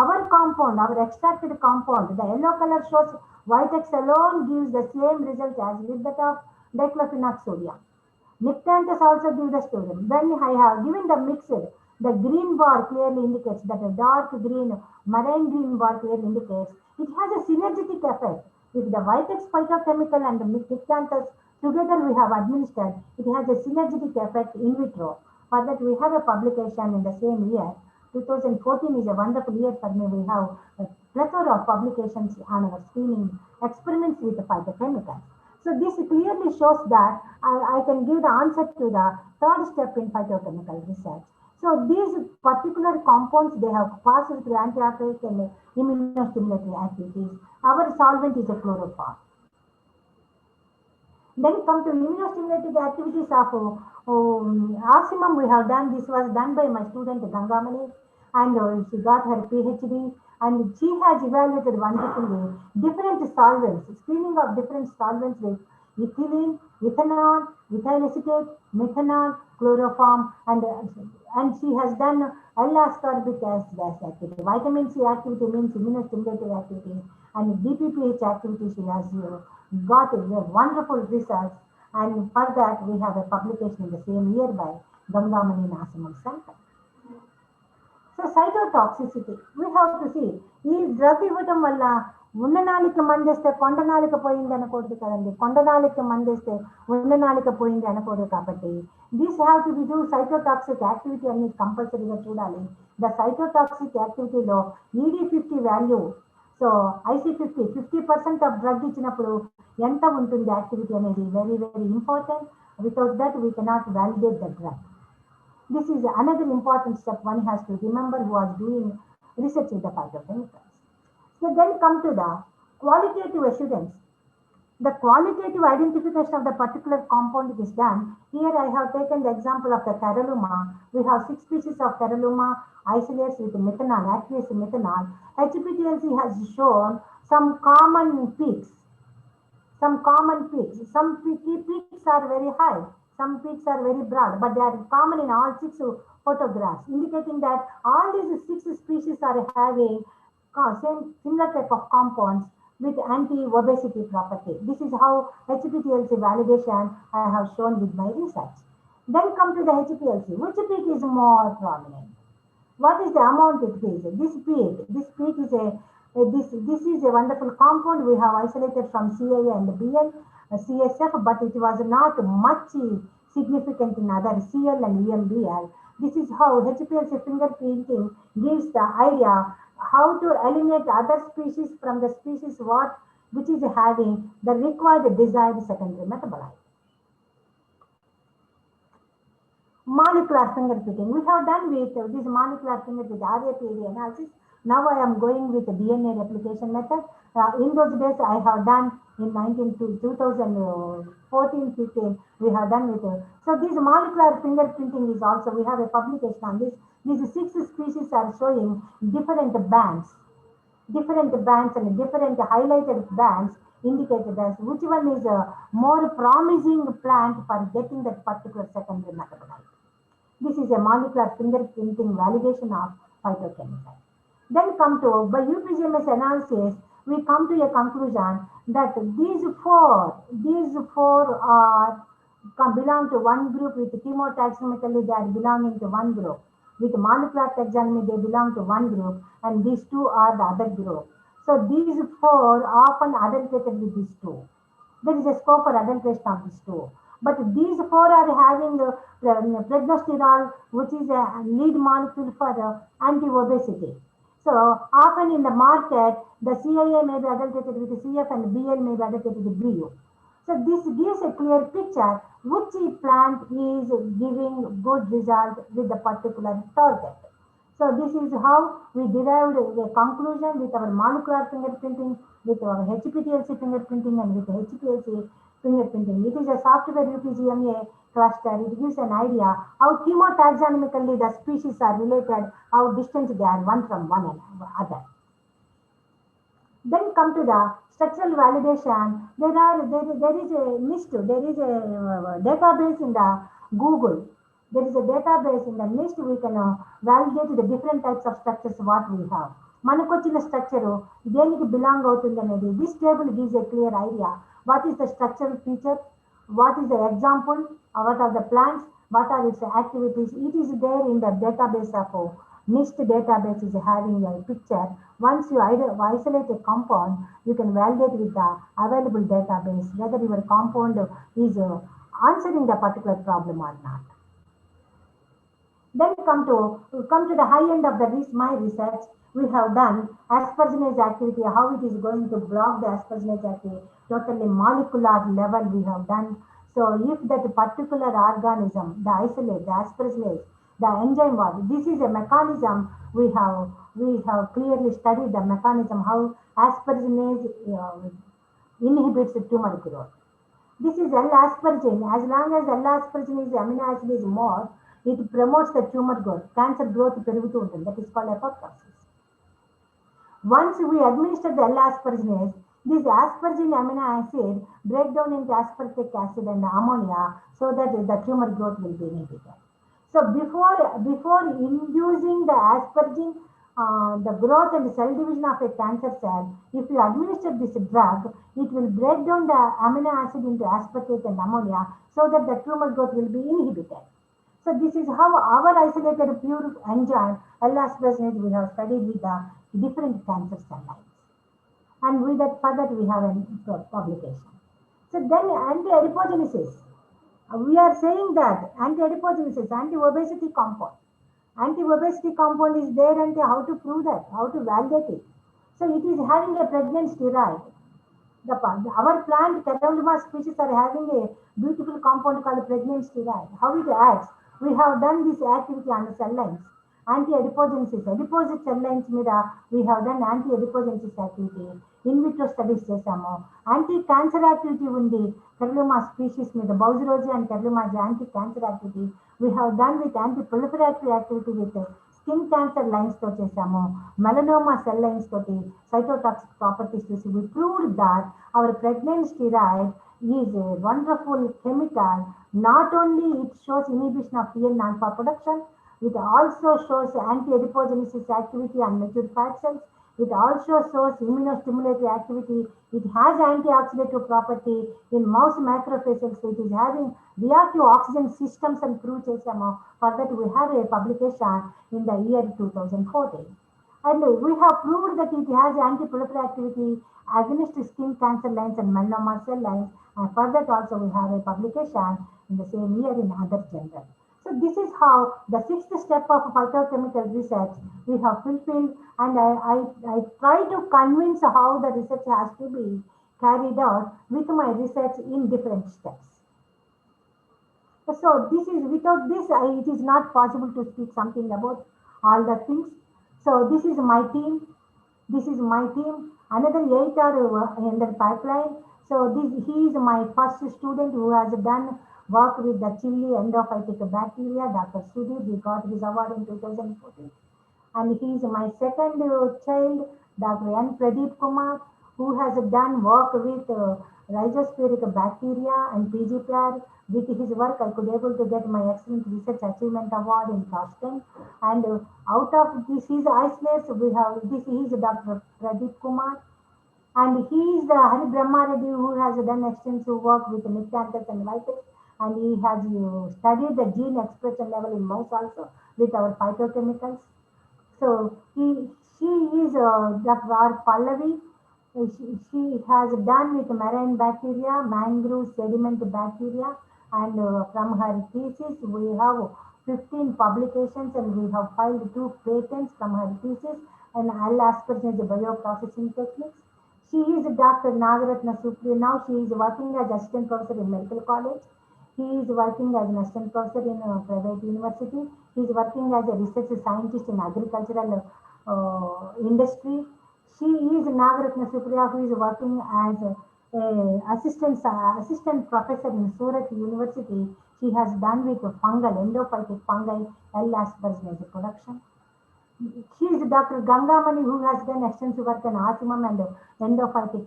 Speaker 8: our compound, our extracted compound, the yellow color shows Vitex alone gives the same result as with that of diclofenac sodium. Nictanthus also gives the sodium. Then I have given the mixed. The green bar clearly indicates that a dark green, marine green bar clearly indicates it has a synergetic effect. If the Vitex phytochemical and the Nictanthus together we have administered, it has a synergetic effect in vitro. For that we have a publication in the same year. 2014 is a wonderful year for me. We have a plethora of publications on our screening experiments with the phytochemicals. So this clearly shows that I can give the answer to the third step in phytochemical research. So these particular compounds, they have passed through anti-arthritic and immunostimulatory activities. Our solvent is a chloroform. Then come to immunostimulating activities of Arsimum we have done. This was done by my student Gangamani, and she got her PhD. And she has evaluated wonderfully different solvents, screening of different solvents with ethylene, ethanol, ethyl acetate, methanol, chloroform, and she has done L-ascorbic acid activity. Vitamin C activity means immunostimulative activity, and DPPH activity she has got a wonderful results. And for that, we have a publication in the same year by Gangamani National Center. So cytotoxicity, we have to see, ఈ drug ఇవ్వటం వల్ల ఉన్ననాలిక మందేస్తే కొండనాలిక పోయింది అనకూడదు కదండి, కొండనాలిక మందేస్తే ఉన్ననాలిక పోయింది అనకూడదు. కాబట్టి this have to be do cytotoxic activity అనేది కంపల్సరీగా చూడాలి. ద సైటోటాక్సిక్ యాక్టివిటీలో ED50 value, so IC50 50% of drug ఇచ్చినప్పుడు ఎంత ఉంటుంది యాక్టివిటీ అనేది very very important. Without that we cannot validate the drug. This is another important step one has to remember who was doing research with the phytochemicals. So then come to the qualitative assurance. The qualitative identification of the particular compound is done. Here I have taken the example of the Caralluma. We have 6 species of Caralluma isolates with methanol, aqueous methanol. HPTLC has shown some common peaks. Some peaks are very high, some peaks are very broad, but they are common in all 6 photographs, indicating that all these 6 species are having similar type of compounds with anti-obesity property. This is how HPTLC validation I have shown with my research. Then come to the HPLC. Which peak is more prominent? What is the amount it is? This peak is this is a wonderful compound we have isolated from CA and BN, CSF, but it was not much significant in other CL and EMBL. This is how HPLC fingerprinting gives the idea how to eliminate other species from the species which is having the required desired secondary metabolite. Molecular fingerprinting. We have done with this molecular fingerprint RAPD analysis. Now I am going with the DNA replication method. In those days I have done in 2014-15 we have done with it. So this molecular fingerprinting is also, we have a publication on this. These 6 species are showing different bands and different highlighted bands indicated as which one is a more promising plant for getting that particular secondary metabolite. This is a molecular fingerprinting validation of phytochemical. Then come to, by UPGMS analysis, we come to a conclusion that these four belong to one group. With chemotaxonomically they are belonging to one group. With molecular taxonomy they belong to one group, and these 2 are the other group. So these 4 often adulterated with these 2. There is a scope for adulteration of these 2. But these 4 are having prednisolone, which is a lead molecule for anti-obesity. So often in the market, the CIA may be adulterated with CF and BL may be adulterated with BU. So this gives a clear picture which plant is giving good result with the particular target. So this is how we derived a conclusion with our molecular fingerprinting, with our HPTLC fingerprinting, and with HPLC fingerprinting. It is a software UPGMA cluster. It gives an idea how chemotaxonomically the species are related, how distant they are one from one another. Then come to the structural validation. There is a NIST, there is a database in the Google. There is a database in the NIST. We can validate the different types of structures what we have. మనకొచ్చిన structure దేనికి belong అవుతుంది అనేది this table gives a clear idea. What is the structural feature? What is the example? What are the plants? What are its activities? It is there in the database of NIST database is having a picture. Once you isolate a compound, you can validate with the available database whether your compound is answering the particular problem or not. Then come to the high end of my research. We have done asparginase activity, how it is going to block the asparginase activity, totally molecular level we have done. So if that particular organism, the isolate, the asparginase, the enzyme, this is a mechanism we have clearly studied the mechanism how asparginase inhibits tumor growth. This is L-aspargine. As long as L-aspargine amino acid is more, it promotes the tumor growth. Cancer growth perugutu untundi. That is called apoptosis. Once we administer the L-asparginase, this aspargine amino acid break down into aspartic acid and ammonia so that the tumor growth will be inhibited. So before inducing the aspargine, the growth and cell division of a cancer cell, if you administer this drug, it will break down the amino acid into aspartate and ammonia so that the tumor growth will be inhibited. So this is how our isolated pure enzyme L-asparginase we have studied with the different cancer cell lines. And with that, for that we have a publication. So then anti-adipogenesis. We are saying that anti-adipogenesis, anti-obesity compound. Anti-obesity compound is there, and how to prove that, how to validate it. So it is having a pregnant steroid. Our plant Carolima species are having a beautiful compound called pregnant steroid. How it acts? We have done this activity on the cell lines. Anti-adipogenesis, adipocyte cell lines మీద we have done anti-adipogenesis activity. In vitro studies చేసాము. Anti-cancer activity ఉంది. Carolima species మీద Bauserozzi and Carolima anti-cancer activity. We have done with anti-proliferatory activity with skin cancer lines తో చేసాము. Melanoma cell lines తోటి cytotoxic properties చూసి we proved that our pregnant steroid is a wonderful chemical. Not only it shows inhibition of TNF production, it also shows anti-adipogenesis activity on mature fat cells. It also shows immunostimulatory activity. It has antioxidative property in mouse macrophages. It is having reactive oxygen systems and prove chesamo. For that we have a publication in the year 2014. And we have proved that it has anti-proliferative activity against skin cancer lines and melanoma cell lines. And for that also we have a publication in the same year in other journal. So this is how the sixth step of phytochemical research we have fulfilled, and I try to convince how the research has to be carried out with my research in different steps. So this is without this, it is not possible to speak something about all the things. So this is my team. This is my team. Another 8 are in the pipeline. So he is my first student who has done work with the chili endophytic bacteria, Dr. Sudhir. He got his award in 2014. And he is my second child, Dr. N. Pradeep Kumar, who has done work with rhizosporic bacteria and PGPR. With his work, I could able to get my Excellent Research Achievement Award in Tashkent. And out of this, his isolates, we have this. He is Dr. Pradeep Kumar, and he is the Hari Brahma Reddy who has done extensive work with Mictanthus and Vitis, and he has studied the gene expression level in mouse also with our phytochemicals. So she is Dr. R. Pallavi. She has done with marine bacteria, mangrove sediment bacteria, and from her thesis we have 15 publications and we have filed 2 patents from her thesis and L-asparginase bioprocessing techniques. She is Dr. Nagaratna Supriya. Now she is working as assistant professor in medical college. He is working as an assistant professor in a private university. He is working as a research scientist in agricultural industry. She is Nagaratna Supriya, who is working as assistant professor in Surat University. She has done with fungal, endophytic fungi, L-asparginase production. She is Dr. Gangamani, who has done extensive work on artimum and endophytic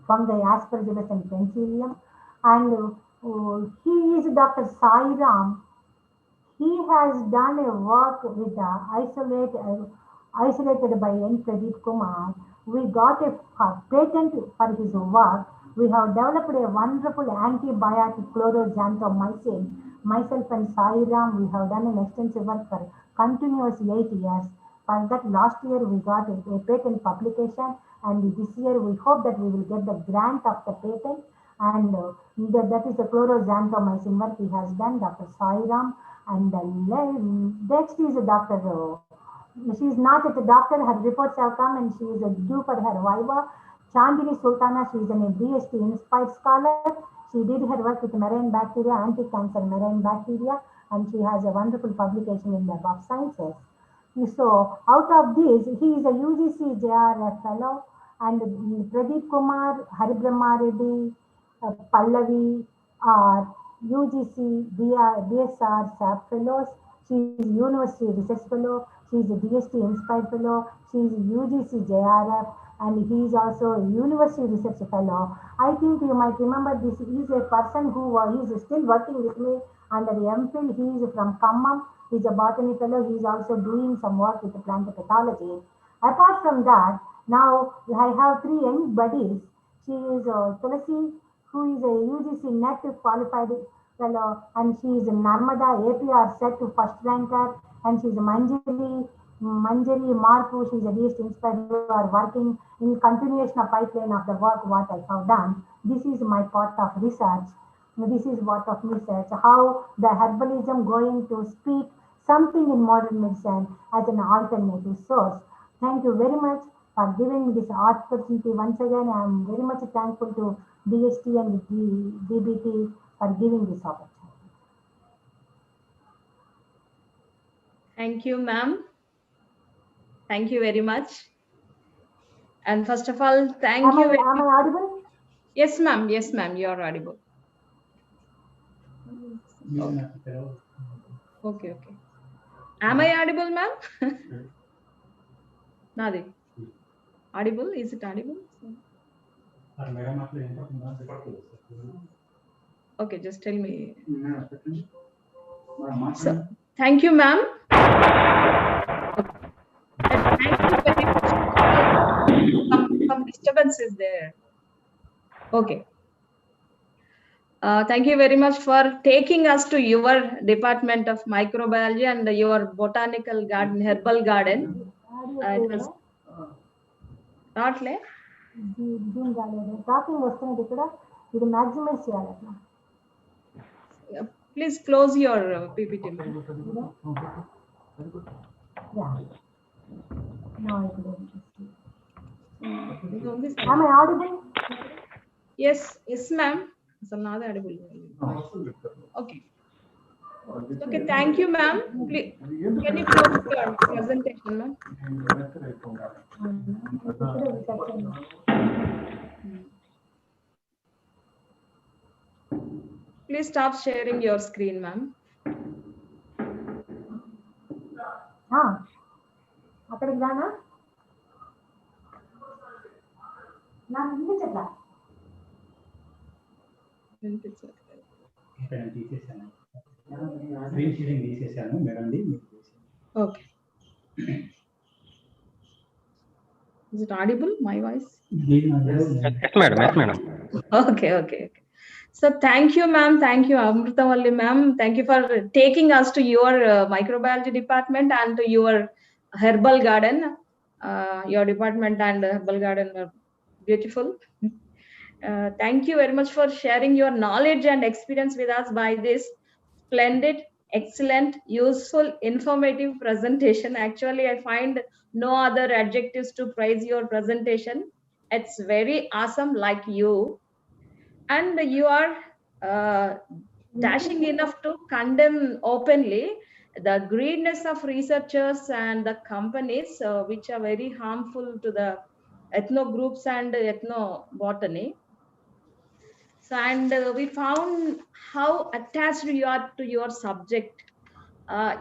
Speaker 8: fungi, aspergillus and penicillium. And he is Dr. Sai Ram. He has done a work with the isolated by N. Pradeep Kumar. We got a patent for his work. We have developed a wonderful antibiotic chloroxanthomycin. Myself and Sai Ram, we have done an extensive work for continuous 8 years. For that, last year we got a patent publication, and this year we hope that we will get the grant of the patent. And that is the chloroxanthomycin work he has done, Dr. Sai Ram. And next is Dr. She is not a doctor, her reports have come and she is due for her viva. Chandini Sultana, she is a BSc inspired scholar. She did her work with marine bacteria, anti-cancer marine bacteria, and she has a wonderful publication in the Web of Sciences. So out of this, he is a UGC JRF fellow, and Pradeep Kumar, Hari Brahma Reddy, Pallavi are UGC, BSR, SAP fellows. She is University Research Fellow. She is a DST Inspired Fellow. She is a UGC JRF, and he is also a University Research Fellow. I think you might remember this is a person who is still working with me under the MPhil. He is from Khammam. He is a botany fellow. He is also doing some work with the plant pathology. Apart from that, now I have three young buddies. She is Tulasi, who is a UGC NET qualified fellow, and she is Narmada APR set to first ranker, and she is Manjari Marpu, she is a DST Inspired who are working in continuation of pipeline of the work what I have done. This is my part of research. This is what of research, how the herbalism going to speak something in modern medicine as an alternative source. Thank you very much for giving this opportunity. Once again, I am very much thankful to DST and DBT for giving this opportunity.
Speaker 2: Thank you, ma'am. Thank you very much. And first of all, thank you.
Speaker 8: Am I audible?
Speaker 2: Yes, ma'am. Yes, ma'am. You are audible. Okay, okay. Am I audible, ma'am? Nadi. Audible? Is it audible? Okay, just tell me. So, thank you, ma'am. Some disturbance is there. Okay. Thank you very much for taking us to your department of microbiology and your botanical garden, herbal garden. It was not late.
Speaker 8: Talking వస్తున్నది ఇక్కడ ఇది maximize చేయాలి.
Speaker 2: Please close your PPT.
Speaker 8: Yeah. No, am I audible?
Speaker 2: Yes, yes, ma'am. So now the audible. Okay. Okay, thank you, ma'am. Please, can you close your presentation, ma'am? Please stop sharing your screen, ma'am.
Speaker 8: అక్కడికి రానా నాకు వినిపించట్లా
Speaker 2: Okay. Is it audible, my voice?
Speaker 1: Yes, madam. Yes, madam.
Speaker 2: Okay, okay, okay. So thank you, ma'am. Thank you, Amritavalli, ma'am. Thank you for taking us to your microbiology department and to your herbal garden. Your department and herbal garden are beautiful. Thank you very much for sharing your knowledge and experience with us by this splendid, excellent, useful, informative presentation. Actually, I find no other adjectives to praise your presentation. It's very awesome, like you. And you are dashing enough to condemn openly the greediness of researchers and the companies which are very harmful to the ethno groups and ethnobotany. So, and we found how attached you are to your subject.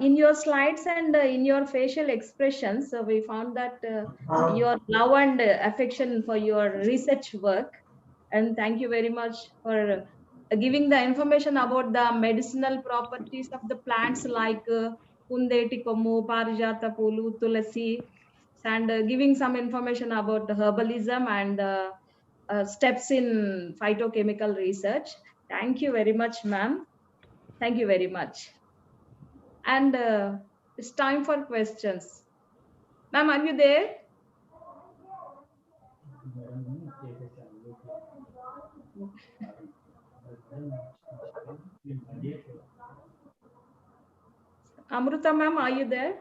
Speaker 2: In your slides and in your facial expressions, we found that your love and affection for your research work. And thank you very much for giving the information about the medicinal properties of the plants like Kundeti Komu, Parijata Pulu, Tulasi, and giving some information about the herbalism and steps in phytochemical research. Thank you very much, ma'am. Thank you very much. And it's time for questions. Ma'am, are you there? Amruta ma'am, are you there?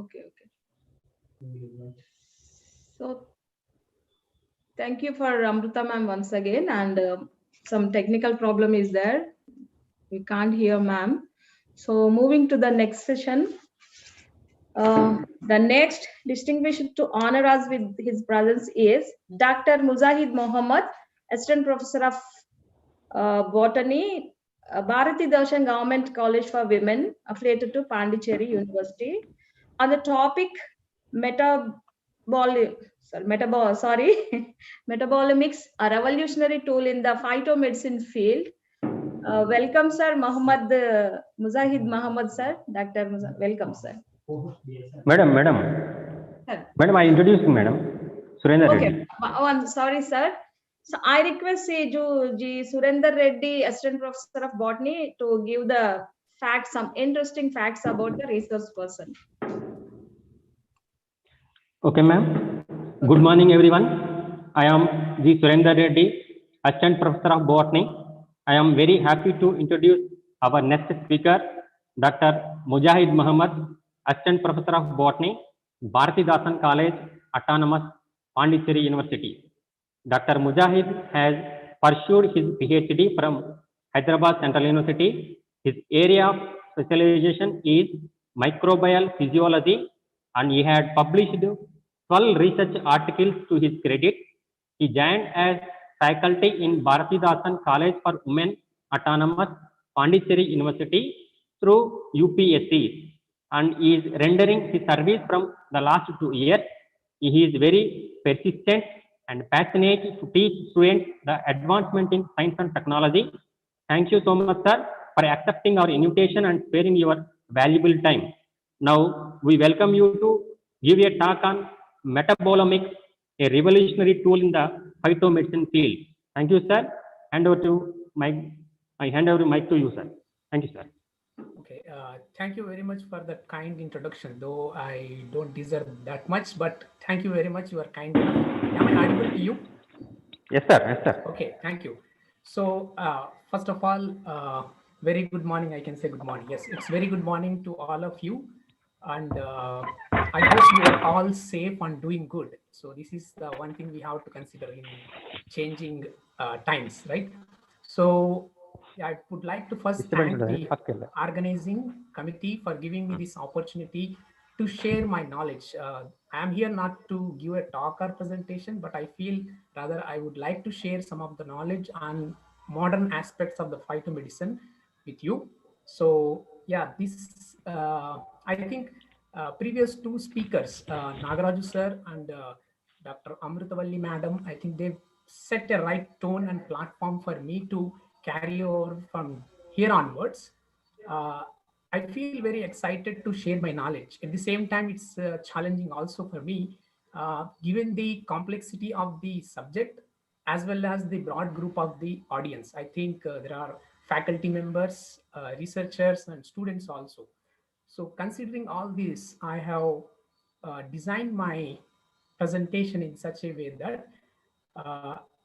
Speaker 2: Okay, okay. So Thank you for Amrita ma'am once again. And some technical problem is there. We can't hear ma'am. So moving to the next session. The next distinguished to honor us with his presence is Dr. Mujahid Mohammed, Assistant Professor of Botany, Bharati Darshan Government College for Women, affiliated to Pondicherry University, on the topic metabolomics, a revolutionary tool in the phytomedicine field. Welcome, sir, Mohammed Mujahid Mohammed, sir. Dr. Welcome, sir.
Speaker 6: Madam,
Speaker 2: Sir.
Speaker 6: I introduce you, madam. Surendra
Speaker 2: Okay,
Speaker 6: Reddy.
Speaker 2: sorry, sir. So I request Ji Surendra Reddy, Assistant Professor of Botany, to give the facts, some interesting facts about the resource person.
Speaker 6: Okay, ma'am. Good morning, everyone. I am G. Surendra Reddy, Assistant Professor of Botany. I am very happy to introduce our next speaker, Dr. Mujahid Muhammad, Assistant Professor of Botany, Bharati Dasan College, Autonomous, Pondicherry University. Dr. Mujahid has pursued his PhD from Hyderabad Central University. His area of specialization is microbial physiology, and he had published 12 research articles to his credit. He joined as faculty in Bharati Dasan College for Women, Autonomous, Pondicherry University through UPSC, and is rendering his service from the last 2 years. He is very persistent and passionate to teach students the advancement in science and technology. Thank you so much, sir, for accepting our invitation and sparing your valuable time. Now, we welcome you to give a talk on metabolomics, a revolutionary tool in the phytomedicine field. Thank you, sir. I hand over the mic to you, sir. Thank you, sir.
Speaker 9: Okay, thank you very much for that kind introduction, though I don't deserve that much, but thank you very much. You are kind enough. Am I audible to you?
Speaker 6: Yes, sir. Yes, sir.
Speaker 9: Okay, thank you. So, first of all, very good morning. I can say good morning. Yes, it's very good morning to all of you. And I hope you are all safe and doing good. So this is the one thing we have to consider in changing times, right? So I would like to first thank the organizing committee for giving me this opportunity to share my knowledge. I am here not to give a talk or presentation, but I feel rather I would like to share some of the knowledge on modern aspects of the phytomedicine with you. So yeah, this I think previous two speakers, Nagaraju sir and Dr. Amritavalli madam, I think they've set a right tone and platform for me to carry over from here onwards. I feel very excited to share my knowledge. At the same time, it's challenging also for me, given the complexity of the subject as well as the broad group of the audience. I think there are faculty members, researchers, and students also. So considering all this, I have designed my presentation in such a way that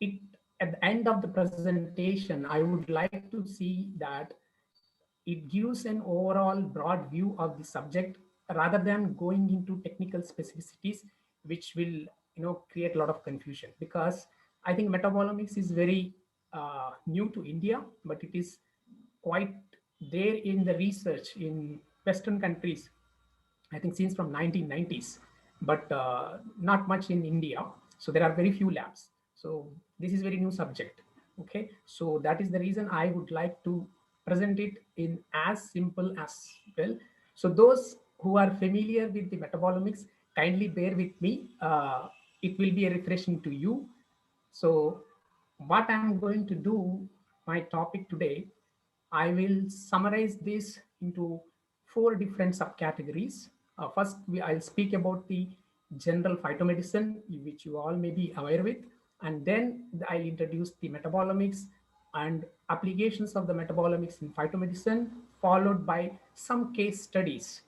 Speaker 9: it at the end of the presentation, I would like to see that it gives an overall broad view of the subject rather than going into technical specificities, which will create a lot of confusion. Because I think metabolomics is very new to India, but it is quite there in the research in Western countries, I think since from 1990s, but not much in India. So there are very few labs. So this is very new subject. Okay, so that is the reason I would like to present it in as simple as well. So those who are familiar with the metabolomics, kindly bear with me. It will be a refreshing to you. So what I'm going to do, my topic today, I will summarize this into 4 different subcategories. First, I'll speak about the general phytomedicine, which you all may be aware with, and then I'll introduce the metabolomics and applications of the metabolomics in phytomedicine, followed by some case studies,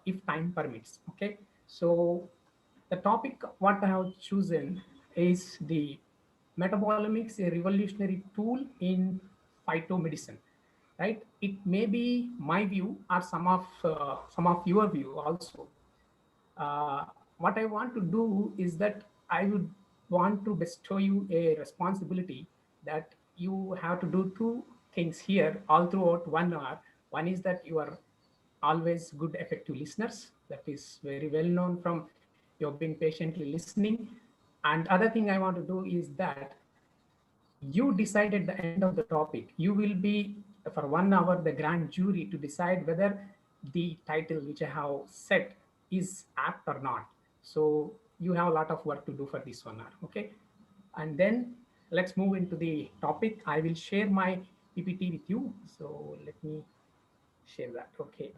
Speaker 9: if time permits. Okay, so the topic what I have chosen is the metabolomics, a revolutionary tool in phytomedicine. Right? It may be my view or some of your view also. What I want to do is that I would want to bestow you a responsibility that you have to do two things here all throughout 1 hour. One is that you are always good, effective listeners. That is very well known from your being patiently listening. And other thing I want to do is that you decide at the end of the topic. You will be for 1 hour the grand jury to decide whether the title which I have set is apt or not. So you have a lot of work to do for this 1 hour. Okay. And then let's move into the topic. I will share my PPT with you. So let me share that. Okay.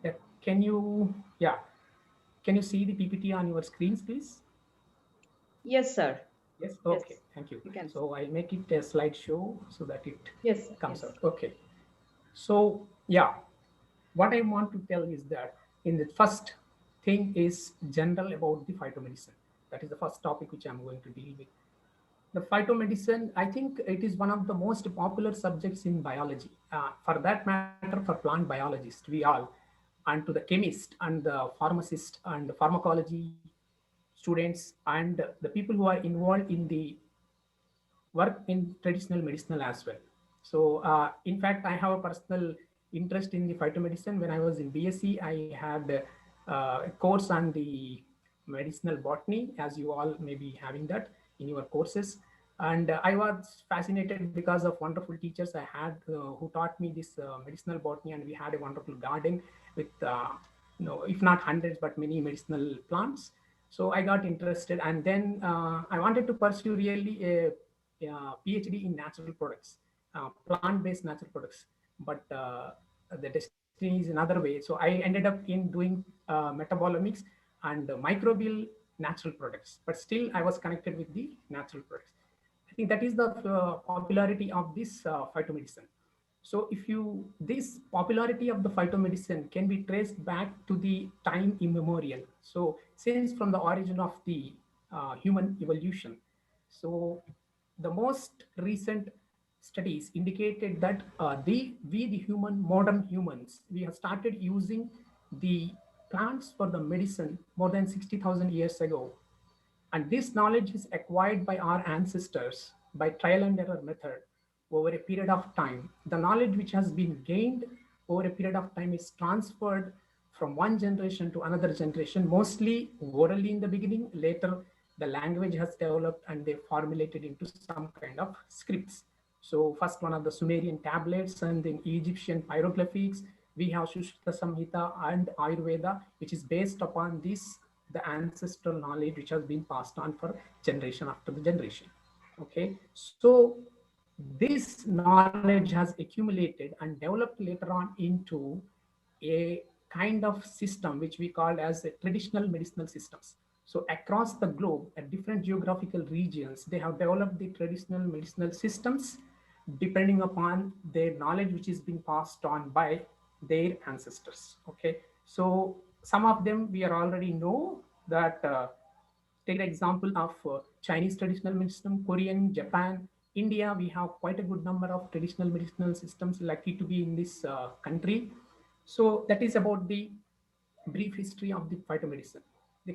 Speaker 9: Yeah. Can you, yeah. Can you see the PPT on your screens, please?
Speaker 2: Yes, sir.
Speaker 9: Yes.
Speaker 2: Yes,
Speaker 9: Okay. Thank you.
Speaker 2: you can.
Speaker 9: So I'll make it a slideshow so that it
Speaker 2: Yes,
Speaker 9: comes
Speaker 2: yes.
Speaker 9: out. Okay. So yeah, what I want to tell is that in the first thing is general about the phytomedicine. That is the first topic which I'm going to deal with. The phytomedicine, I think it is one of the most popular subjects in biology. For that matter, for plant biologists, we all, and to the chemist and the pharmacist and the pharmacology students and the people who are involved in the work in traditional medicinal as well. So, in fact, I have a personal interest in the phytomedicine. When I was in BSc, I had a course on the medicinal botany, as you all may be having that in your courses. And I was fascinated because of wonderful teachers I had who taught me this medicinal botany, and we had a wonderful garden with, if not hundreds, but many medicinal plants. So I got interested, and then I wanted to pursue really a PhD in natural products, plant-based natural products. But the destiny is another way. So I ended up in doing metabolomics and microbial natural products. But still, I was connected with the natural products. I think that is the popularity of this phytomedicine. So if you, this popularity of the phytomedicine can be traced back to the time immemorial. So since from the origin of the human evolution. So the most recent studies indicated that the human, modern humans, we have started using the plants for the medicine more than 60,000 years ago. And this knowledge is acquired by our ancestors by trial and error method over a period of time. The knowledge which has been gained over a period of time is transferred from one generation to another generation, mostly orally in the beginning. Later, the language has developed and they formulated into some kind of scripts. So first one of the Sumerian tablets and then Egyptian hieroglyphics. We have Shushta Samhita and Ayurveda, which is based upon this, the ancestral knowledge which has been passed on for generation after the generation. Okay, so this knowledge has accumulated and developed later on into a kind of system which we call as a traditional medicinal systems. So across the globe at different geographical regions, they have developed the traditional medicinal systems depending upon their knowledge which is being passed on by their ancestors. Okay, so some of them we are already know that take the example of Chinese traditional medicine, Korean, Japan, India. We have quite a good number of traditional medicinal systems lucky to be in this country. So that is about the brief history of the phytomedicine.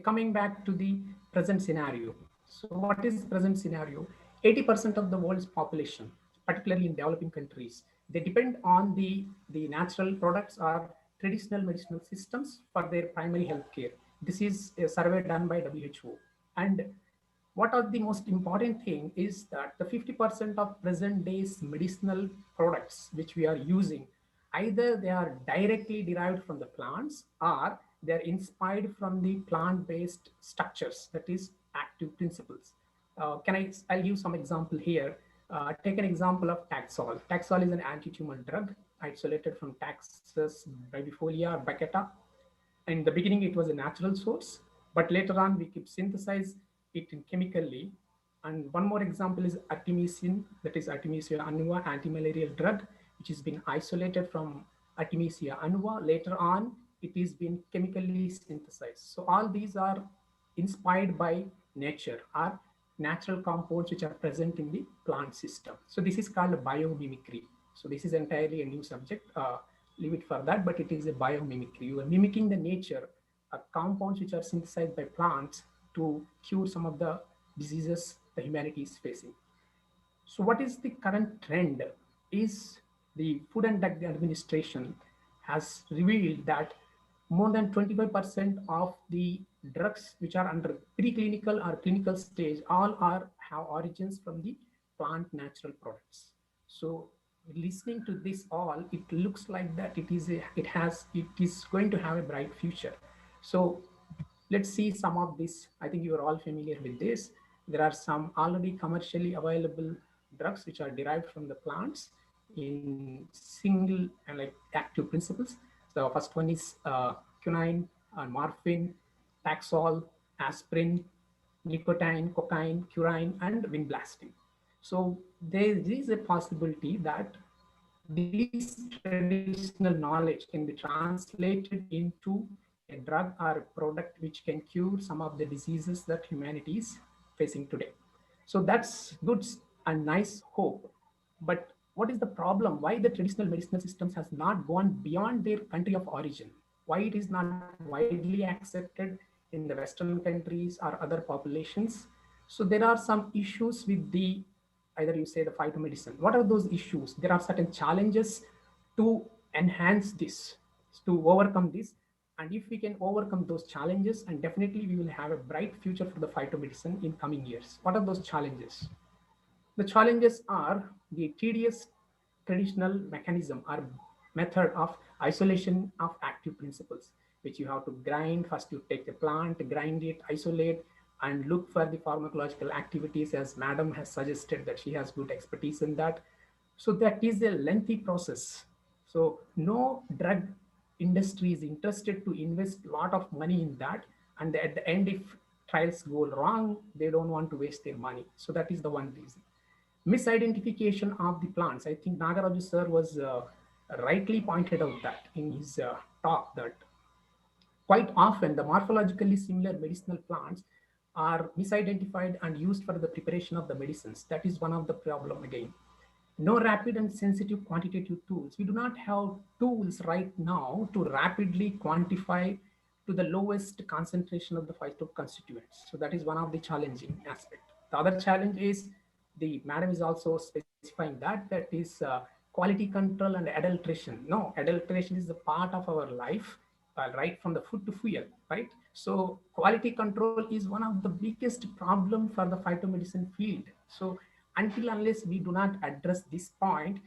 Speaker 9: Coming back to the present scenario. So what is present scenario? 80% of the world's population, particularly in developing countries, they depend on the natural products or traditional medicinal systems for their primary health care. This is a survey done by WHO. And what are the most important thing is that the 50% of present days medicinal products which we are using, either they are directly derived from the plants or they are inspired from the plant-based structures, that is active principles. I'll give some example here. Take an example of Taxol. Taxol is an anti-tumor drug isolated from Taxus bibifolia or baccata. In the beginning, it was a natural source, but later on, we keep synthesize it in chemically. And one more example is artemisinin, that is Artemisia annua, anti-malarial drug, which is being isolated from Artemisia annua. Later on, it is being chemically synthesized. So all these are inspired by nature, are natural compounds which are present in the plant system. So this is called biomimicry. So this is entirely a new subject. Leave it for that, but it is a biomimicry. You are mimicking the nature compounds which are synthesized by plants to cure some of the diseases the humanity is facing. So what is the current trend is the Food and Drug Administration has revealed that more than 25% of the drugs which are under preclinical or clinical stage all are have origins from the plant natural products. So listening to this all, it looks like that it is going to have a bright future. So let's see some of this. I think you are all familiar with this. There are some already commercially available drugs which are derived from the plants in single and like active principles. The first one is quinine, morphine, Taxol, aspirin, nicotine, cocaine, curine, and vinblastine. So there is a possibility that this traditional knowledge can be translated into a drug or a product which can cure some of the diseases that humanity is facing today. So that's good and nice hope. But what is the problem? Why the traditional medicinal systems has not gone beyond their country of origin? Why it is not widely accepted in the Western countries or other populations? So there are some issues with the, either you say the phytomedicine. What are those issues? There are certain challenges to enhance this, to overcome this. And if we can overcome those challenges, and definitely we will have a bright future for the phytomedicine in coming years. What are those challenges? The challenges are the tedious traditional mechanism or method of isolation of active principles, which you have to grind. First, you take the plant, grind it, isolate, and look for the pharmacological activities, as Madam has suggested that she has good expertise in that. So that is a lengthy process. So no drug industry is interested to invest a lot of money in that. And at the end, if trials go wrong, they don't want to waste their money. So that is the one reason. Misidentification of the plants. I think Nagaraju sir was rightly pointed out that in his talk, that quite often the morphologically similar medicinal plants are misidentified and used for the preparation of the medicines. That is one of the problem again. No rapid and sensitive quantitative tools. We do not have tools right now to rapidly quantify to the lowest concentration of the phytoconstituents. So that is one of the challenging aspect. The other challenge is, the madam is also specifying that is quality control and adulteration. No, adulteration is a part of our life, right from the food to fuel, right? So quality control is one of the biggest problem for the phytomedicine field. So until unless we do not address this point,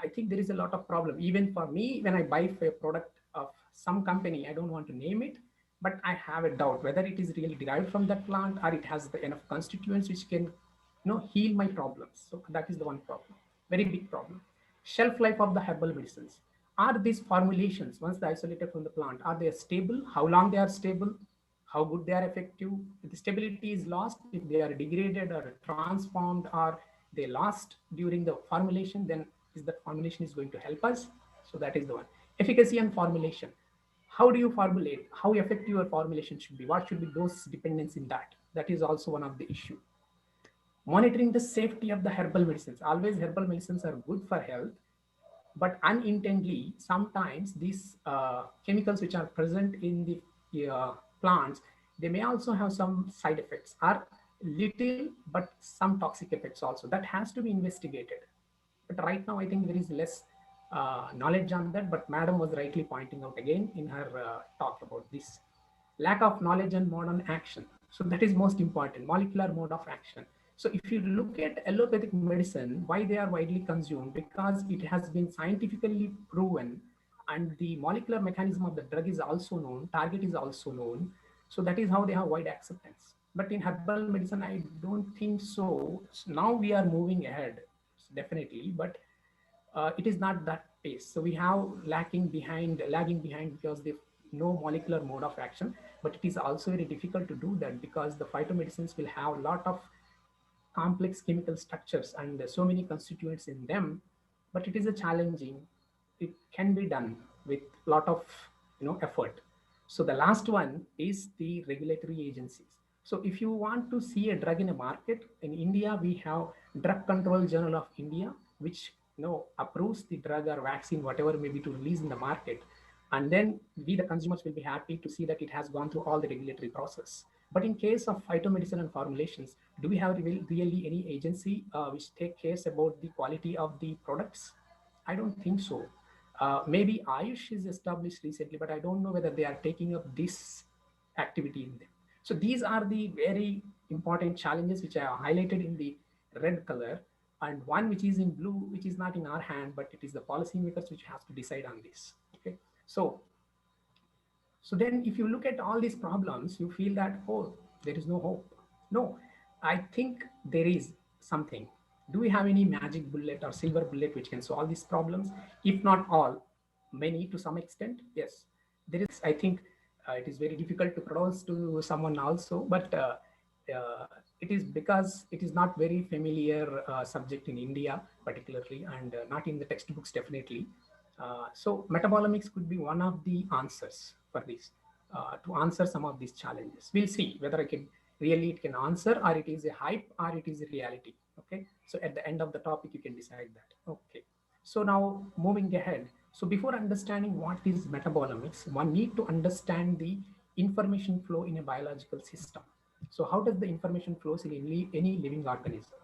Speaker 9: I think there is a lot of problem. Even for me, when I buy a product of some company, I don't want to name it, but I have a doubt whether it is really derived from that plant or it has the enough constituents which can heal my problems. So that is the one problem, very big problem. Shelf life of the herbal medicines. Are these formulations, once they're isolated from the plant, are they stable? How long they are stable? How good they are effective? If the stability is lost, if they are degraded or transformed or they lost during the formulation, then is that formulation is going to help us? So that is the one. Efficacy and formulation. How do you formulate? How effective your formulation should be? What should be dose dependence in that? That is also one of the issue. Monitoring the safety of the herbal medicines. Always herbal medicines are good for health, but unintentionally, sometimes these chemicals which are present in the plants, they may also have some side effects, or little, but some toxic effects also. That has to be investigated. But right now, I think there is less knowledge on that, but madam was rightly pointing out again in her talk about this. Lack of knowledge and modern action. So that is most important, molecular mode of action. So if you look at allopathic medicine, why they are widely consumed? Because it has been scientifically proven and the molecular mechanism of the drug is also known, target is also known. So that is how they have wide acceptance. But in herbal medicine, I don't think so. So now we are moving ahead, definitely, but it is not that pace. So we have lagging behind because they no molecular mode of action, but it is also very difficult to do that because the phytomedicines will have a lot of complex chemical structures and so many constituents in them, but it is a challenging. It can be done with a lot of effort. So the last one is the regulatory agencies. So if you want to see a drug in a market in India, we have Drug Control Journal of India, which approves the drug or vaccine, whatever may be, to release in the market. And then we, the consumers, will be happy to see that it has gone through all the regulatory process. But in case of phytomedicine and formulations, do we have really any agency which take care about the quality of the products? I don't think so. Maybe Ayush is established recently, but I don't know whether they are taking up this activity in them. So these are the very important challenges which I have highlighted in the red color, and one which is in blue, which is not in our hand, but it is the policymakers which has to decide on this. Okay, so then if you look at all these problems, you feel that, oh, there is no hope. No, I think there is something. Do we have any magic bullet or silver bullet which can solve these problems? If not all, many to some extent, yes. There is, I think it is very difficult to pronounce to someone also, but it is because it is not very familiar subject in India particularly, and not in the textbooks definitely. So metabolomics could be one of the answers for this, to answer some of these challenges. We'll see whether it can answer, or it is a hype, or it is a reality. Okay, so at the end of the topic you can decide that. Okay, so now moving ahead. So before understanding what is metabolomics, one need to understand the information flow in a biological system. So how does the information flows in any living organism?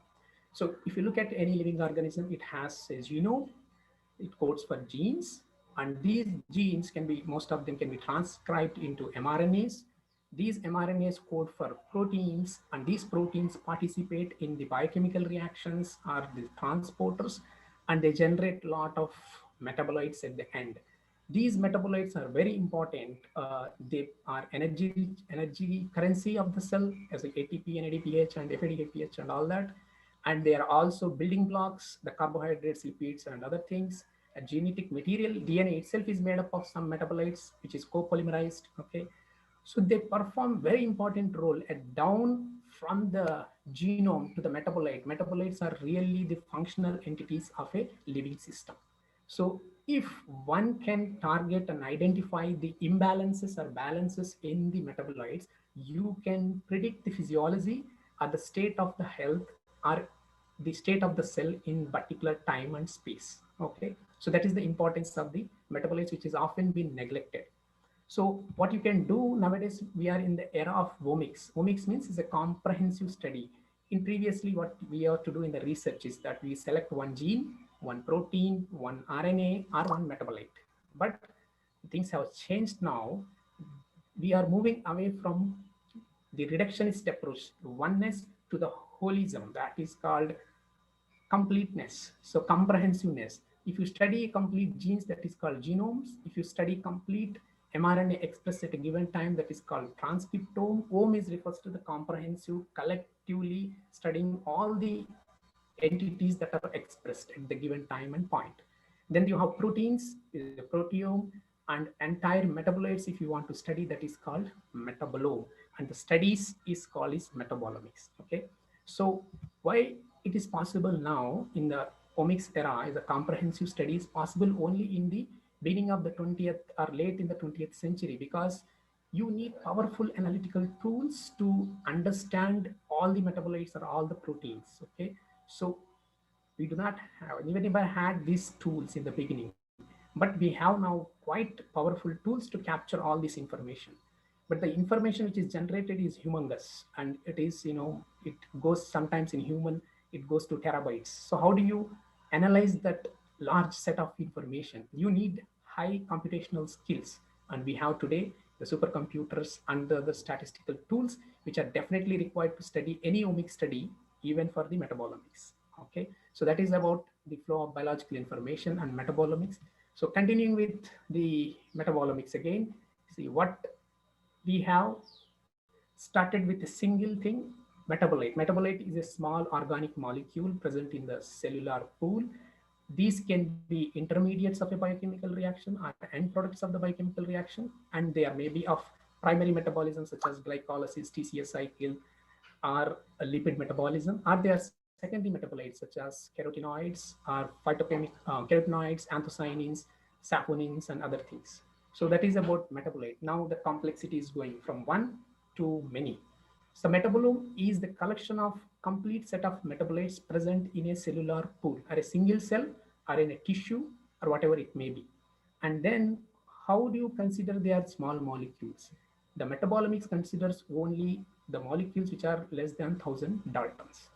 Speaker 9: So if you look at any living organism, it has a genome, it codes for genes, and these genes can be, most of them can be transcribed into mRNAs. These mRNAs code for proteins, and these proteins participate in the biochemical reactions or the transporters, and they generate a lot of metabolites at the end. These metabolites are very important. They are energy currency of the cell, as like ATP, NADPH, and FADPH, and all that. And they are also building blocks, the carbohydrates, lipids, and other things. A genetic material, DNA itself is made up of some metabolites, which is copolymerized. Okay, so they perform very important role at down from the genome to the metabolite. Metabolites are really the functional entities of a living system. So if one can target and identify the imbalances or balances in the metabolites, you can predict the physiology or the state of the health or the state of the cell in particular time and space. Okay, so that is the importance of the metabolites, which is often been neglected. So what you can do nowadays, we are in the era of omics. Omics means is a comprehensive study. In previously, what we have to do in the research is that we select one gene, one protein, one RNA, or one metabolite. But things have changed now. We are moving away from the reductionist approach to oneness to the holism, that is called completeness. So comprehensiveness. If you study complete genes, that is called genomes. If you study complete mRNA expressed at a given time, that is called transcriptome. Ome is refers to the comprehensive, collectively studying all the entities that are expressed at the given time and point. Then you have proteins, is a proteome, and entire metabolites, if you want to study, that is called metabolome. And the studies is called is metabolomics. Okay, so why it is possible now in the omics era is a comprehensive study is possible only in the beginning of the 20th or late in the 20th century, because you need powerful analytical tools to understand all the metabolites or all the proteins. Okay, so we do not have, even if I had these tools in the beginning, but we have now quite powerful tools to capture all this information. But the information which is generated is humongous, and it is, it goes sometimes in human, it goes to terabytes. So how do you analyze that large set of information? You need high computational skills, and we have today the supercomputers and the statistical tools which are definitely required to study any omic study, even for the metabolomics. Okay, so that is about the flow of biological information and metabolomics. So continuing with the metabolomics again, see what we have started with a single thing, metabolite. Metabolite is a small organic molecule present in the cellular pool. These can be intermediates of a biochemical reaction or end products of the biochemical reaction, and they are maybe of primary metabolism such as glycolysis, TCA cycle, or a lipid metabolism, or they are secondary metabolites such as carotenoids or phytochemic carotenoids, anthocyanins, saponins, and other things. So that is about metabolite. Now the complexity is going from one to many. So metabolome is the collection of complete set of metabolites present in a cellular pool or a single cell or in a tissue or whatever it may be. And then how do you consider they are small molecules? The metabolomics considers only the molecules which are less than 1000 Daltons.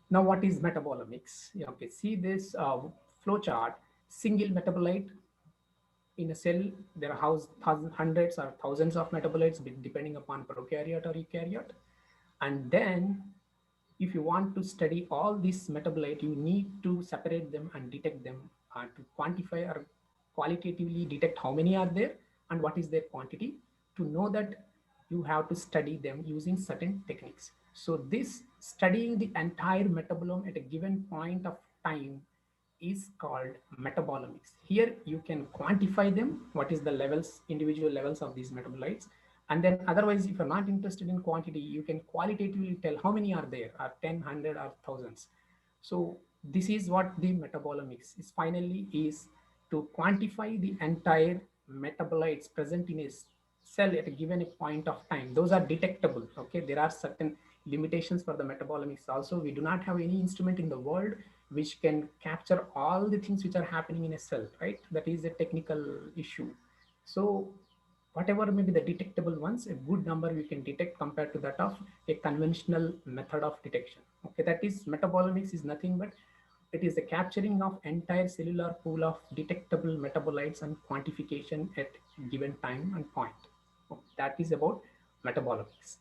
Speaker 9: Now, what is metabolomics? Okay, see this flow chart. Single metabolite in a cell, there are hundreds or thousands of metabolites depending upon prokaryote or eukaryote. And then if you want to study all these metabolite, you need to separate them and detect them to quantify or qualitatively detect how many are there and what is their quantity. To know that, you have to study them using certain techniques. So this studying the entire metabolome at a given point of time is called metabolomics. Here you can quantify them, what is the levels, individual levels of these metabolites. And then otherwise, if you're not interested in quantity, you can qualitatively tell how many are there, are 10, 100 or thousands. So this is what the metabolomics is finally is, to quantify the entire metabolites present in a cell at a given point of time. Those are detectable. Okay, there are certain limitations for the metabolomics also. We do not have any instrument in the world which can capture all the things which are happening in a cell, right? That is a technical issue. So whatever may be the detectable ones, a good number we can detect compared to that of a conventional method of detection. Okay, that is metabolomics is nothing but it is the capturing of entire cellular pool of detectable metabolites and quantification at given time and point. That is about metabolomics.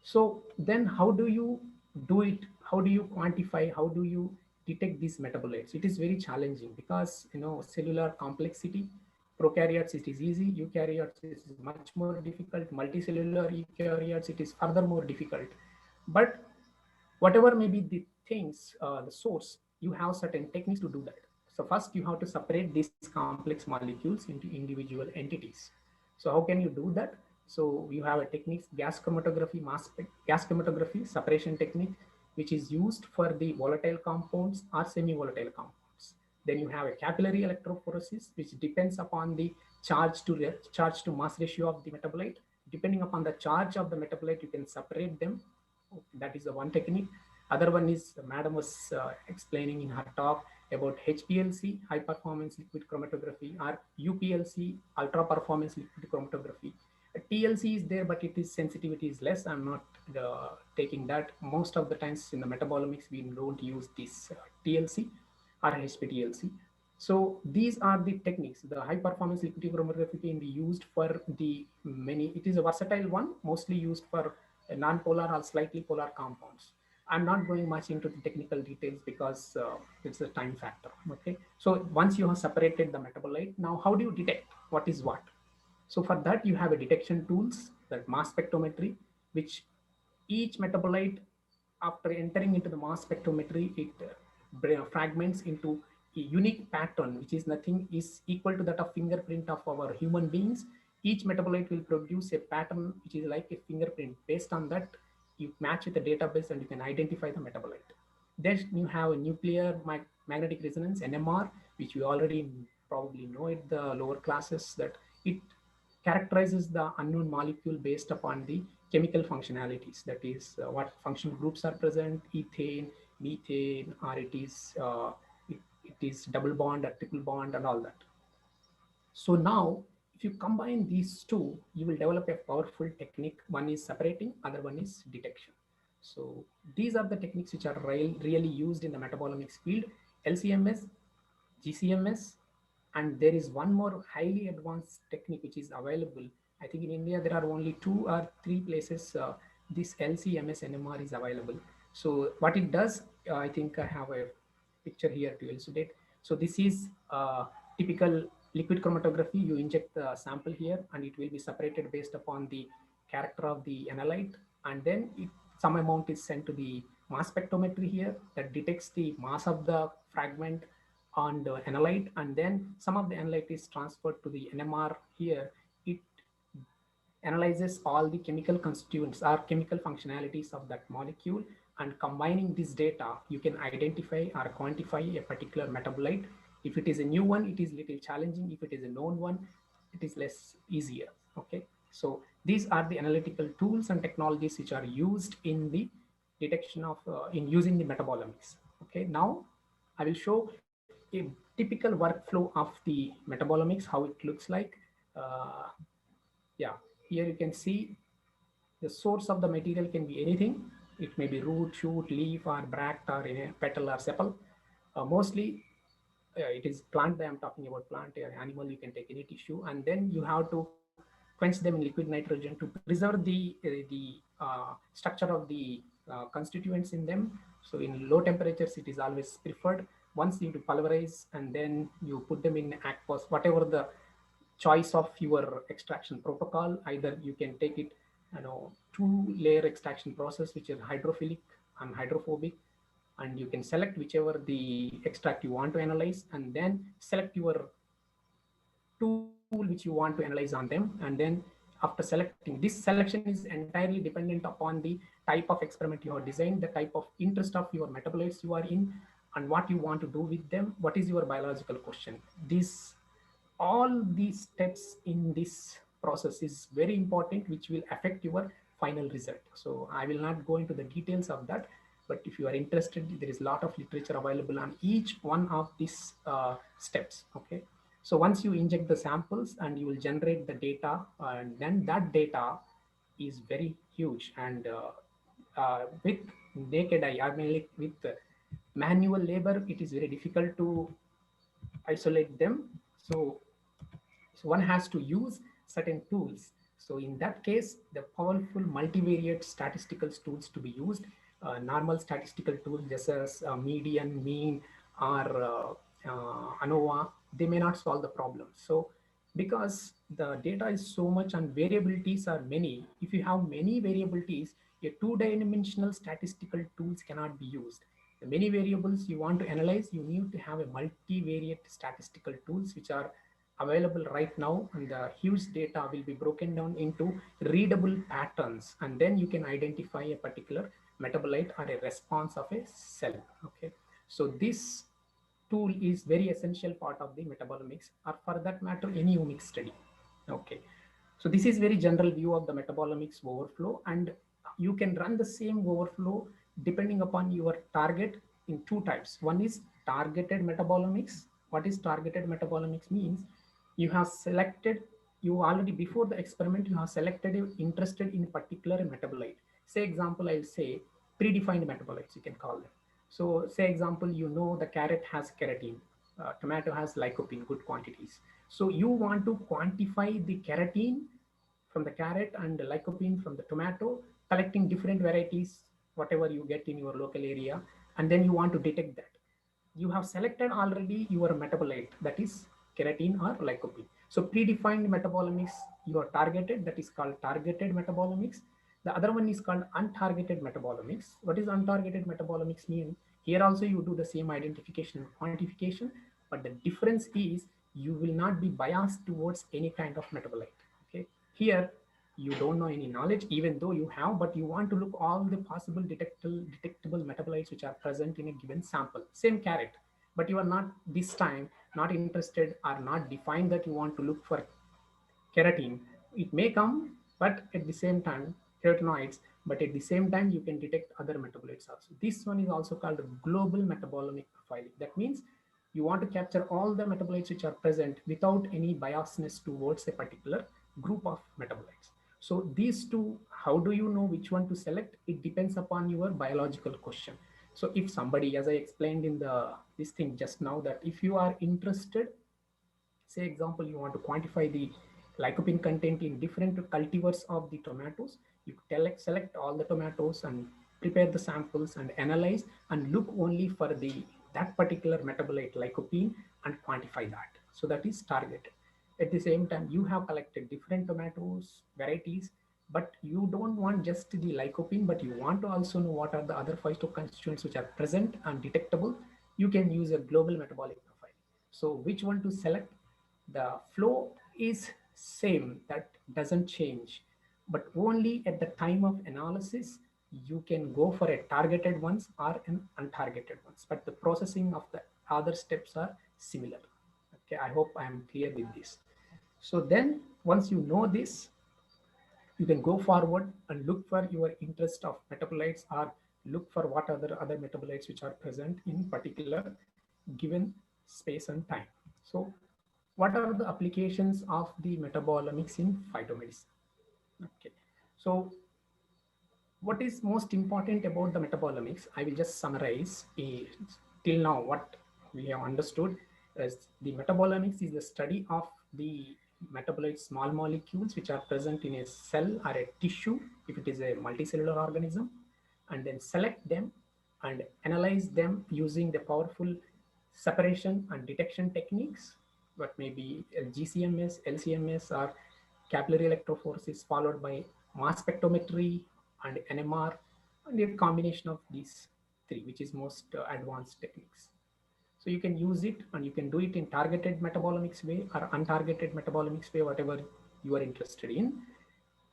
Speaker 9: So then how do you do it? How do you quantify? How do you detect these metabolites? It is very challenging because, cellular complexity. Prokaryotes, it is easy. Eukaryotes, it is much more difficult. Multicellular eukaryotes, it is further more difficult. But whatever may be the things, the source, you have certain techniques to do that. So first you have to separate these complex molecules into individual entities. So how can you do that? So you have a technique, gas chromatography, gas chromatography separation technique, which is used for the volatile compounds or semi-volatile compounds. Then you have a capillary electrophoresis, which depends upon the charge to mass ratio of the metabolite. Depending upon the charge of the metabolite, you can separate them. That is the one technique. Other one is, madam was explaining in her talk about HPLC, high performance liquid chromatography, or UPLC, ultra performance liquid chromatography. TLC is there, but its sensitivity is less. I'm not taking that. Most of the times in the metabolomics, we don't use this TLC or HPTLC. So these are the techniques. The high performance liquid chromatography can be used for the many. It is a versatile one, mostly used for non-polar or slightly polar compounds. I'm not going much into the technical details because it's a time factor. Okay. So once you have separated the metabolite, now how do you detect what is what? So for that, you have a detection tools, that mass spectrometry, which each metabolite, after entering into the mass spectrometry, it fragments into a unique pattern, which is nothing is equal to that of fingerprint of our human beings. Each metabolite will produce a pattern which is like a fingerprint. Based on that, you match with the database and you can identify the metabolite. Then you have a nuclear magnetic resonance, NMR, which we already probably know at the lower classes, that it characterizes the unknown molecule based upon the chemical functionalities. That is, what functional groups are present, ethane, methane, or it is double bond or triple bond and all that. So now, if you combine these two, you will develop a powerful technique. One is separating, other one is detection. So these are the techniques which are really used in the metabolomics field: LCMS, GCMS, and there is one more highly advanced technique which is available. I think in India there are only 2 or 3 places this LCMS NMR is available. So what it does, I think I have a picture here to illustrate. So this is typical liquid chromatography. You inject the sample here and it will be separated based upon the character of the analyte, and then some amount is sent to the mass spectrometry here that detects the mass of the fragment on the analyte, and then some of the analyte is transferred to the NMR here. It analyzes all the chemical constituents or chemical functionalities of that molecule, and combining this data, you can identify or quantify a particular metabolite. If it is a new one, it is little challenging. If it is a known one, it is less easier. Okay, so these are the analytical tools and technologies which are used in the detection of in using the metabolomics. Okay, now I will show a typical workflow of the metabolomics, how it looks like. Yeah, here you can see the source of the material can be anything. It may be root, shoot, leaf, or bract, or in a petal or sepal. Mostly it is plant. I'm talking about plant or animal. You can take any tissue, and then you have to quench them in liquid nitrogen to preserve the structure of the constituents in them. So in low temperatures, it is always preferred. Once you pulverize and then you put them in aqueous, whatever the choice of your extraction protocol, either you can take it, 2-layer extraction process, which is hydrophilic and hydrophobic, and you can select whichever the extract you want to analyze, and then select your tool which you want to analyze on them. And then after selecting, this selection is entirely dependent upon the type of experiment you have designed, the type of interest of your metabolites you are in, and what you want to do with them, what is your biological question. This, all these steps in this process is very important, which will affect your final result. So I will not go into the details of that, but if you are interested, there is a lot of literature available on each one of these steps. Okay, so once you inject the samples and you will generate the data, and then that data is very huge, and with naked eye, I mean, like with manual labor, it is very difficult to isolate them. So one has to use certain tools. So in that case, the powerful multivariate statistical tools to be used, normal statistical tools just as median, mean, or ANOVA, they may not solve the problem. So because the data is so much and variabilities are many, if you have many variabilities, a two-dimensional statistical tools cannot be used. The many variables you want to analyze, you need to have a multivariate statistical tools which are available right now, and the huge data will be broken down into readable patterns, and then you can identify a particular metabolite or a response of a cell. Okay, so this tool is very essential part of the metabolomics, or for that matter any omics study. Okay, so this is very general view of the metabolomics overflow, and you can run the same overflow depending upon your target in two types. One is targeted metabolomics. What is targeted metabolomics means? You have selected, you already before the experiment, you have selected, you interested in a particular metabolite. Say example, I'll say predefined metabolites, you can call them. So say example, the carrot has keratin, tomato has lycopene, good quantities. So you want to quantify the keratin from the carrot and the lycopene from the tomato, collecting different varieties, whatever you get in your local area, and then you want to detect that. You have selected already your metabolite, that is keratin or lycopene. So predefined metabolomics, you are targeted, that is called targeted metabolomics. The other one is called untargeted metabolomics. What is untargeted metabolomics mean? Here also you do the same identification and quantification, but the difference is you will not be biased towards any kind of metabolite. Okay, here you don't know any knowledge, even though you have, but you want to look all the possible detectable metabolites which are present in a given sample. Same carrot, but you are not this time not interested or not defined that you want to look for keratin. It may come, but at the same time, carotenoids, but at the same time, you can detect other metabolites also. This one is also called global metabolomic profiling. That means you want to capture all the metabolites which are present without any biasness towards a particular group of metabolites. So these two, how do you know which one to select? It depends upon your biological question. So if somebody, as I explained in this thing just now, that if you are interested, say example, you want to quantify the lycopene content in different cultivars of the tomatoes, you select all the tomatoes and prepare the samples and analyze and look only for that particular metabolite lycopene and quantify that. So that is targeted. At the same time, you have collected different tomatoes varieties, but you don't want just the lycopene, but you want to also know what are the other phytoconstituents which are present and detectable. You can use a global metabolic profile. So which one to select? The flow is same, that doesn't change, but only at the time of analysis you can go for a targeted ones or an untargeted ones, but the processing of the other steps are similar. Okay, I hope I am clear with this. So then once you know this, you can go forward and look for your interest of metabolites, or look for what other metabolites which are present in particular given space and time. So what are the applications of the metabolomics in phytomedicine? Okay, so what is most important about the metabolomics? I will just summarize till now what we have understood as the metabolomics is the study of the metabolite small molecules which are present in a cell or a tissue if it is a multicellular organism, and then select them and analyze them using the powerful separation and detection techniques, what may be GCMS, LCMS, or capillary electrophoresis, followed by mass spectrometry and NMR, and a combination of these three, which is most advanced techniques. So you can use it and you can do it in targeted metabolomics way or untargeted metabolomics way, whatever you are interested in.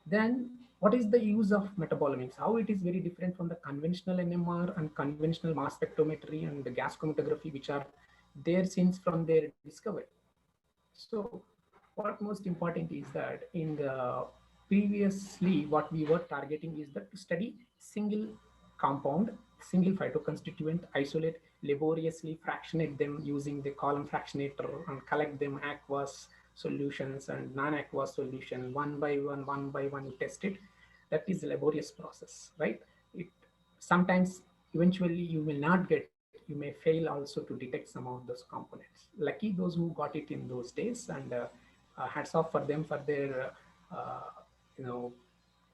Speaker 9: Then what is the use of metabolomics? How it is very different from the conventional NMR and conventional mass spectrometry and the gas chromatography, which are there since from their discovery. So what most important is that in the previously what we were targeting is that to study single compound, single phytoconstituent, isolate, laboriously fractionate them using the column fractionator and collect them aqueous solutions and non-aqueous solution one by one, test it. That is a laborious process, right? It sometimes eventually you will not get, you may fail also to detect some of those components. Lucky those who got it in those days, and hats off for them for their you know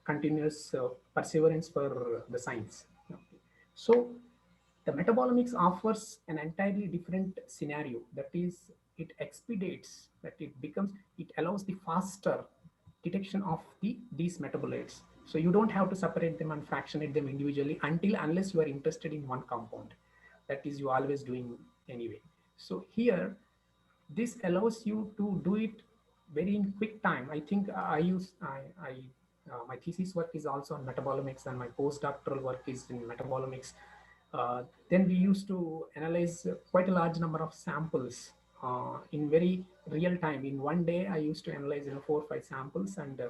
Speaker 9: continuous perseverance for the science. So the metabolomics offers an entirely different scenario, that is it expedites, that it allows the faster detection of these metabolites. So you don't have to separate them and fractionate them individually unless you are interested in one compound, that is you always doing anyway. So here this allows you to do it very in quick time. I think my thesis work is also on metabolomics and my postdoctoral work is in metabolomics. Then we used to analyze quite a large number of samples in very real time. In one day, I used to analyze 4 or 5 samples and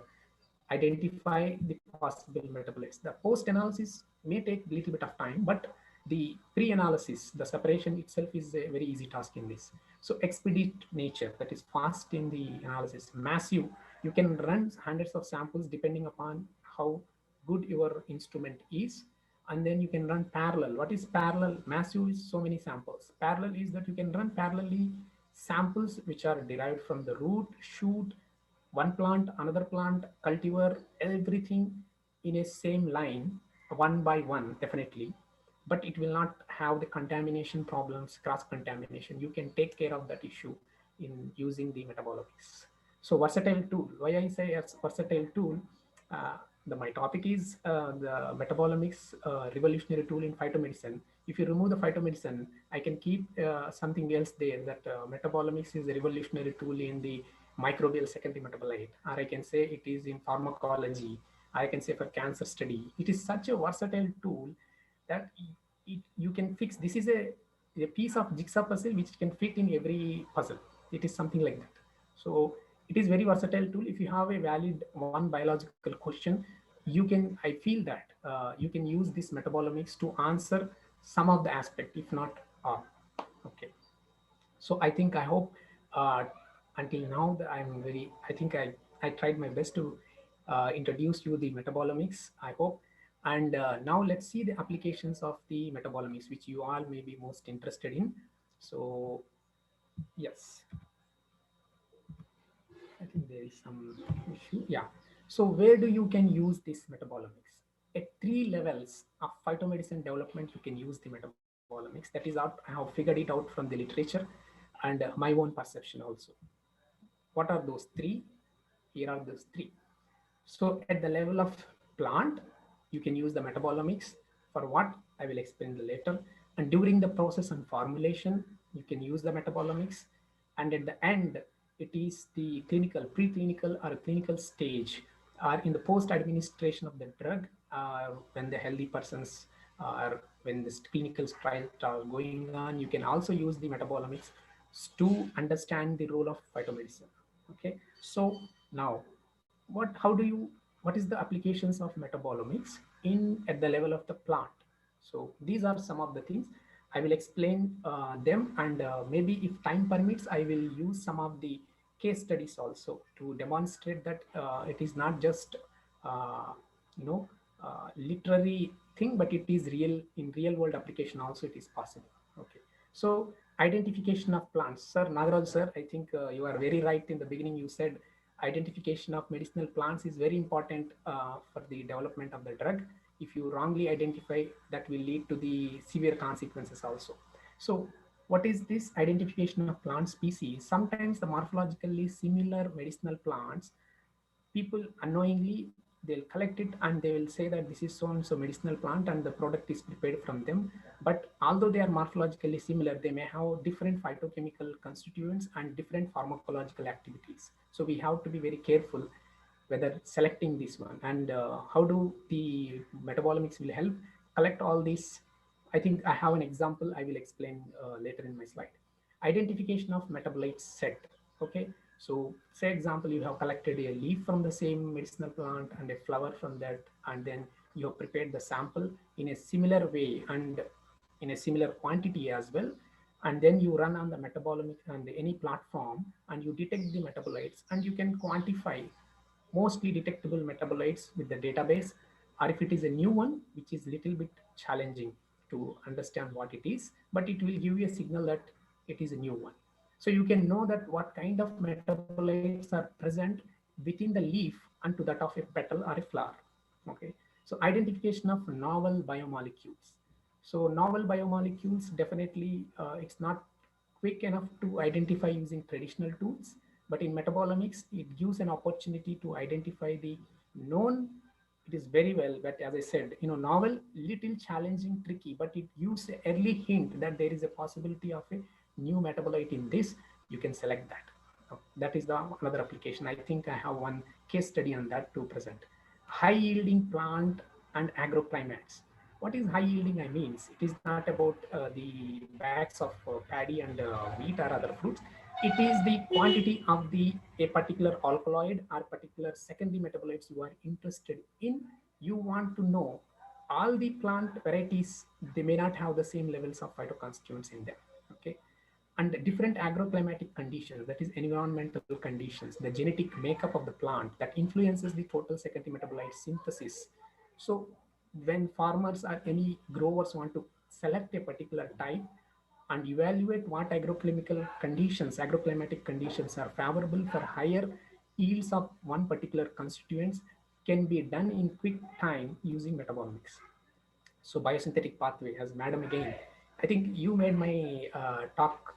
Speaker 9: identify the possible metabolites. The post-analysis may take a little bit of time, but the pre-analysis, the separation itself is a very easy task in this. So expedite nature, that is fast in the analysis, massive. You can run hundreds of samples depending upon how good your instrument is. And then you can run parallel. What is parallel? Massive is so many samples. Parallel is that you can run parallelly samples which are derived from the root, shoot, one plant, another plant, cultivar, everything in a same line, one by one, definitely. But it will not have the contamination problems, cross contamination. You can take care of that issue in using the metabolomics. So versatile tool. Why I say it's versatile tool? My topic is the metabolomics revolutionary tool in phytomedicine. If you remove the phytomedicine, I can keep something else there, that metabolomics is a revolutionary tool in the microbial secondary metabolite, or I can say it is in pharmacology, I can say for cancer study. It is such a versatile tool that you can fix. This is a piece of jigsaw puzzle which can fit in every puzzle. It is something like that. So it is very versatile tool. If you have a valid one biological question, you can, I feel that you can use this metabolomics to answer some of the aspect, if not all. Okay. So I think, I hope until now that I think I tried my best to introduce you the metabolomics, I hope. And now let's see the applications of the metabolomics, which you all may be most interested in. So yes, I think there is some issue. Yeah. So where do you can use this metabolomics? At 3 levels of phytomedicine development, you can use the metabolomics. That is out, I have figured it out from the literature and my own perception also. What are those 3? Here are those 3. So at the level of plant, you can use the metabolomics. For what? I will explain later. And during the process and formulation, you can use the metabolomics. And at the end, it is the clinical, preclinical or clinical stage, or in the post-administration of the drug, when the healthy persons or when the clinical trials are going on, you can also use the metabolomics to understand the role of phytomedicine. Okay, so now what is the applications of metabolomics in at the level of the plant? So these are some of the things. I will explain them, and maybe if time permits, I will use some of the case studies also to demonstrate that it is not just uh, you know literary thing, but it is real in real world application also. It is possible. Okay, so identification of plants, sir Nagaraj sir, I think you are very right. In the beginning, you said identification of medicinal plants is very important for the development of the drug. If you wrongly identify, that will lead to the severe consequences also. So what is this identification of plant species? Sometimes the morphologically similar medicinal plants, people unknowingly they'll collect it and they will say that this is so and so medicinal plant and the product is prepared from them. But although they are morphologically similar, they may have different phytochemical constituents and different pharmacological activities. So we have to be very careful whether selecting this one, and how do the metabolomics will help collect all these. I think I have an example I will explain later in my slide. Identification of metabolite set. Okay, so say example, you have collected a leaf from the same medicinal plant and a flower from that, and then you have prepared the sample in a similar way and in a similar quantity as well, and then you run on the metabolomic and any platform and you detect the metabolites and you can quantify mostly detectable metabolites with the database, or if it is a new one, which is little bit challenging to understand what it is, but it will give you a signal that it is a new one. So you can know that what kind of metabolites are present within the leaf and to that of a petal or a flower. Okay, so identification of novel biomolecules. So novel biomolecules, definitely it's not quick enough to identify using traditional tools, but in metabolomics, it gives an opportunity to identify the known. It is very well, but as I said, novel, little challenging, tricky, but it gives an early hint that there is a possibility of a new metabolite in this. You can select that. That is the another application. I think I have one case study on that to present. High yielding plant and agroclimates. What is high yielding? I means it is not about the bags of paddy and wheat or other fruits. It is the quantity of the a particular alkaloid or particular secondary metabolites you are interested in. You want to know all the plant varieties. They may not have the same levels of phytoconstituents in them. Okay, and different agroclimatic conditions, that is environmental conditions, the genetic makeup of the plant that influences the total secondary metabolite synthesis. So when farmers or any growers want to select a particular type and evaluate what agroclimatic conditions are favorable for higher yields of one particular constituents, can be done in quick time using metabolomics. So biosynthetic pathway, as madam again, I think you made my talk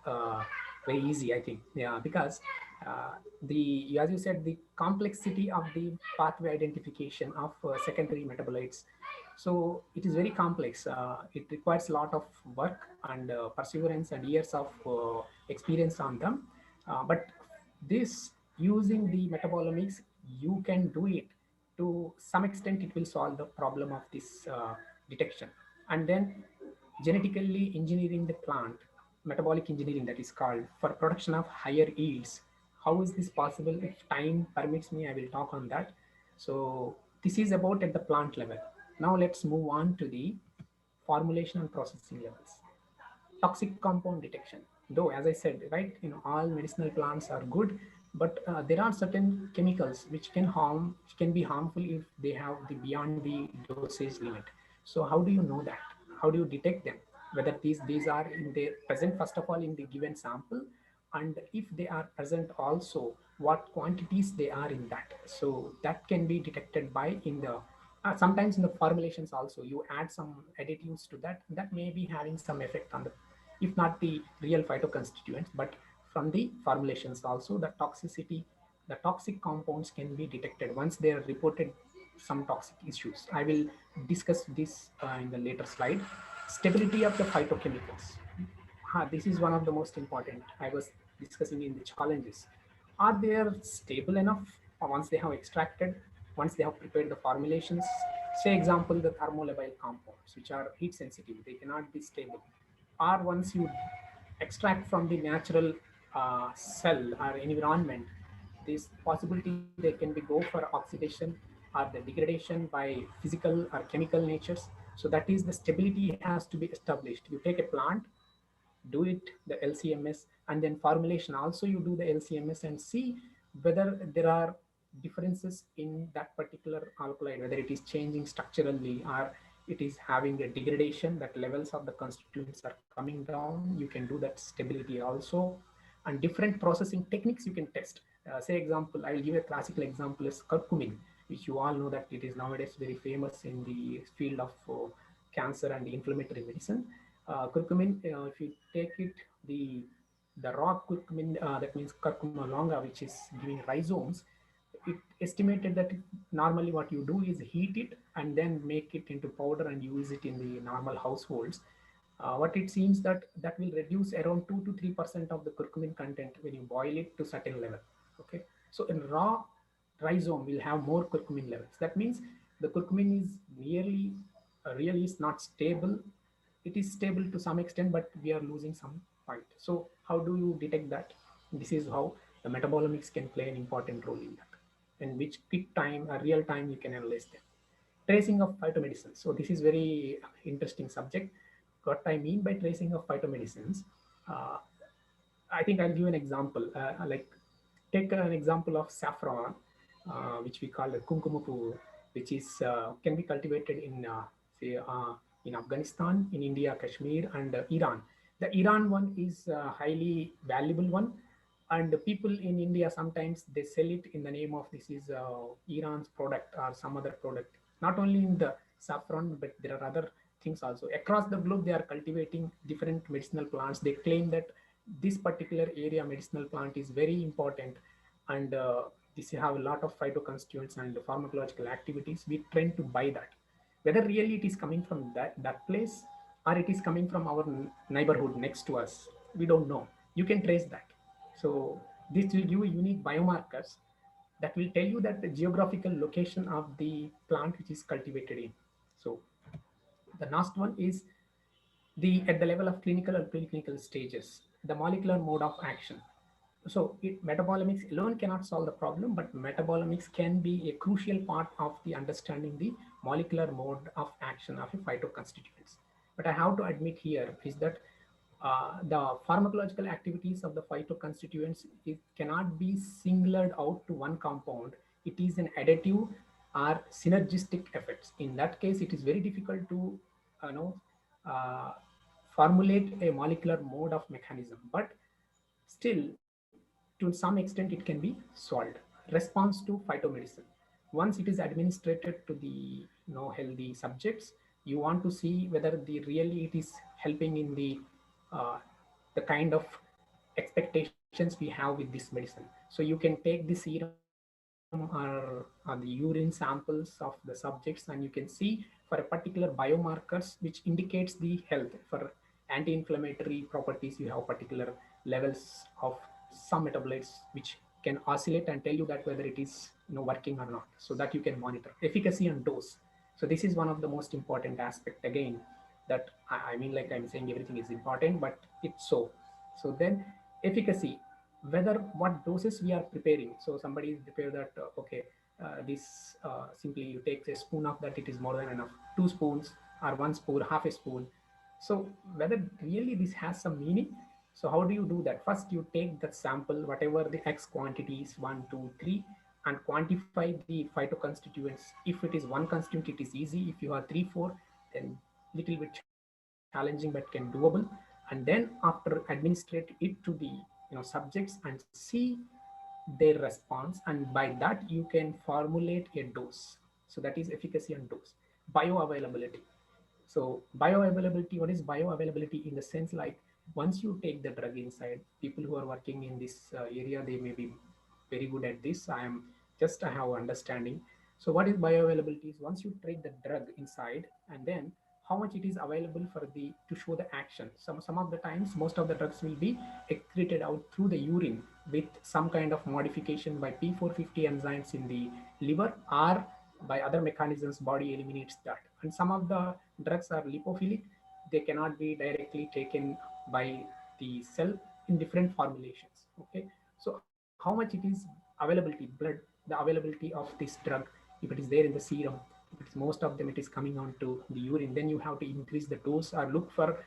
Speaker 9: very easy, I think. Yeah, because as you said, the complexity of the pathway identification of secondary metabolites. So it is very complex. It requires a lot of work and perseverance and years of experience on them. But this, using the metabolomics, you can do it. To some extent, it will solve the problem of this detection. And then genetically engineering the plant, metabolic engineering that is called, for production of higher yields. How is this possible? If time permits me, I will talk on that. So this is about at the plant level. Now let's move on to the formulation and processing levels. Toxic compound detection. Though, as I said, right, all medicinal plants are good, but there are certain chemicals which can be harmful if they have the beyond the dosage limit. So how do you know that? How do you detect them? Whether these are in the present, first of all, in the given sample, and if they are present also, what quantities they are in that. So that can be detected by in the sometimes in the formulations also, you add some additives to that, that may be having some effect on the, if not the real phytoconstituents, but from the formulations also, the toxicity, the toxic compounds can be detected once they are reported some toxic issues. I will discuss this in the later slide. Stability of the phytochemicals. This is one of the most important. I was discussing in the challenges. Are they stable enough once they have extracted, once they have prepared the formulations? Say example, the thermolabile compounds, which are heat sensitive, they cannot be stable. Or once you extract from the natural cell or environment, this possibility they can be go for oxidation or the degradation by physical or chemical natures. So that is the stability has to be established. You take a plant, do it the LCMS, and then formulation also you do the LCMS and see whether there are differences in that particular alkaloid, whether it is changing structurally or it is having a degradation, that levels of the constituents are coming down. You can do that stability also, and different processing techniques you can test. Say example, I'll give a classical example is curcumin, which you all know that it is nowadays very famous in the field of cancer and inflammatory medicine. Curcumin, if you take it, the raw curcumin, that means curcuma longa, which is giving rhizomes, it estimated that normally what you do is heat it and then make it into powder and use it in the normal households. What it seems that that will reduce around 2 to 3% of the curcumin content when you boil it to certain level. Okay, so in raw rhizome will have more curcumin levels. That means the curcumin is nearly really is not stable. It is stable to some extent, but we are losing some point. So how do you detect that? This is how the metabolomics can play an important role in that, and which quick time or real time you can analyze them. Tracing of phytomedicines. So this is very interesting subject. What I mean by tracing of phytomedicines, uh, I think I'll give an example. Like take an example of saffron, which we call kumkumapu, which is can be cultivated in say in Afghanistan, in India, Kashmir, and Iran. The Iran one is a highly valuable one, and the people in India sometimes they sell it in the name of this is Iran's product or some other product. Not only in the saffron, but there are other things also across the globe. They are cultivating different medicinal plants. They claim that this particular area medicinal plant is very important, and this have a lot of phytoconstituents and pharmacological activities. We tend to buy that. Whether really it is coming from that place or it is coming from our neighborhood next to us, we don't know. You can trace that. So this will give unique biomarkers that will tell you that the geographical location of the plant which is cultivated in. So the last one is the at the level of clinical or preclinical stages, the molecular mode of action. So metabolomics alone cannot solve the problem, but metabolomics can be a crucial part of the understanding the molecular mode of action of a phytoconstituents. But I have to admit here is that the pharmacological activities of the phytoconstituents, it cannot be singled out to one compound. It is an additive or synergistic effects. In that case, it is very difficult to you know uh, formulate a molecular mode of mechanism, but still to some extent it can be solved. Response to phytomedicine, once it is administered to the healthy subjects, you want to see whether the really it is helping in uh, the kind of expectations we have with this medicine. So you can take the serum or the urine samples of the subjects, and you can see for a particular biomarkers which indicates the health. For anti-inflammatory properties, you have particular levels of some metabolites which can oscillate and tell you that whether it is working or not, so that you can monitor efficacy and dose. So this is one of the most important aspect again, that I mean, like I'm saying everything is important, but it's so. So then efficacy, whether what doses we are preparing. So somebody is prepared that okay, this simply you take a spoon of that, it is more than enough, 2 spoons or 1 spoon, half a spoon. So whether really this has some meaning. So how do you do that? First you take that sample, whatever the x quantity is, 1 2 3, and quantify the phytoconstituents. If it is one constituent, it is easy. If you have 3 4, then little bit challenging but can doable. And then after administrate it to the subjects and see their response, and by that you can formulate a dose. So that is efficacy and dose. Bioavailability. So bioavailability, what is bioavailability? In the sense, like once you take the drug inside, people who are working in this area, they may be very good at this. I have understanding. So what is bioavailability is once you take the drug inside, and then how much it is available for the to show the action. Some of the times, most of the drugs will be excreted out through the urine with some kind of modification by P450 enzymes in the liver, or by other mechanisms body eliminates that. And some of the drugs are lipophilic, they cannot be directly taken by the cell in different formulations. Okay, so how much it is availability, blood, the availability of this drug, if it is there in the serum, It's most of them it is coming on to the urine, then you have to increase the dose or look for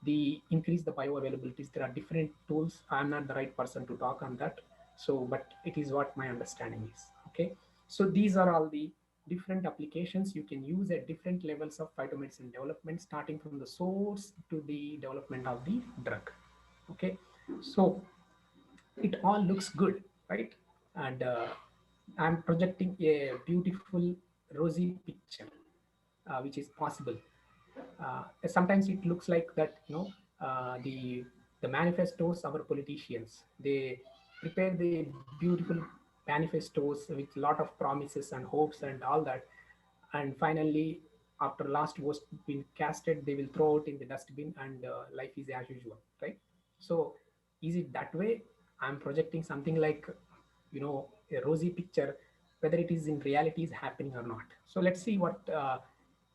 Speaker 9: the increase the bioavailabilities. There are different tools. I'm not the right person to talk on that. So, but it is what my understanding is. Okay. So these are all the different applications you can use at different levels of phytomedicine development, starting from the source to the development of the drug. Okay. So it all looks good, right? And I'm projecting a beautiful rosy picture, which is possible. Sometimes it looks like that, the manifestos our politicians, they prepare the beautiful manifestos with a lot of promises and hopes and all that, and finally after last vote been casted they will throw it in the dustbin, and life is as usual, right? So is it that way? I'm projecting something like, a rosy picture. Whether it is in reality is happening or not, so let's see what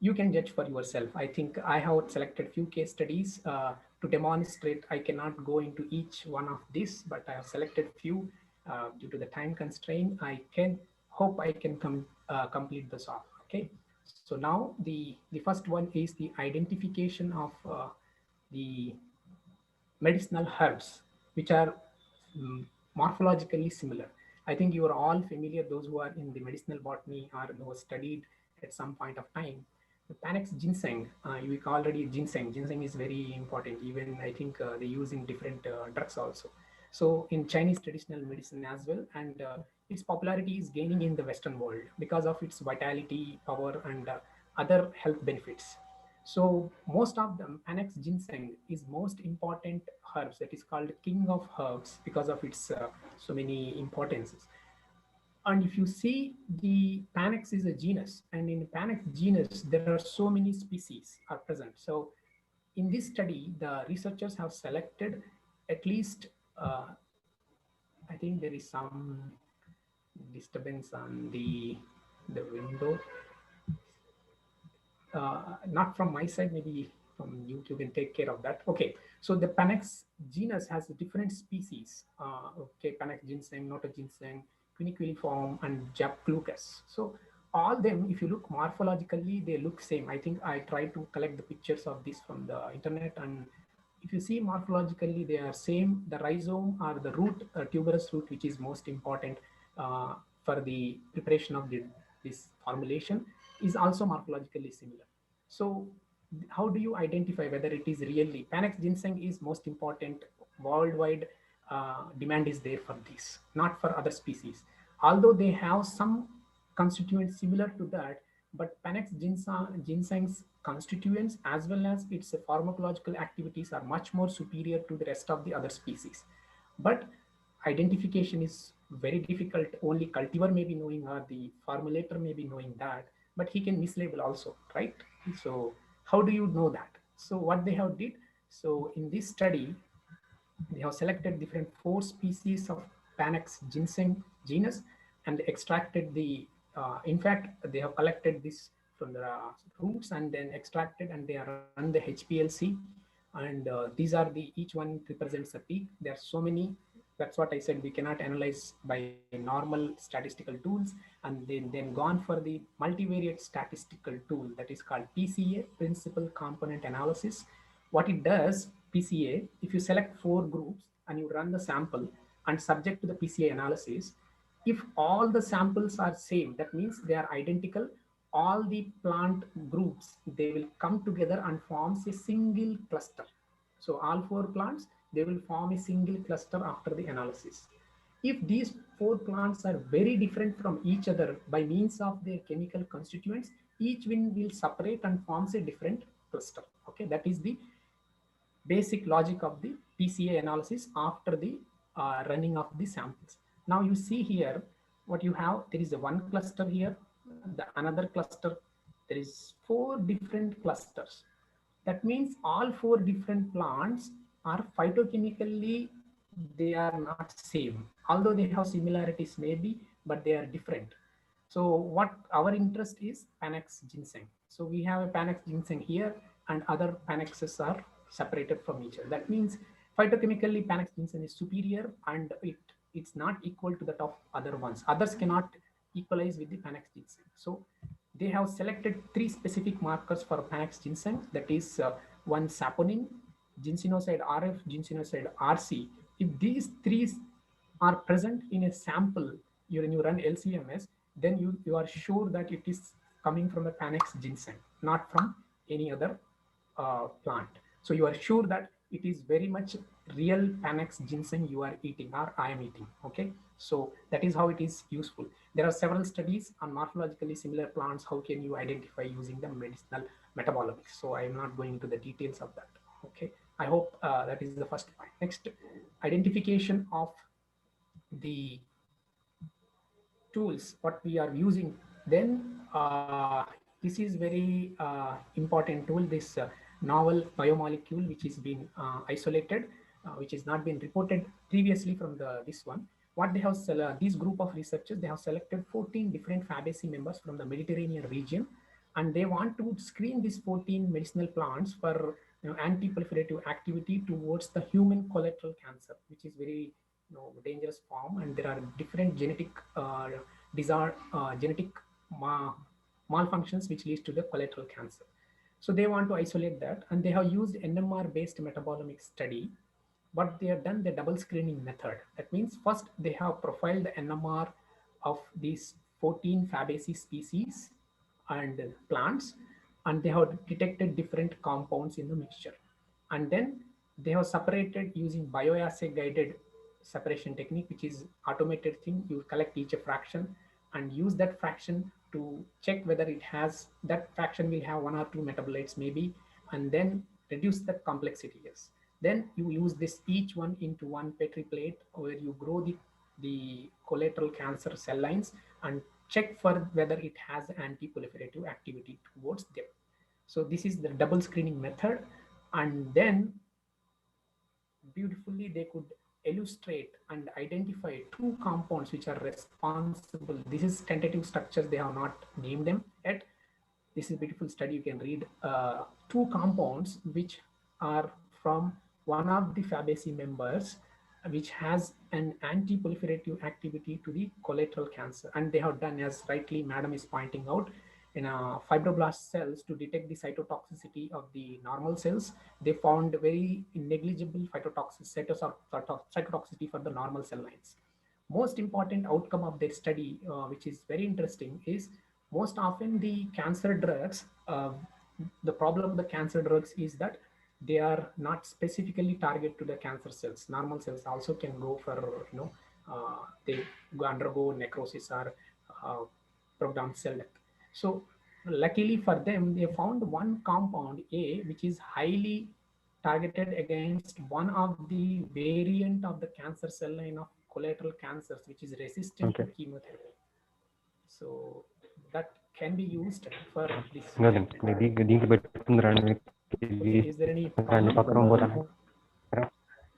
Speaker 9: you can judge for yourself. I think I have selected few case studies to demonstrate. I cannot go into each one of this, but I have selected few due to the time constraint. I can hope I can complete this off. Okay. So now the first one is the identification of the medicinal herbs, which are mm, morphologically similar. I think you are all familiar, those who are in the medicinal botany or who have studied at some point of time. The Panax ginseng, you already ginseng. Ginseng is very important. Even I think they use in different drugs also. So in Chinese traditional medicine as well, and its popularity is gaining in the Western world because of its vitality, power, and other health benefits. So most of them, Panax ginseng is most important herbs. That is called king of herbs because of its so many importances. And if you see, the Panax is a genus, and in Panax genus there are so many species are present. So in this study, the researchers have selected at least, I think there is some disturbance on the window. Not from my side, maybe from you, you can take care of that. Okay, so the Panax genus has different species. Okay, Panax ginseng, Nota ginseng, quiniquiliform, and Japlucus. So all them, if you look morphologically, they look same. I think I tried to collect the pictures of this from the internet, and if you see morphologically, they are same. The rhizome or the root, tuberous root, which is most important for the preparation of this formulation, is also morphologically similar. So how do you identify whether it is really Panax ginseng is most important worldwide? Demand is there for this, not for other species, although they have some constituents similar to that. But Panax ginseng's constituents as well as its pharmacological activities are much more superior to the rest of the other species. But identification is very difficult. Only cultivar may be knowing, or the formulator may be knowing that, but he can mislabel also, right? So how do you know that? So what they have did, so in this study, they have selected different 4 species of Panax ginseng genus and extracted the, in fact, they have collected this from the roots and then extracted, and they run the HPLC. And these are the, each one represents a peak. There are so many. That's what I said. We cannot analyze by normal statistical tools, and then gone for the multivariate statistical tool that is called PCA, Principal Component Analysis. What it does, PCA, if you select 4 groups and you run the sample and subject to the PCA analysis, if all the samples are same, that means they are identical, all the plant groups, they will come together and forms a single cluster. So all 4 plants, they will form a single cluster after the analysis. If these 4 plants are very different from each other by means of their chemical constituents, each one will separate and forms a different cluster. Okay, that is the basic logic of the PCA analysis after the running of the samples. Now you see here what you have, there is a one cluster here, the another cluster, there is 4 different clusters. That means all 4 different plants are phytochemically, they are not same, although they have similarities maybe, but they are different. So what our interest is Panax ginseng. So we have a Panax ginseng here, and other Panaxes are separated from each other. That means phytochemically Panax ginseng is superior, and it's not equal to that of other ones. Others cannot equalize with the Panax ginseng. So they have selected 3 specific markers for Panax ginseng, that is one saponin, ginsenoside RF, ginsenoside RC. If these 3 are present in a sample, when you run LCMS, then you are sure that it is coming from the Panax ginseng, not from any other plant. So you are sure that it is very much real Panax ginseng you are eating or I am eating. Okay, so that is how it is useful. There are several studies on morphologically similar plants. How can you identify using the medicinal metabolomics? So I am not going into the details of that. Okay, I hope that is the first point. Next, identification of the tools what we are using, then this is very important tool, this novel biomolecule which is been isolated, which has not been reported previously from this one. What they have this group of researchers, they have selected 14 different Fabaceae members from the Mediterranean region, and they want to screen these 14 medicinal plants for anti-proliferative activity towards the human colorectal cancer, which is very dangerous form, and there are different genetic genetic malfunctions which leads to the colorectal cancer. So they want to isolate that, and they have used NMR based metabolomic study. But they have done the double screening method. That means first they have profiled the NMR of these 14 Fabaceae species and plants, and they have detected different compounds in the mixture, and then they have separated using bioassay guided separation technique, which is automated thing. You collect each fraction and use that fraction to check whether it has, that fraction will have 1 or 2 metabolites maybe, and then reduce the complexity. Yes, then you use this each one into one Petri plate where you grow the colorectal cancer cell lines and check for whether it has anti-proliferative activity towards them. So this is the double screening method, and then beautifully they could illustrate and identify 2 compounds which are responsible. This is tentative structures, they have not named them yet. This is a beautiful study, you can read 2 compounds which are from one of the Fabaceae members, which has an anti-proliferative activity to the colorectal cancer. And they have done, as rightly madam is pointing out, in fibroblast cells to detect the cytotoxicity of the normal cells. They found very negligible cytotoxicity for the normal cell lines. Most important outcome of their study, which is very interesting, is most often the cancer drugs, the problem with the cancer drugs is that they are not specifically targeted to the cancer cells. Normal cells also can go for, they undergo necrosis or programmed cell death. So luckily for them, they found one compound A, which is highly targeted against one of the variant of the cancer cell line of colorectal cancers, which is resistant to chemotherapy. So that can be used for this. Okay, is there any problem?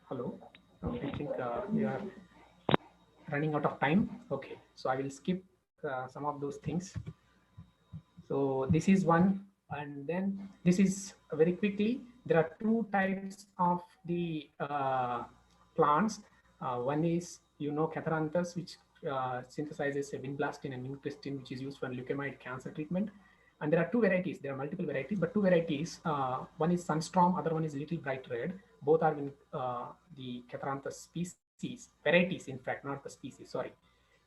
Speaker 9: Hello, I think we are running out of time. Okay, so I will skip some of those things. So this is one, and then this is very quickly. There are 2 types of the plants. One is, Catharanthus, which synthesizes a vinblastine and vincristine, which is used for leukemia cancer treatment. And there are 2 varieties. There are multiple varieties, but 2 varieties. One is Sunstorm, other one is Little Bright Red. Both are in the Catharanthus species, varieties, in fact, not the species. Sorry.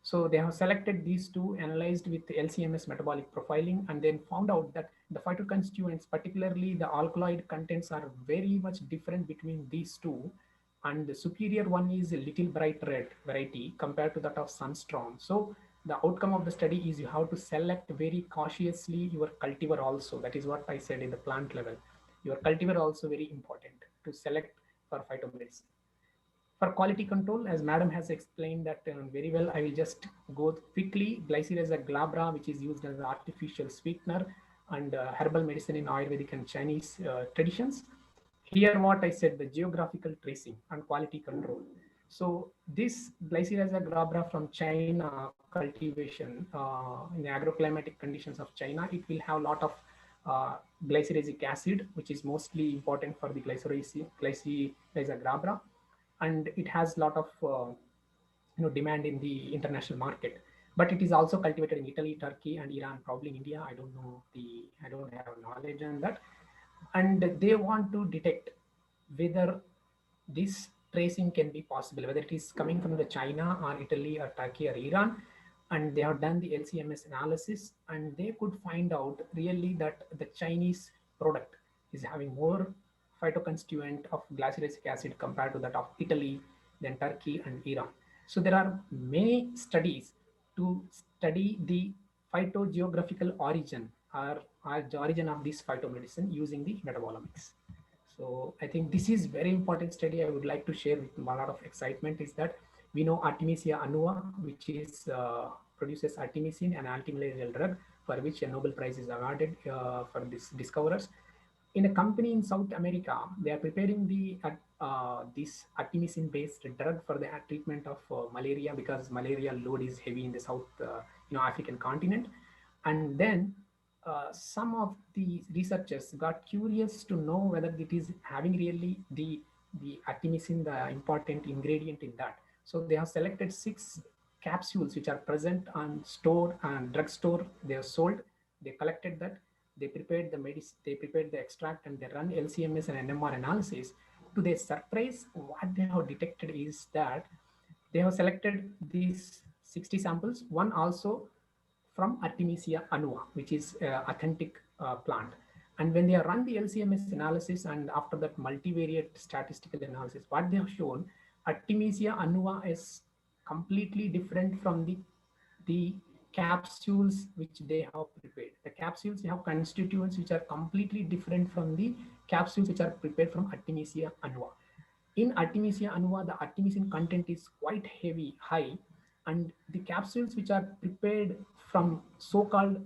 Speaker 9: So they have selected these 2, analyzed with LCMS metabolic profiling, and then found out that the phytoconstituents, particularly the alkaloid contents, are very much different between these 2. And the superior one is a Little Bright Red variety compared to that of Sunstorm. So the outcome of the study is you have to select very cautiously your cultivar also. That is what I said in the plant level. Your cultivar also very important to select for phytomedicine. For quality control, as madam has explained that very well, I will just go quickly. Glycyrrhiza glabra, which is used as an artificial sweetener, and herbal medicine in Ayurvedic and Chinese traditions. Here what I said, the geographical tracing and quality control. So this Glycyrrhiza glabra from China cultivation, in the agroclimatic conditions of China, it will have a lot of glycyrrhizic acid, which is mostly important for the Glycyrrhiza glabra, and it has a lot of demand in the international market. but it is also cultivated in Italy, Turkey, and Iran, probably in India. I don't know I don't have knowledge on that. And they want to detect whether this tracing can be possible, whether it is coming from the China or Italy or Turkey or Iran. And they have done the LCMS analysis, and they could find out really that the Chinese product is having more phytoconstituent of glyceric acid compared to that of Italy, then Turkey and Iran. So there are many studies to study the phytogeographical origin or the origin of this phytomedicine using the metabolomics. So I think this is very important study I would like to share with a lot of excitement is that we know Artemisia annua, which is produces artemisinin, an antimalarial drug for which a Nobel Prize is awarded for this discoverers. In a company in South America, they are preparing this artemisinin-based drug for the treatment of malaria, because malaria load is heavy in the South, African continent. And then some of the researchers got curious to know whether it is having really the artemisinin, the important ingredient in that. So they have selected 6 capsules which are present on store and drugstore. They are sold. They collected that. They prepared the medicine. They prepared the extract, and they run LCMS and NMR analysis. To their surprise, what they have detected is that they have selected these 60 samples. One also from Artemisia annua, which is authentic plant. And when they have run the LCMS analysis and after that multivariate statistical analysis, what they have shown, Artemisia annua is completely different from the capsules which they have prepared. The capsules have constituents which are completely different from the capsules which are prepared from Artemisia annua. In Artemisia annua, the artemisinin content is quite heavy, high, and the capsules which are prepared from so-called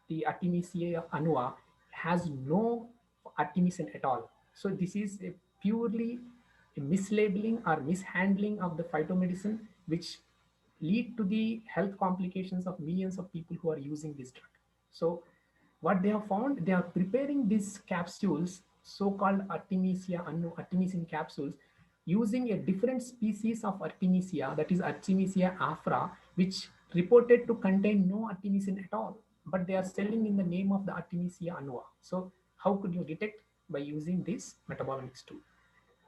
Speaker 9: the Artemisia annua has no artemisinin at all. So this is a purely a mislabeling or mishandling of the phytomedicine, which lead to the health complications of millions of people who are using this drug. So what they have found, they are preparing these capsules, so-called Artemisia artemisinin capsules, using a different species of Artemisia, that is Artemisia afra, which reported to contain no artemisinin at all, but they are selling in the name of the Artemisia annua. So how could you detect? By using this metabolomics tool.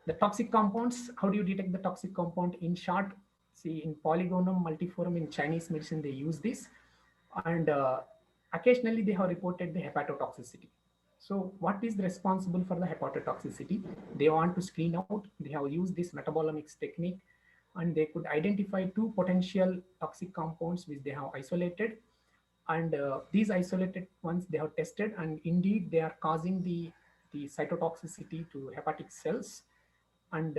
Speaker 9: The toxic compounds, how do you detect the toxic compound? In short, see, in polygonum multiforum in Chinese medicine, they use this, and occasionally they have reported the hepatotoxicity. So what is responsible for the hepatotoxicity? They want to screen out. They have used this metabolomics technique, and they could identify 2 potential toxic compounds which they have isolated. And these isolated ones they have tested, and indeed they are causing the cytotoxicity to hepatic cells. And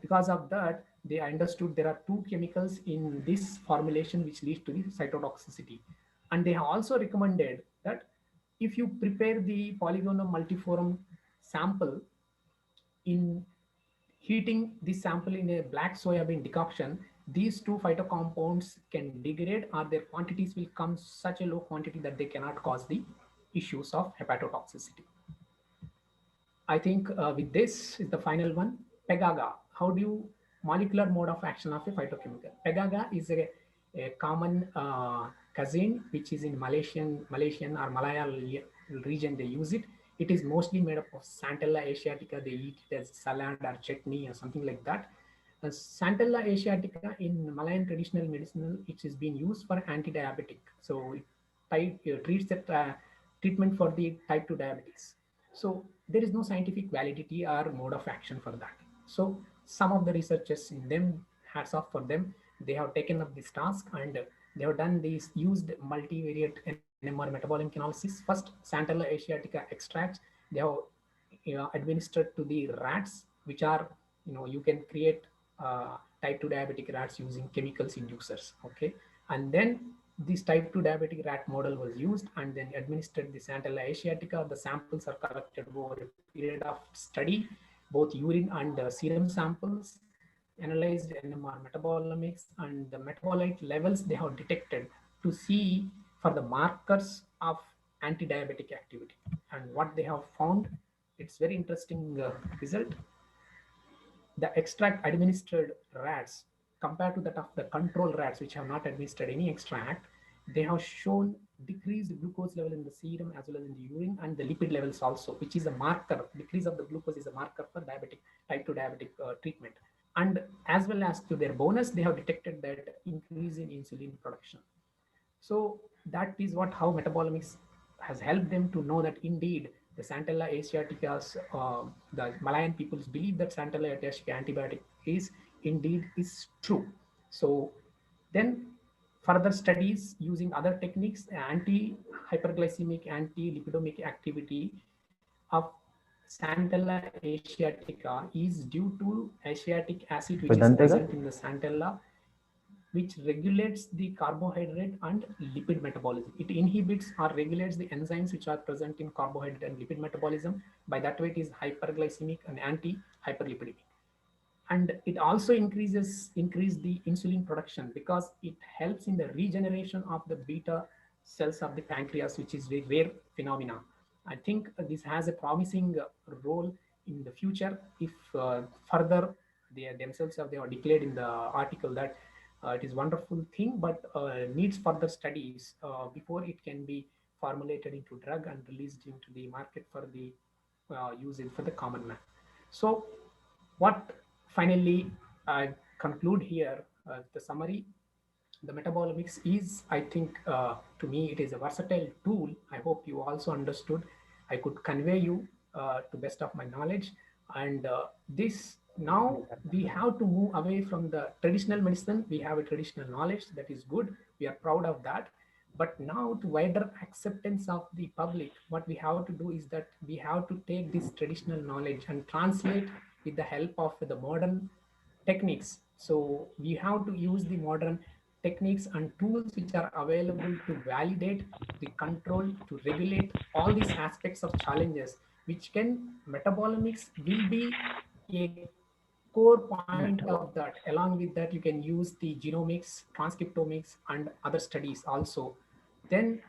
Speaker 9: because of that, they understood there are 2 chemicals in this formulation which leads to the cytotoxicity. And they have also recommended that if you prepare the polygonum multiforum sample, in heating this sample in a black soybean decoction, these 2 phytocompounds can degrade, or their quantities will come such a low quantity that they cannot cause the issues of hepatotoxicity. I think with this is the final one. Pegaga. How do you molecular mode of action of a phytochemical? Pegaga is a common cuisine which is in Malaysian or Malayalam region. They use it. It is mostly made up of Santella asiatica. They eat it as salad or chutney or something like that. Santella asiatica in Malayan traditional medicinal, it is being used for anti-diabetic. So it treats the treatment for the type 2 diabetes. So there is no scientific validity or mode of action for that. So some of the researchers in them, hats off for them, they have taken up this task, and they have done these used multivariate NMR metabolic analysis. First, Santella asiatica extracts they have administered to the rats, which are, you can create type 2 diabetic rats using chemicals inducers. Okay, and then this type 2 diabetic rat model was used, and then administered the Santella asiatica. The samples are collected over a period of study, both urine and serum samples, analyzed NMR metabolomics, and the metabolite levels they have detected to see for the markers of anti-diabetic activity. And what they have found, it's very interesting result. The extract administered rats compared to that of the control rats, which have not administered any extract, they have shown decreased glucose level in the serum as well as in the urine, and the lipid levels also, which is a marker. Decrease of the glucose is a marker for diabetic type 2 diabetic treatment. And as well as to their bonus, they have detected that increase in insulin production. So that is what how metabolomics has helped them to know that indeed the Santella asiaticas, the Malayan peoples believe that Santella asiatica antibiotic is indeed is true. So then further studies using other techniques, anti-hyperglycemic, anti-lipidomic activity of Santella asiatica is due to asiatic acid which is present in the Santella, which regulates the carbohydrate and lipid metabolism. It inhibits or regulates the enzymes which are present in carbohydrate and lipid metabolism. By that way, it is hyperglycemic and anti-hyperlipidemic. And it also increase the insulin production because it helps in the regeneration of the beta cells of the pancreas, which is a rare phenomena. I think this has a promising role in the future if further they themselves have they are declared in the article that it is wonderful thing, but needs further studies before it can be formulated into drug and released into the market for the usage for the common man. So what finally I conclude here, the summary, the metabolomics is, I think, to me, it is a versatile tool. I hope you also understood. I could convey you to best of my knowledge. And this now we have to move away from the traditional medicine. We have a traditional knowledge that is good. We are proud of that. But now to wider acceptance of the public, what we have to do is that we have to take this traditional knowledge and translate with the help of the modern techniques. So we have to use the modern techniques and tools which are available to validate, the control, to regulate all these aspects of challenges, which can metabolomics will be a core point of that. Along with that, you can use the genomics, transcriptomics, and other studies also. Then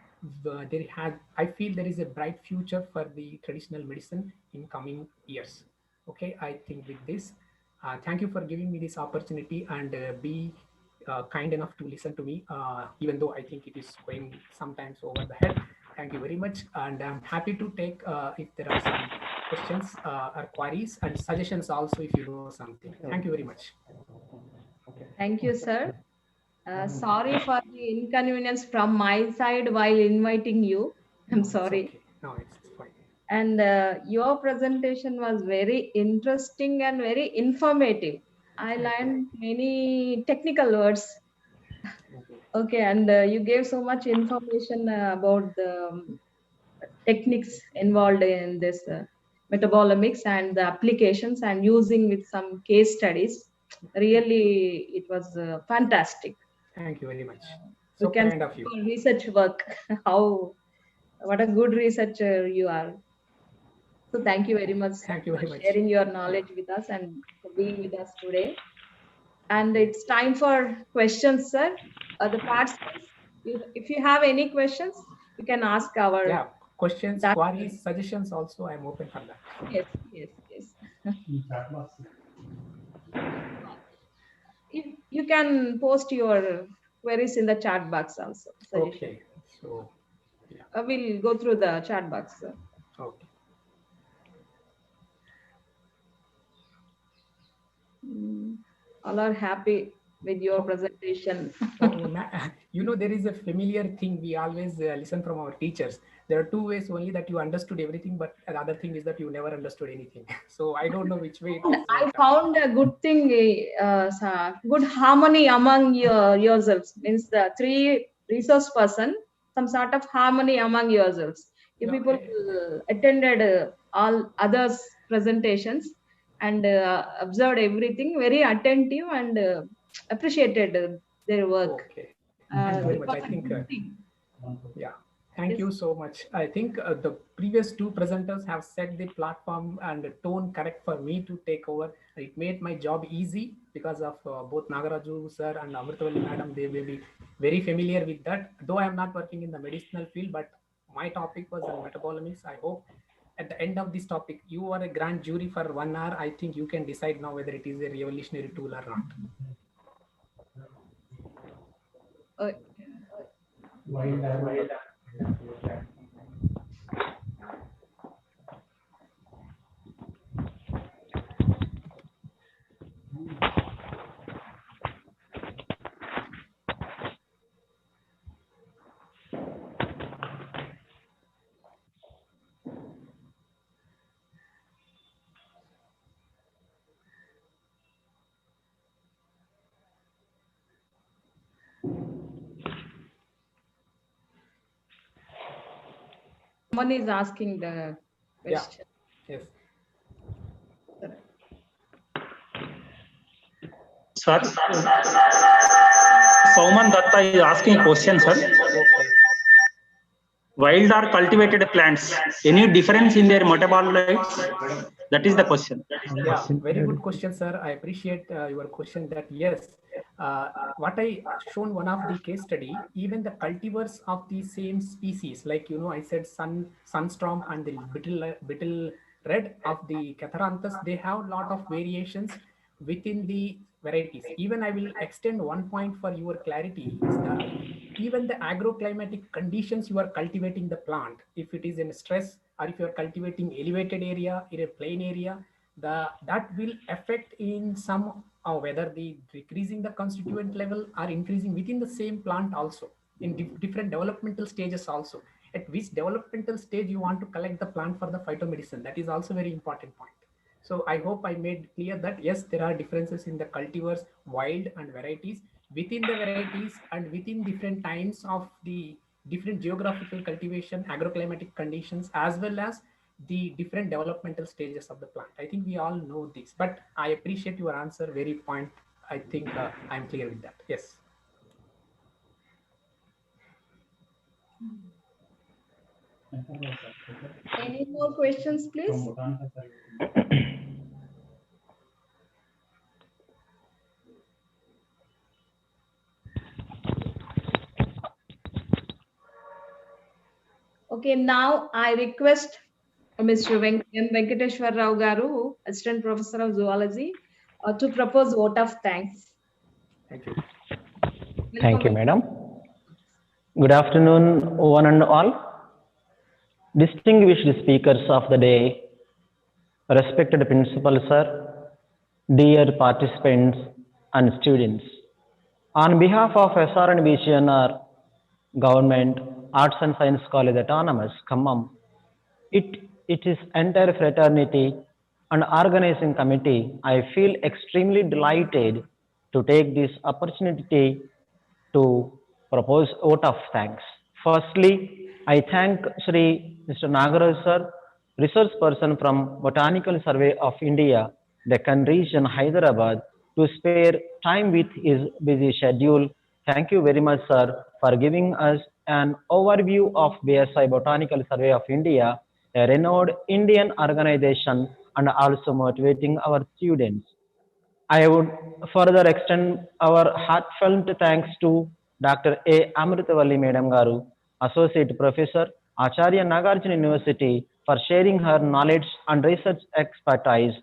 Speaker 9: I feel there is a bright future for the traditional medicine in coming years. Okay, I think with this, thank you for giving me this opportunity and be kind enough to listen to me, even though I think it is going sometimes over the head. Thank you very much. And I'm happy to take if there are some questions or queries and suggestions also if you know something. Thank you very much.
Speaker 2: Thank you, sir. Sorry for the inconvenience from my side while inviting you. I'm sorry.
Speaker 9: Okay. No, it's fine.
Speaker 2: And your presentation was very interesting and very informative. I learned many technical words. Okay, and you gave so much information about the techniques involved in this metabolomics and the applications and using with some case studies. Really, it was fantastic.
Speaker 9: Thank you very much.
Speaker 2: You
Speaker 9: So
Speaker 2: can
Speaker 9: kind of you.
Speaker 2: research work. What a good researcher you are. So thank you very much, sir,
Speaker 9: Thank you
Speaker 2: for
Speaker 9: very much.
Speaker 2: sharing your knowledge with us and for being with us today. And it's time for questions, sir. The participants, if you have any questions, you can ask our
Speaker 9: questions,
Speaker 2: doctor.
Speaker 9: queries, suggestions also. I'm open for that.
Speaker 2: Yes. You can post your queries in the chat box also.
Speaker 9: Okay, so yeah.
Speaker 2: We'll go through the chat box, sir.
Speaker 9: Okay.
Speaker 2: All are happy with your presentation.
Speaker 9: You know, there is a familiar thing we always listen from our teachers. There are two ways only that you understood everything, but the other thing is that you never understood anything. So I don't know which way it is.
Speaker 2: I found a good thing, good harmony among yourselves. Means the three resource person, some sort of harmony among yourselves. You people attended all others' presentations and observed everything, very attentive and appreciated their work.
Speaker 9: Okay. Thank you very much. I think, yeah. Thank you so much. I think the previous two presenters have set the platform and the tone correct for me to take over. It made my job easy because of both Nagaraju sir and Amritavalli madam. They will be very familiar with that. Though I am not working in the medicinal field, but my topic was on metabolomics. I hope at the end of this topic, you are a grand jury for 1 hour. I think you can decide now whether it is a revolutionary tool or not.
Speaker 2: Uh, Someone is asking the
Speaker 9: Yeah.
Speaker 2: question.
Speaker 9: Yes.
Speaker 10: Sir, Sauman Datta is asking a question, sir.
Speaker 9: Okay.
Speaker 10: Wild or cultivated plants, any difference in their metabolites? That is the question.
Speaker 9: Yeah, very good question, sir. I appreciate your question that yes, what I shown one of the case study, even the cultivars of the same species, like, I said sunstorm and the bittle red of the catharanthus, they have a lot of variations within the varieties. Even I will extend one point for your clarity is that even the agroclimatic conditions you are cultivating the plant, if it is in stress or if you are cultivating elevated area in a plain area, that will affect in some whether the decreasing the constituent level or increasing within the same plant also in different developmental stages also, at which developmental stage you want to collect the plant for the phytomedicine. That is also very important point. So I hope I made clear that yes, there are differences in the cultivars, wild and varieties, within the varieties and within different times of the different geographical cultivation, agroclimatic conditions, as well as the different developmental stages of the plant. I think we all know this, but I appreciate your answer. Very point. I think I'm clear with that. Yes.
Speaker 2: Any more questions, please? Okay, now I request Mr. Venkateshwar Rao Garu, Assistant Professor of Zoology, to propose vote of thanks.
Speaker 9: Thank you.
Speaker 6: Thank you, madam. Good afternoon, one and all. Distinguished speakers of the day, respected principal sir, dear participants and students. On behalf of SR and BCNR Government Arts and Science College Autonomous, Khammam, it is entire fraternity and organizing committee, I feel extremely delighted to take this opportunity to propose vote of thanks. Firstly, I thank Sri Mr. Nagaraj sir, research person from Botanical Survey of India, Deccan region, Hyderabad, to spare time with his busy schedule. Thank you very much, sir, for giving us an overview of BSI Botanical Survey of India, a renowned Indian organization, and also motivating our students. I would further extend our heartfelt thanks to Dr. A. Amritavalli Madam Garu, Associate Professor, Acharya Nagarjuna University, for sharing her knowledge and research expertise.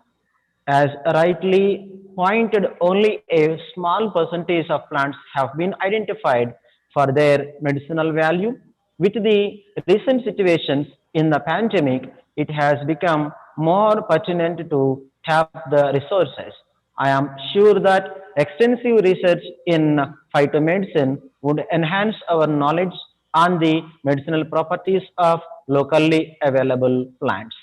Speaker 6: As rightly pointed, only a small percentage of plants have been identified for their medicinal value. With the recent situations in the pandemic, it has become more pertinent to tap the resources. I am sure that extensive research in phytomedicine would enhance our knowledge on the medicinal properties of locally available plants.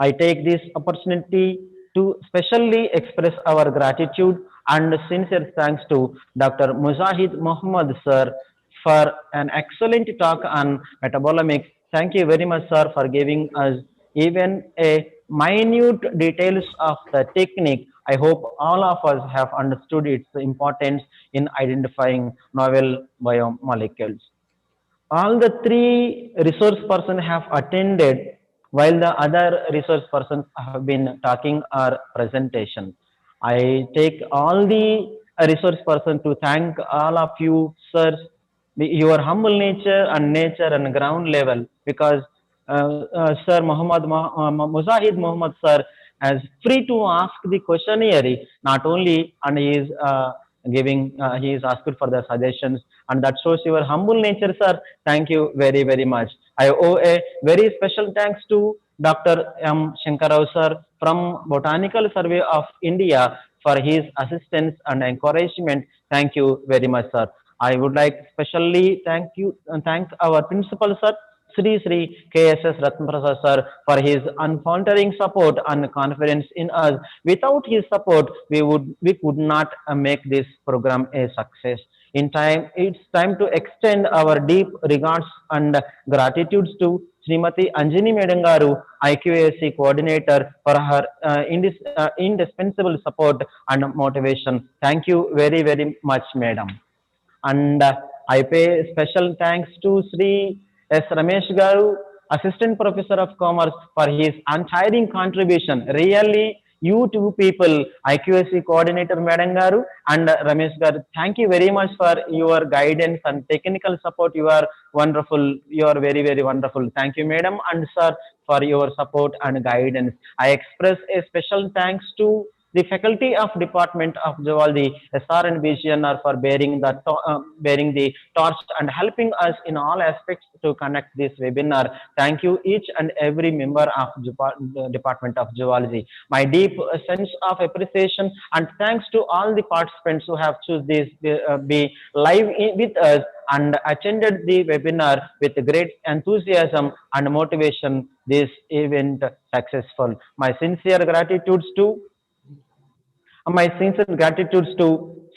Speaker 6: I take this opportunity to specially express our gratitude and sincere thanks to Dr. Mujahid Muhammad sir for an excellent talk on metabolomics. Thank you very much, sir, for giving us even a minute details of the technique. I hope all of us have understood its importance in identifying novel biomolecules. All the three resource persons have attended while the other resource persons have been talking or presentation. I take all the resource person to thank all of you, sirs, your humble nature and ground level, because Sir Muzahid Muhammad sir is free to ask the questionnaire, not only, and he is
Speaker 11: giving, he is asked for the suggestions, and that shows your humble nature, sir. Thank you very, very much. I owe a very special thanks to Dr. M. Shankarao, sir, from Botanical Survey of India for his assistance and encouragement. Thank you very much, sir. I would like specially thank our principal, sir, Sri KSS Ratnaprasad sir, for his unfaltering support and confidence in us. Without his support, we could not make this program a success. It's time to extend our deep regards and gratitudes to Srimati Anjani Madam Garu, IQAC coordinator, for her indispensable support and motivation. Thank you very, very much, madam. And I pay special thanks to Sri S. Ramesh Garu, Assistant Professor of Commerce, for his untiring contribution. Really, you two people, IQSC Coordinator Madam Garu and Ramesh Garu, thank you very much for your guidance and technical support. You are wonderful. You are very, very wonderful. Thank you, Madam and Sir, for your support and guidance. I express a special thanks to the faculty of Department of Zoology, SR and BGNR, for bearing the torch and helping us in all aspects to conduct this webinar. Thank you each and every member of the Department of Zoology. My deep sense of appreciation and thanks to all the participants who have chosen this be live with us and attended the webinar with great enthusiasm and motivation. This event successful. My sincere gratitudes to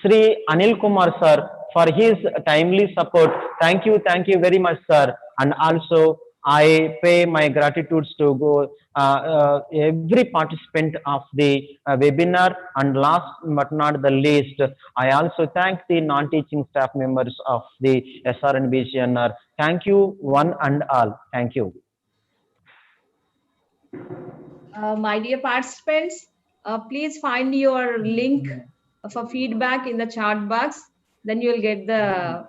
Speaker 11: Sri Anil Kumar sir for his timely support. Thank you very much, sir. And also, I pay my gratitudes to every participant of the webinar. And last but not the least, I also thank the non-teaching staff members of the SRNBCNR. Thank you, one and all. Thank you.
Speaker 2: My dear participants, please find your link for feedback in the chat box. Then you will get the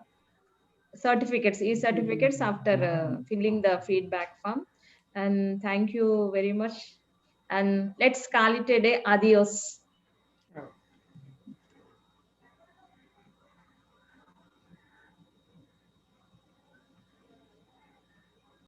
Speaker 2: certificates, e-certificates after filling the feedback form. And thank you very much. And let's call it a day. Adios.